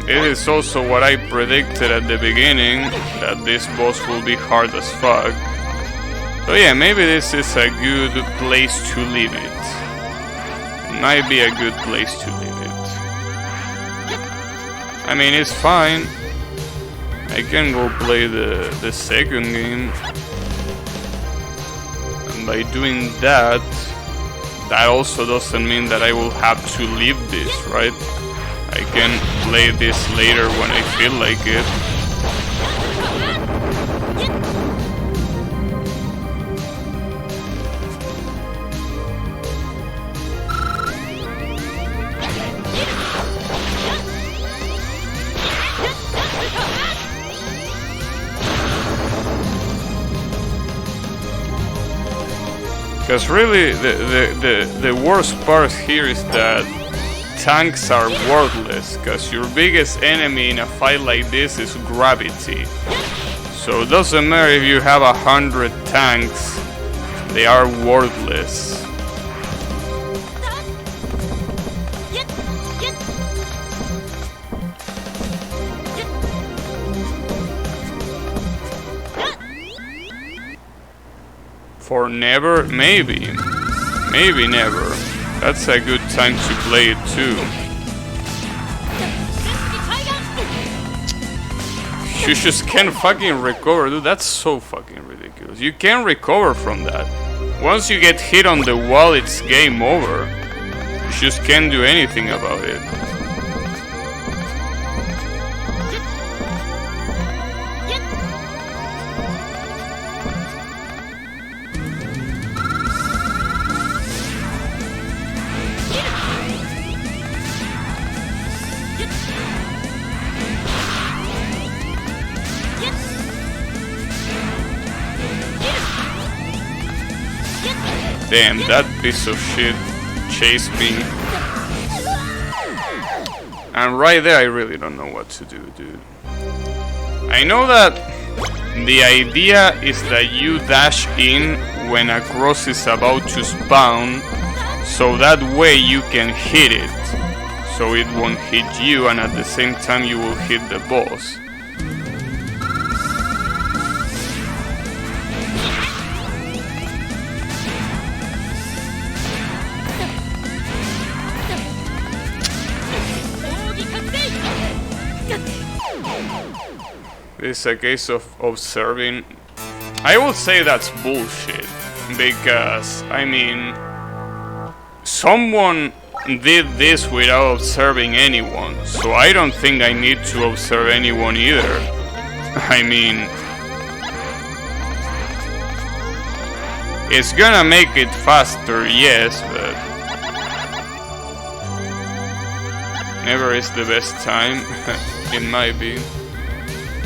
it is also what I predicted at the beginning, that this boss will be hard as fuck. So yeah, maybe this is a good place to leave it. It might be a good place to leave it. I mean, it's fine. I can go play the second game. And by doing that, that also doesn't mean that I will have to leave this, right? I can play this later when I feel like it. Because really, the worst part here is that tanks are worthless, because your biggest enemy in a fight like this is gravity. So it doesn't matter if you have 100 tanks, they are worthless. For never? Maybe. Maybe never. That's a good time to play it too. You just can't fucking recover, dude. That's so fucking ridiculous. You can't recover from that. Once you get hit on the wall, it's game over. You just can't do anything about it. Damn, that piece of shit chased me. And right there, I really don't know what to do, dude. I know that the idea is that you dash in when a cross is about to spawn, so that way you can hit it. So it won't hit you, and at the same time you will hit the boss. This is a case of observing. I would say that's bullshit, because, I mean, someone did this without observing anyone, so I don't think I need to observe anyone either. I mean, it's gonna make it faster, yes, but never is the best time. It might be.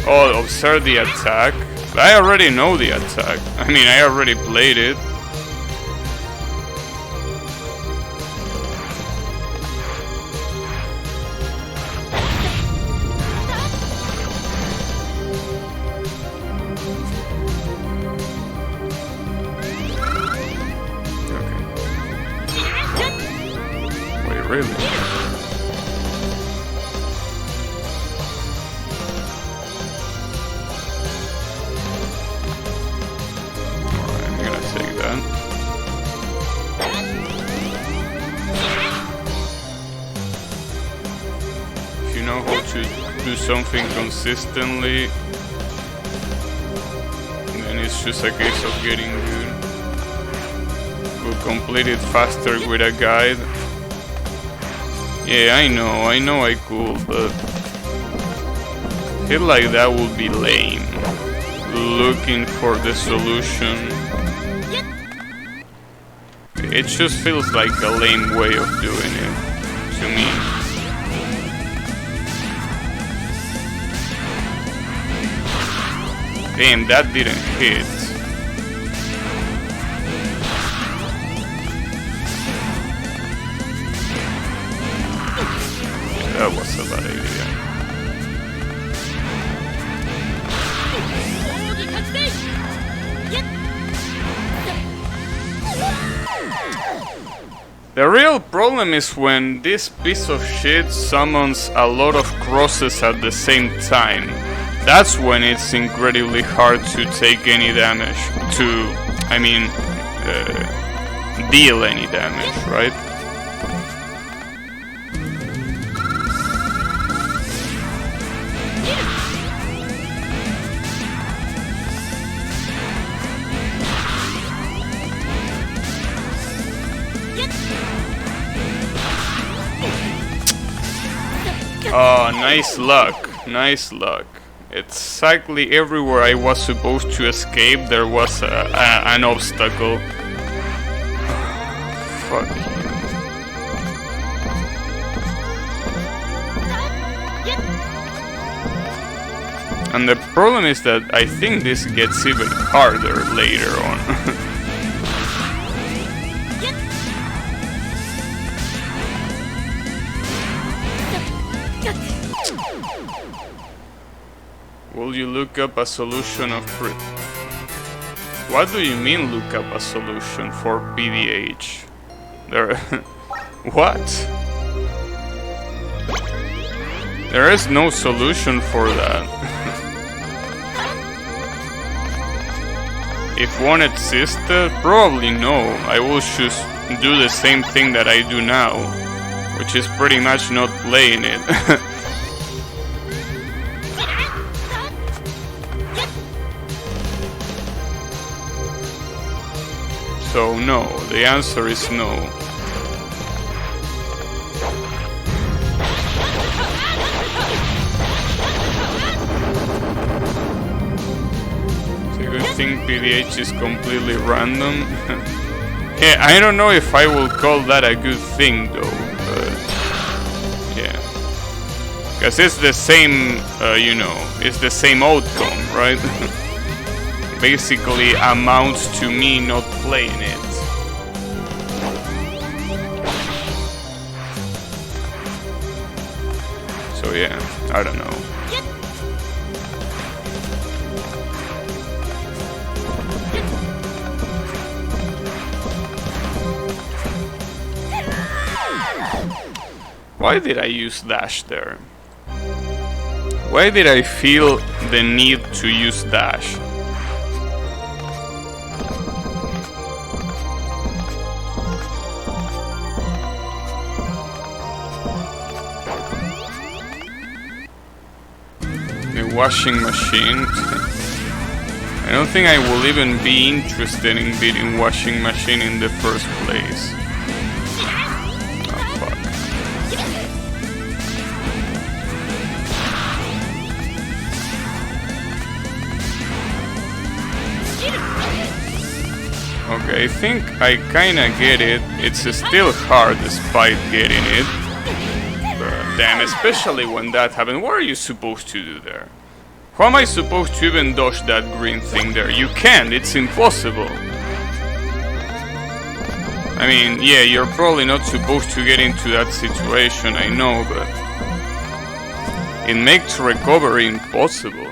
Oh, observe the attack. I already know the attack. I mean, I already played it. Okay. Wait, really? Do something consistently, then it's just a case of getting good. We'll complete it faster with a guide. Yeah, I know I could, but I feel like that would be lame. Looking for the solution. It just feels like a lame way of doing it to me. Damn, that didn't hit. Yeah, that was a bad idea. The real problem is when this piece of shit summons a lot of crosses at the same time. That's when it's incredibly hard to take any damage, deal any damage, right? Oh, nice luck, nice luck. Exactly everywhere I was supposed to escape, there was an obstacle. Fuck you. And the problem is that I think this gets even harder later on. Will you look up a solution of What do you mean look up a solution for PDH? There... What? There is no solution for that. If one existed, probably no. I will just do the same thing that I do now, which is pretty much not playing it. So no, the answer is no. So you think PDH is completely random? Yeah, I don't know if I will call that a good thing though, but yeah. Because it's the same, it's the same outcome, right? Basically amounts to me not playing it. So yeah, I don't know. Why did I use dash there? Why did I feel the need to use dash? Washing machine. I don't think I will even be interested in beating washing machine in the first place. Oh fuck. Okay, I think I kinda get it. It's still hard despite getting it. But damn, especially when that happened. What are you supposed to do there? How am I supposed to even dodge that green thing there? You can't, it's impossible. I mean, yeah, you're probably not supposed to get into that situation, I know, but it makes recovery impossible.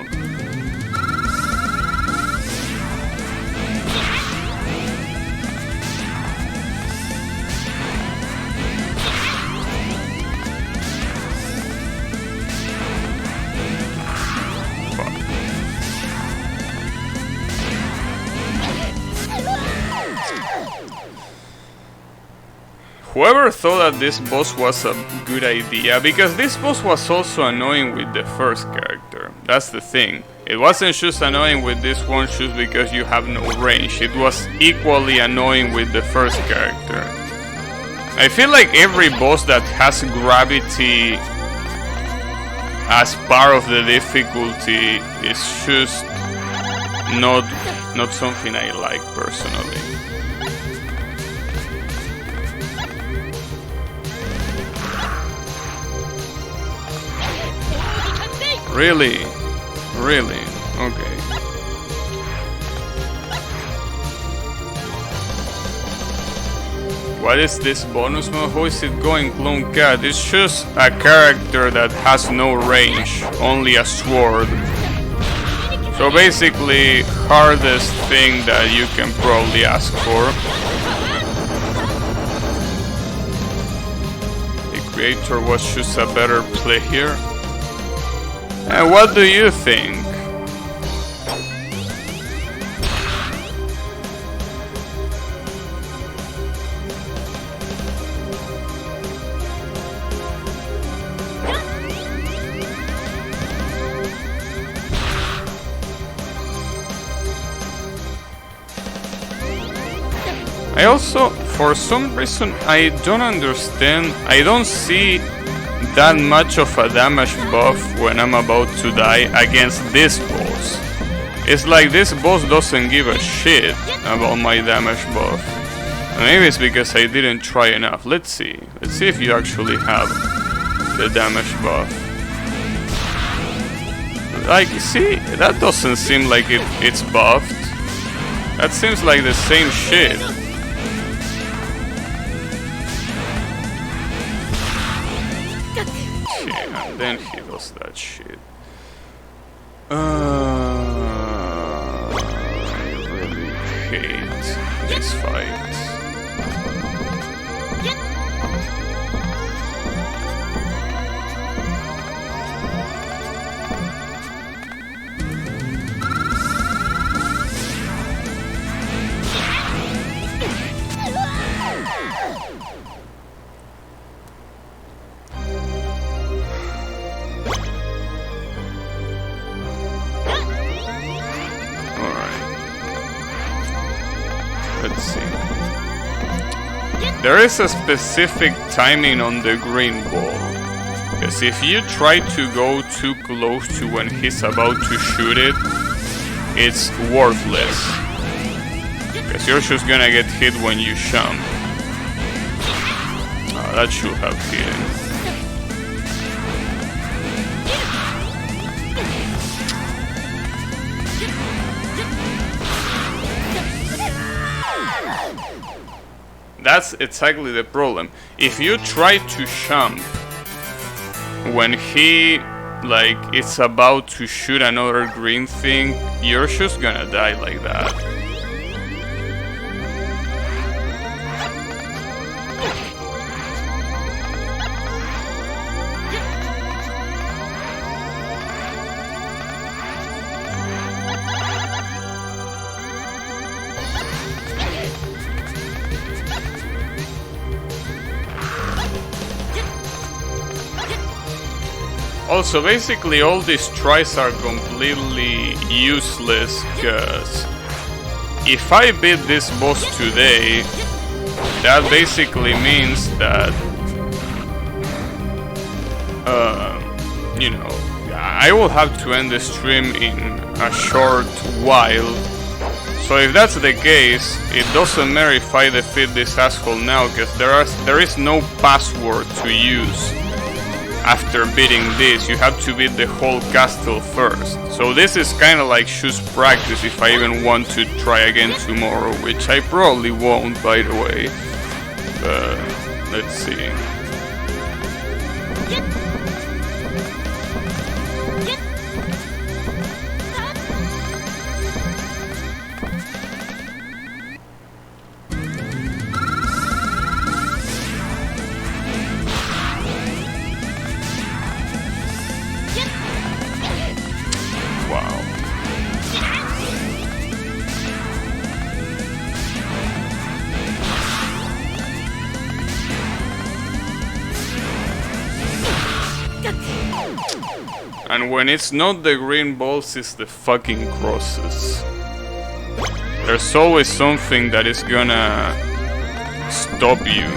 Whoever thought that this boss was a good idea, because this boss was also annoying with the first character. That's the thing. It wasn't just annoying with this one just because you have no range. It was equally annoying with the first character. I feel like every boss that has gravity as part of the difficulty is just not something I like personally. Really? Really? Okay. What is this bonus mode? How is it going, Clone Cat? It's just a character that has no range, only a sword. So basically, hardest thing that you can probably ask for. creator was just a better player. And what do you think? I also, for some reason, I don't understand, I don't see that much of a damage buff when I'm about to die against this boss. It's like this boss doesn't give a shit about my damage buff. Maybe it's because I didn't try enough. Let's see if you actually have the damage buff. Like, see, that doesn't seem like it's buffed. That seems like the same shit. And then he does that shit. I really hate this fight. Let's see. There is a specific timing on the green ball. Because if you try to go too close to when he's about to shoot it, it's worthless. Because you're just gonna get hit when you jump. Oh, that should have hit him. That's exactly the problem. If you try to jump when he, like, it's about to shoot another green thing, you're just gonna die like that. Also, basically all these tries are completely useless, because if I beat this boss today, that basically means that, you know, I will have to end the stream in a short while. So if that's the case, it doesn't matter if I defeat this asshole now, because there is no password to use. After beating this, you have to beat the whole castle first. So this is kind of like just practice if I even want to try again tomorrow, which I probably won't, by the way. But let's see. And when it's not the green balls, it's the fucking crosses. There's always something that is gonna stop you.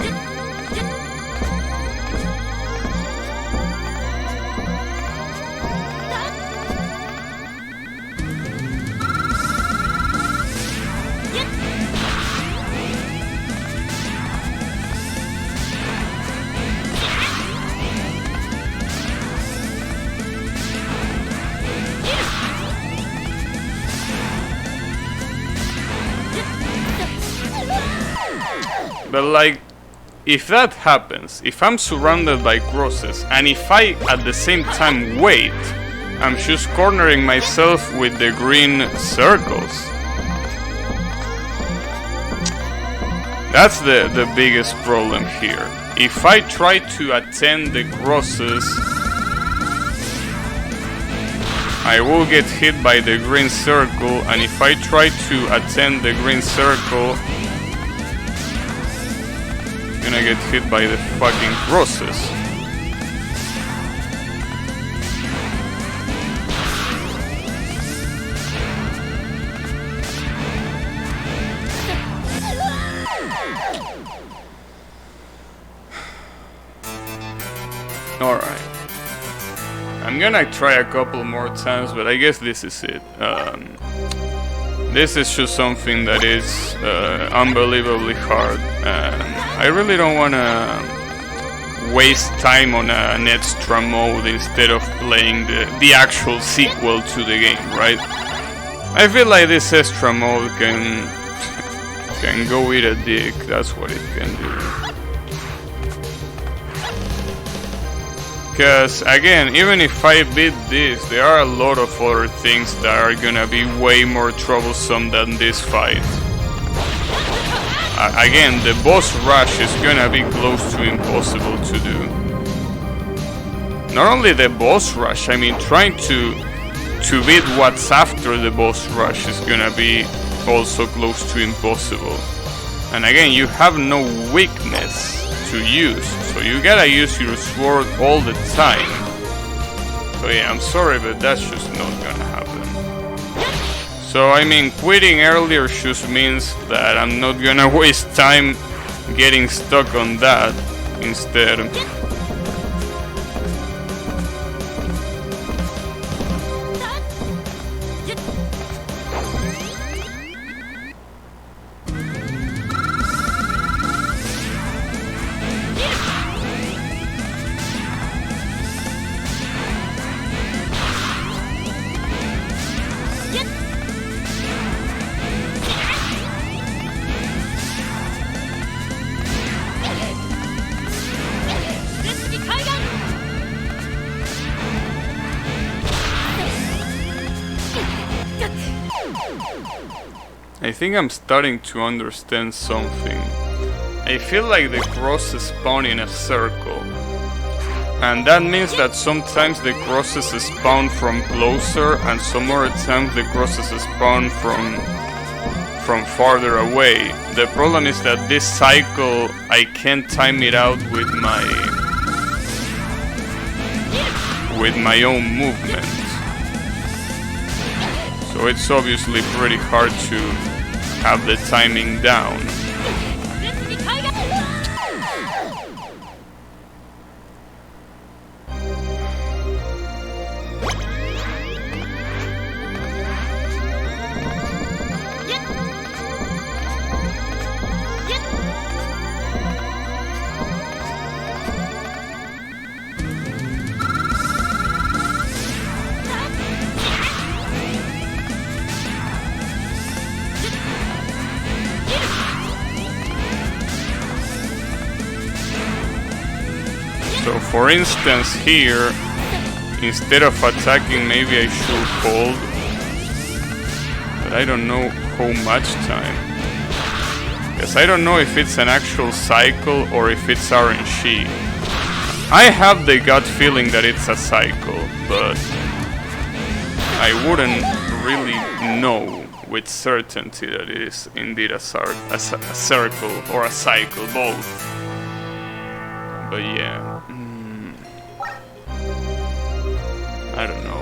But like, if that happens, if I'm surrounded by crosses, and if I at the same time wait, I'm just cornering myself with the green circles. That's the biggest problem here. If I try to attend the crosses, I will get hit by the green circle, and if I try to attend the green circle, I'm gonna get hit by the fucking crosses. Alright. I'm gonna try a couple more times, but I guess this is it. This is just something that is unbelievably hard. I really don't wanna waste time on an extra mode instead of playing the actual sequel to the game, right? I feel like this extra mode can go eat a dick, that's what it can do. Because, again, even if I beat this, there are a lot of other things that are gonna be way more troublesome than this fight. Again, the boss rush is gonna be close to impossible to do. Not only the boss rush, I mean, trying to beat what's after the boss rush is gonna be also close to impossible. And again, you have no weakness to use, so you gotta use your sword all the time. So yeah, I'm sorry, but that's just not gonna happen. So I mean, quitting earlier just means that I'm not gonna waste time getting stuck on that instead. I think I'm starting to understand something. I feel like the crosses spawn in a circle. And that means that sometimes the crosses spawn from closer and some other times the crosses spawn from farther away. The problem is that this cycle, I can't time it out with my own movement. So it's obviously pretty hard to have the timing down. So for instance here, instead of attacking, maybe I should hold, but I don't know how much time. Because I don't know if it's an actual cycle or if it's RNG. I have the gut feeling that it's a cycle, but I wouldn't really know with certainty that it is indeed a circle or a cycle, both. But yeah. I don't know.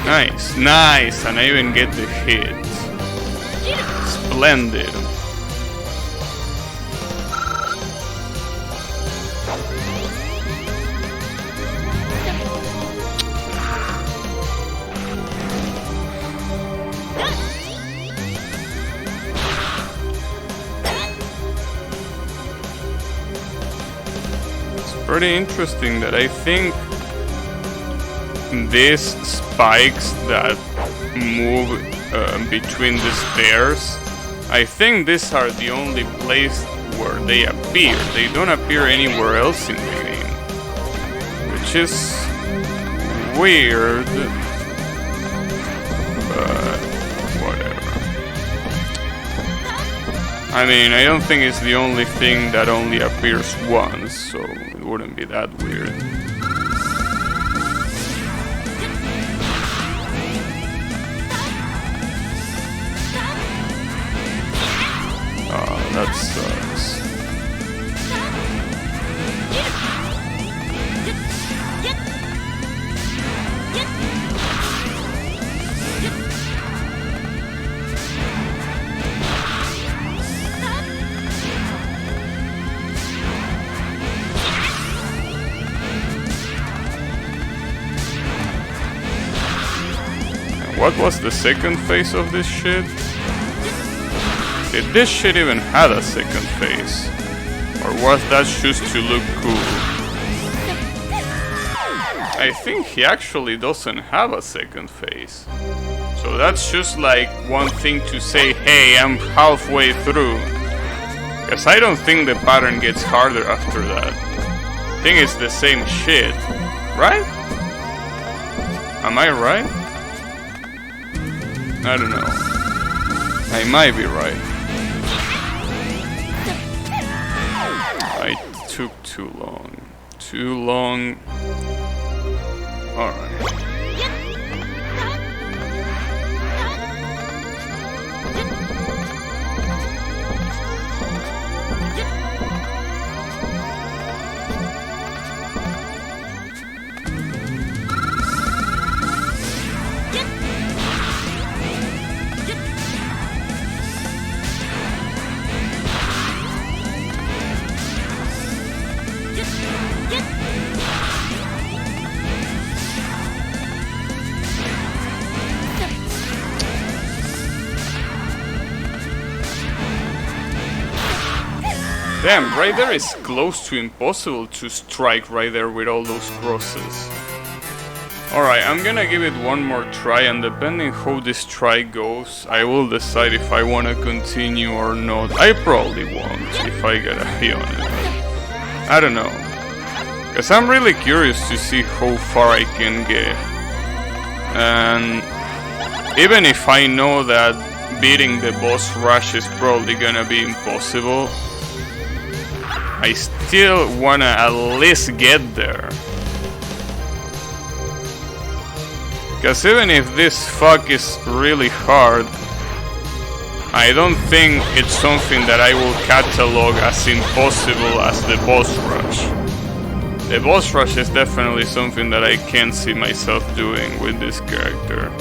Nice, nice, and I even get the hit. Splendid. pretty interesting that I think these spikes that move between the stairs, I think these are the only place where they appear. They don't appear anywhere else in the game, which is weird, but whatever. I mean, I don't think it's the only thing that only appears once, so it wouldn't be that weird. Oh, that sucks. What was the second phase of this shit? Did this shit even have a second phase? Or was that just to look cool? I think he actually doesn't have a second phase. So that's just like one thing to say, hey, I'm halfway through. Because I don't think the pattern gets harder after that. I think it's the same shit, right? Am I right? I don't know. I might be right. I took too long. Too long. Alright. Damn, right there is close to impossible to strike right there with all those crosses. Alright, I'm gonna give it one more try, and depending how this try goes, I will decide if I wanna continue or not. I probably won't, if I gotta be honest. I don't know. Cause I'm really curious to see how far I can get. And even if I know that beating the boss rush is probably gonna be impossible, I still wanna at least get there. Cause even if this fuck is really hard, I don't think it's something that I will catalog as impossible as the boss rush. The boss rush is definitely something that I can see myself doing with this character.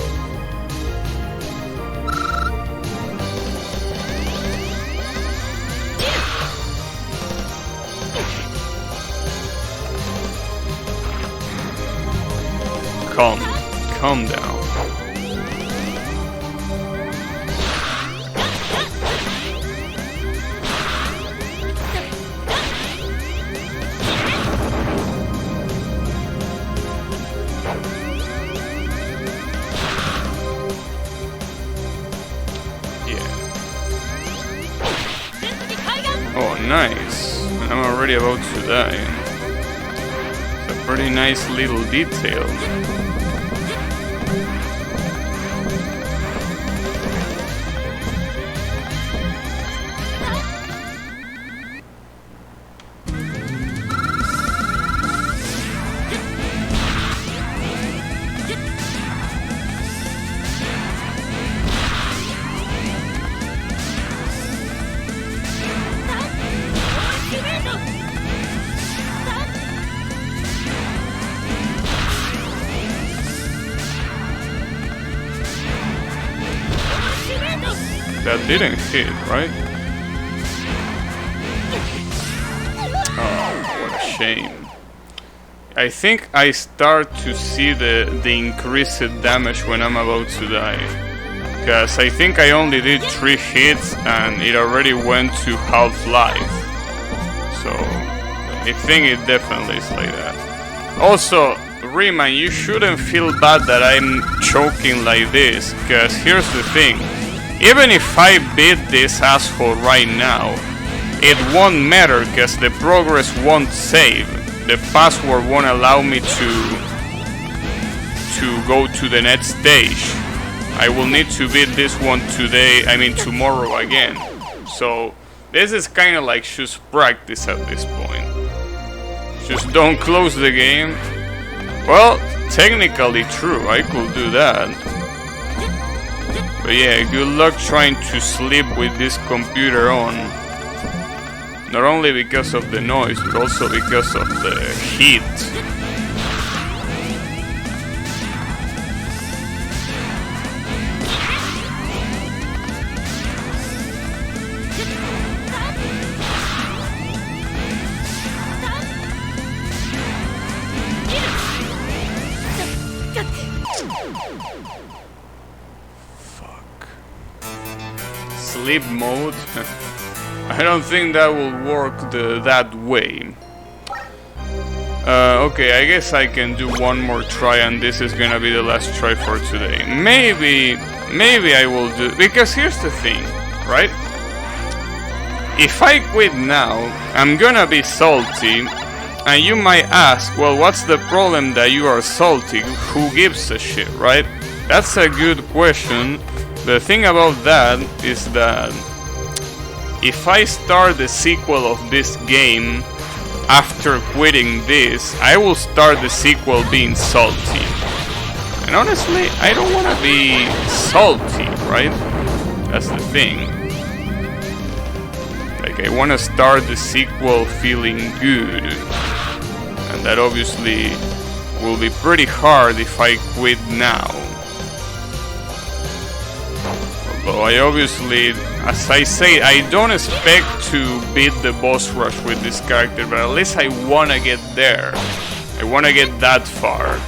Calm down. Yeah. Oh, nice. I'm already about to die. It's a pretty nice little detail. That didn't hit, right? Oh, what a shame. I think I start to see the increased damage when I'm about to die. Because I think I only did 3 hits and it already went to half life. So, I think it definitely is like that. Also, Riemann, you shouldn't feel bad that I'm choking like this, because here's the thing. Even if I beat this asshole right now, it won't matter, because the progress won't save. The password won't allow me to go to the next stage. I will need to beat this one tomorrow again. So this is kind of like just practice at this point. Just don't close the game. Well, technically true, I could do that. But yeah, good luck trying to sleep with this computer on. Not only because of the noise, but also because of the heat. Sleep mode? I don't think that will work that way. Okay, I guess I can do one more try and this is gonna be the last try for today. Maybe I will do... Because here's the thing, right? If I quit now, I'm gonna be salty. And you might ask, well, what's the problem that you are salty? Who gives a shit, right? That's a good question. The thing about that is that if I start the sequel of this game after quitting this, I will start the sequel being salty. And honestly, I don't want to be salty, right? That's the thing. Like, I want to start the sequel feeling good. And that obviously will be pretty hard if I quit now. Although I obviously, as I say, I don't expect to beat the boss rush with this character, but at least I want to get there. I want to get that far.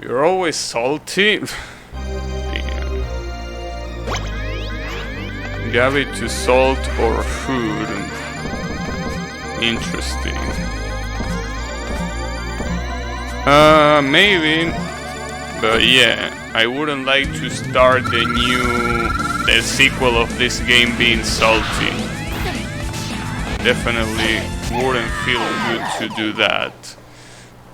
You're always salty? Damn. Gave it to salt or food. Interesting. Maybe. But yeah, I wouldn't like to start the sequel of this game being salty. Definitely wouldn't feel good to do that.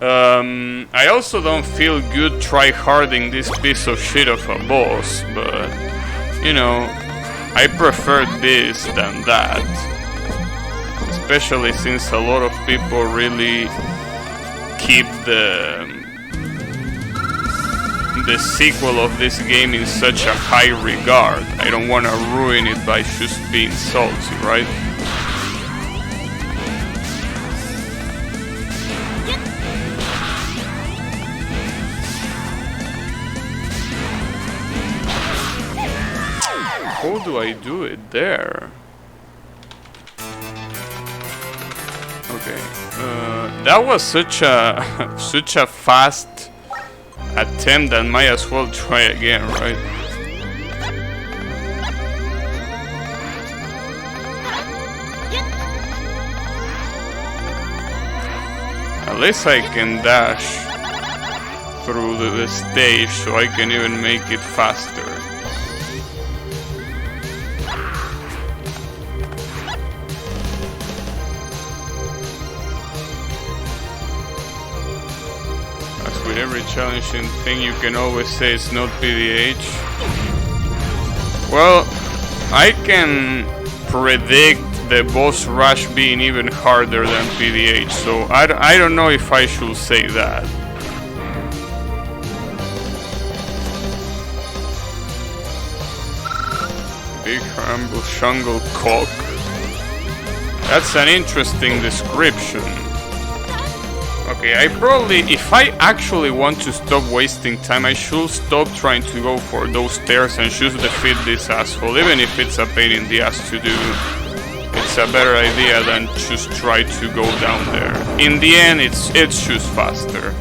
I also don't feel good try-harding this piece of shit of a boss, but, you know, I prefer this than that. Especially since a lot of people really keep the sequel of this game in such a high regard. I don't want to ruin it by just being salty, right? How do I do it there? Okay, that was such a fast attempt that might as well try again, right? At least I can dash through the stage, so I can even make it faster. With every challenging thing, you can always say it's not PDH. Well, I can predict the boss rush being even harder than PDH, so I don't know if I should say that. Big humble shangle cock. That's an interesting description. Okay, I probably, if I actually want to stop wasting time, I should stop trying to go for those stairs and just defeat this asshole, even if it's a pain in the ass to do. It's a better idea than just try to go down there. In the end, it's just faster.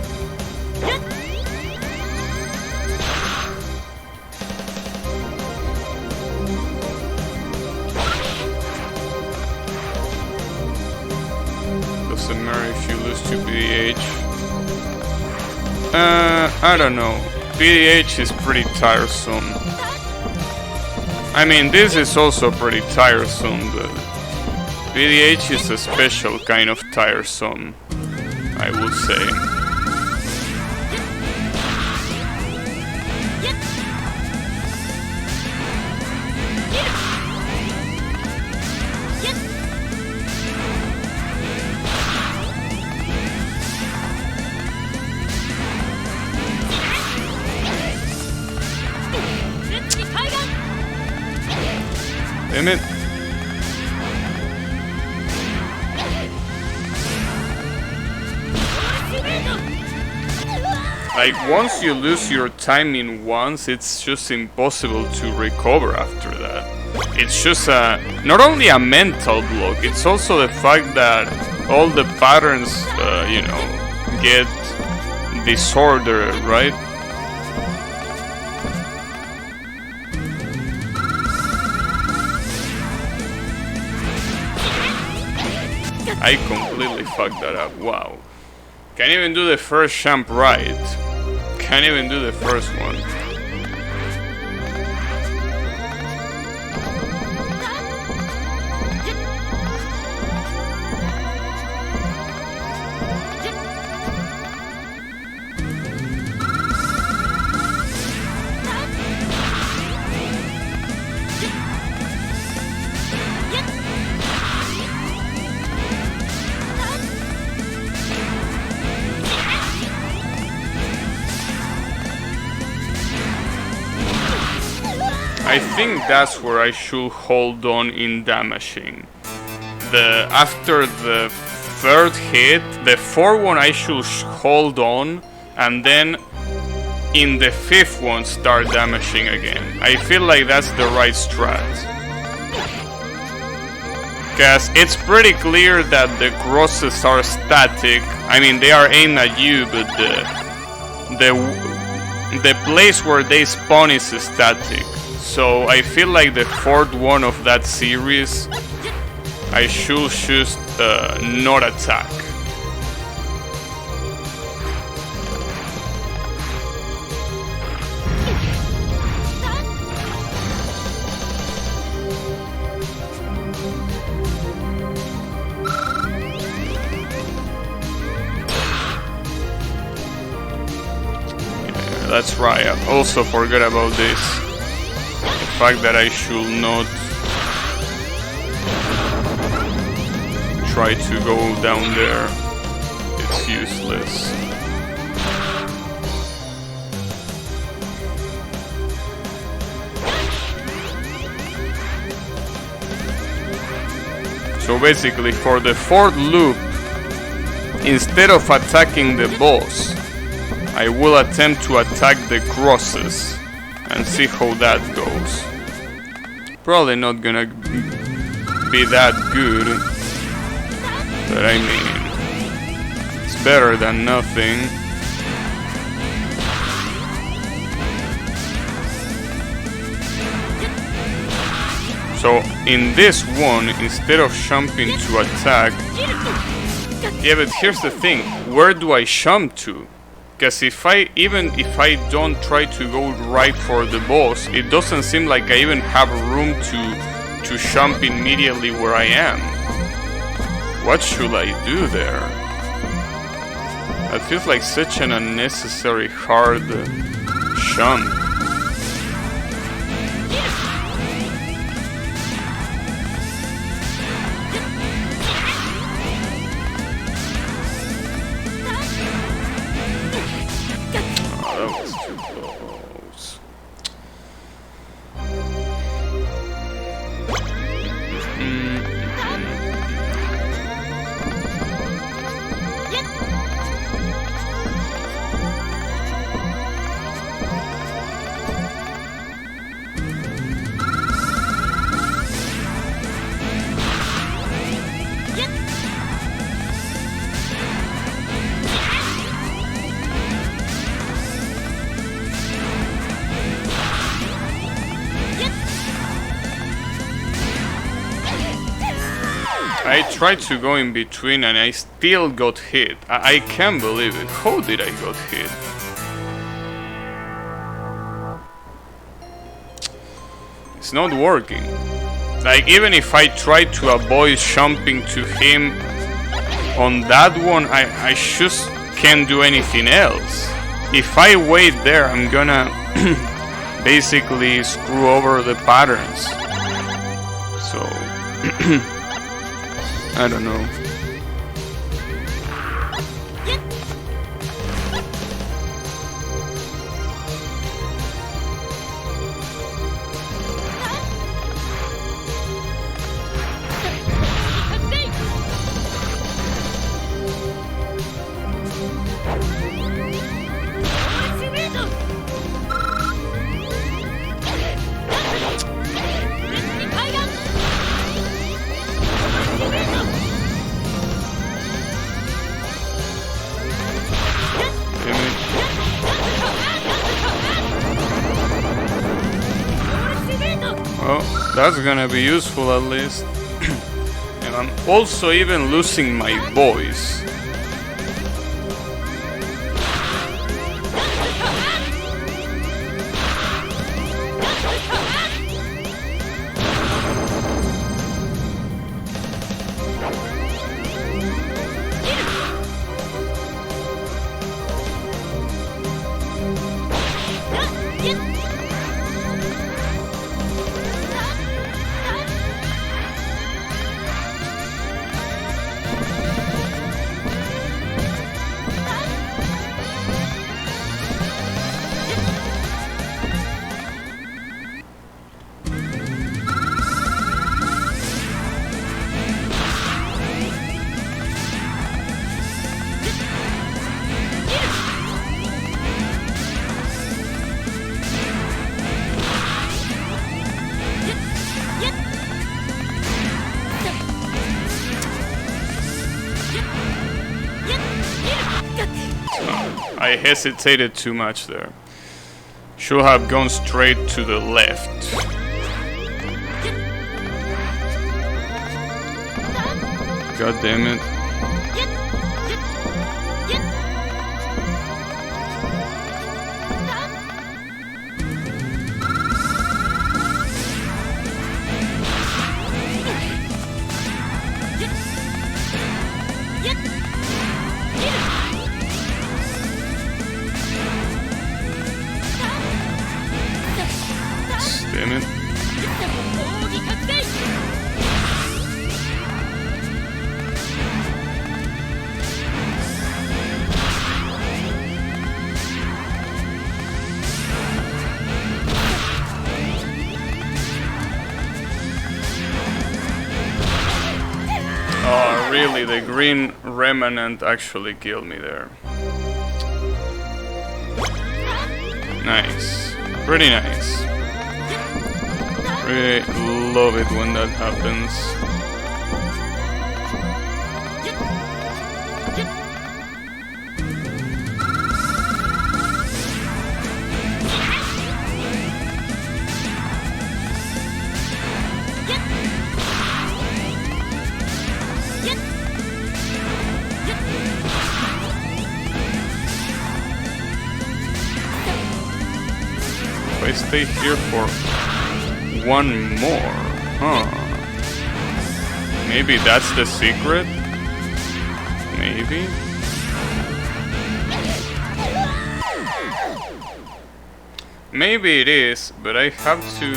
Doesn't matter if you lose to PDH. I don't know. PDH is pretty tiresome. I mean, this is also pretty tiresome, but PDH is a special kind of tiresome, I would say. Damn it. Like, once you lose your timing once, it's just impossible to recover after that. It's just not only a mental block, it's also the fact that all the patterns, you know, get disordered, right? I completely fucked that up, wow. Can't even do the first jump right. Can't even do the first one. I think that's where I should hold on in damaging. After the third hit, the fourth one I should hold on, and then in the fifth one start damaging again. I feel like that's the right strat. Because it's pretty clear that the crosses are static. I mean, they are aimed at you, but the place where they spawn is static. So I feel like the fourth one of that series, I should just not attack. Yeah, that's right, I also forgot about this. The fact that I should not try to go down there, it's useless. So basically, for the fourth loop, instead of attacking the boss, I will attempt to attack the crosses and see how that goes. Probably not gonna be that good, but I mean, it's better than nothing. So in this one, instead of jumping to attack, yeah, but here's the thing, where do I jump to? Because if I don't try to go right for the boss, it doesn't seem like I even have room to jump immediately where I am. What should I do there? That feels like such an unnecessary hard jump. tried to go in between and I still got hit. I can't believe it. How did I got hit? It's not working. Like, even if I try to avoid jumping to him on that one, I just can't do anything else. If I wait there, I'm gonna basically screw over the patterns. So, I don't know. Well, that's gonna be useful at least. And I'm also even losing my voice. I hesitated too much there. Should have gone straight to the left. God damn it. Damn it. Oh, really? The green remnant actually killed me there. Nice. Pretty nice. Really love it when that happens. If I stay here for one more, huh? Maybe that's the secret? Maybe? Maybe it is, but I have to...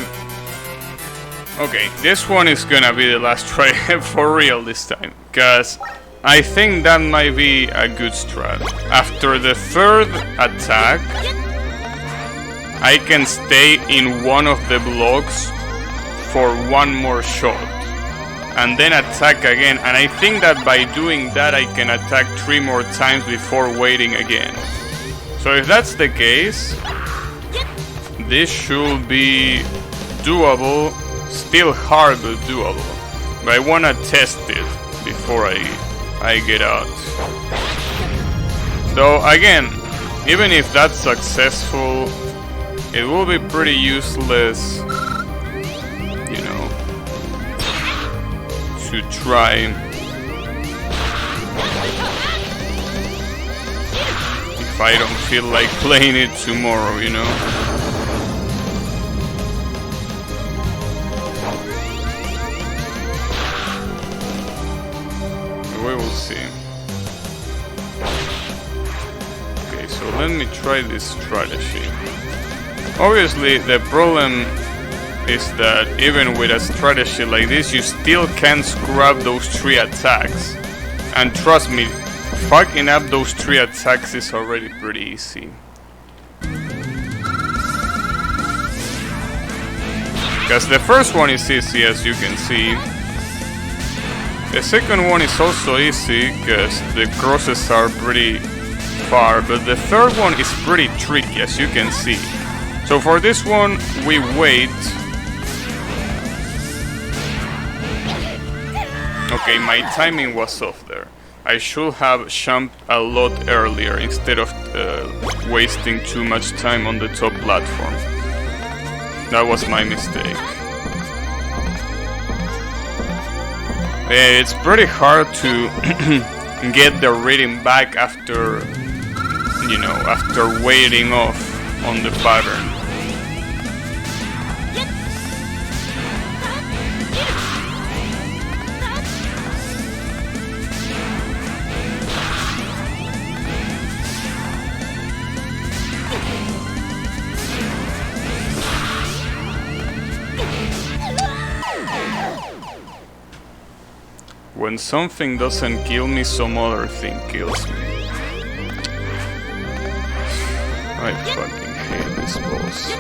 Okay, this one is gonna be the last try for real this time, cause I think that might be a good strat. After the third attack, I can stay in one of the blocks for one more shot and then attack again, and I think that by doing that I can attack 3 more times before waiting again. So if that's the case, this should be doable. Still hard but doable, but I wanna test it before I get out. Though again, even if that's successful, it will be pretty useless, you know, to try if I don't feel like playing it tomorrow, you know? We will see. Okay, so let me try this strategy. Obviously, the problem is that even with a strategy like this, you still can't scrub those 3 attacks. And trust me, fucking up those 3 attacks is already pretty easy. Because the first one is easy, as you can see. The second one is also easy, because the crosses are pretty far. But the third one is pretty tricky, as you can see. So for this one, we wait. Okay, my timing was off there. I should have jumped a lot earlier instead of wasting too much time on the top platform. That was my mistake. It's pretty hard to get the rhythm back after, you know, after waiting off on the pattern. When something doesn't kill me, some other thing kills me. I fucking hate this boss.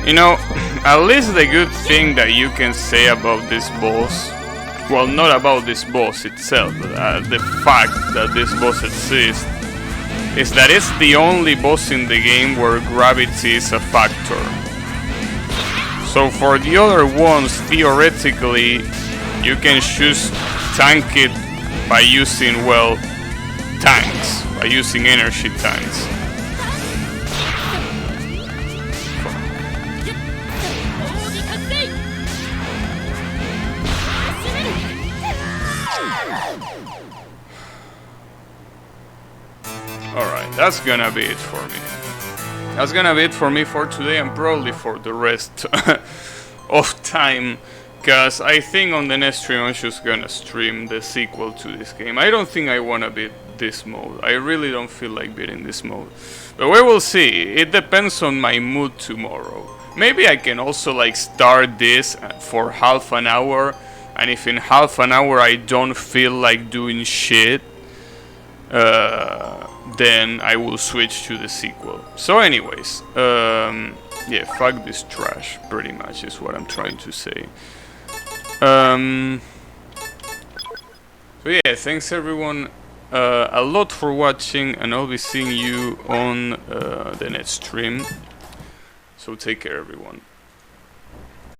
You know, at least the good thing that you can say about this boss, well, not about this boss itself, but the fact that this boss exists, is that it's the only boss in the game where gravity is a factor. So for the other ones, theoretically, you can just tank it by using, well, tanks, by using energy tanks. Alright, that's gonna be it for me. That's gonna be it for me for today and probably for the rest of time. Because I think on the next stream I'm just gonna stream the sequel to this game. I don't think I wanna beat this mode. I really don't feel like beating this mode. But we will see. It depends on my mood tomorrow. Maybe I can also like start this for half an hour. And if in half an hour I don't feel like doing shit, then I will switch to the sequel. So anyways, yeah, fuck this trash, pretty much is what I'm trying to say. So yeah, thanks everyone a lot for watching, and I'll be seeing you on the next stream. So take care everyone.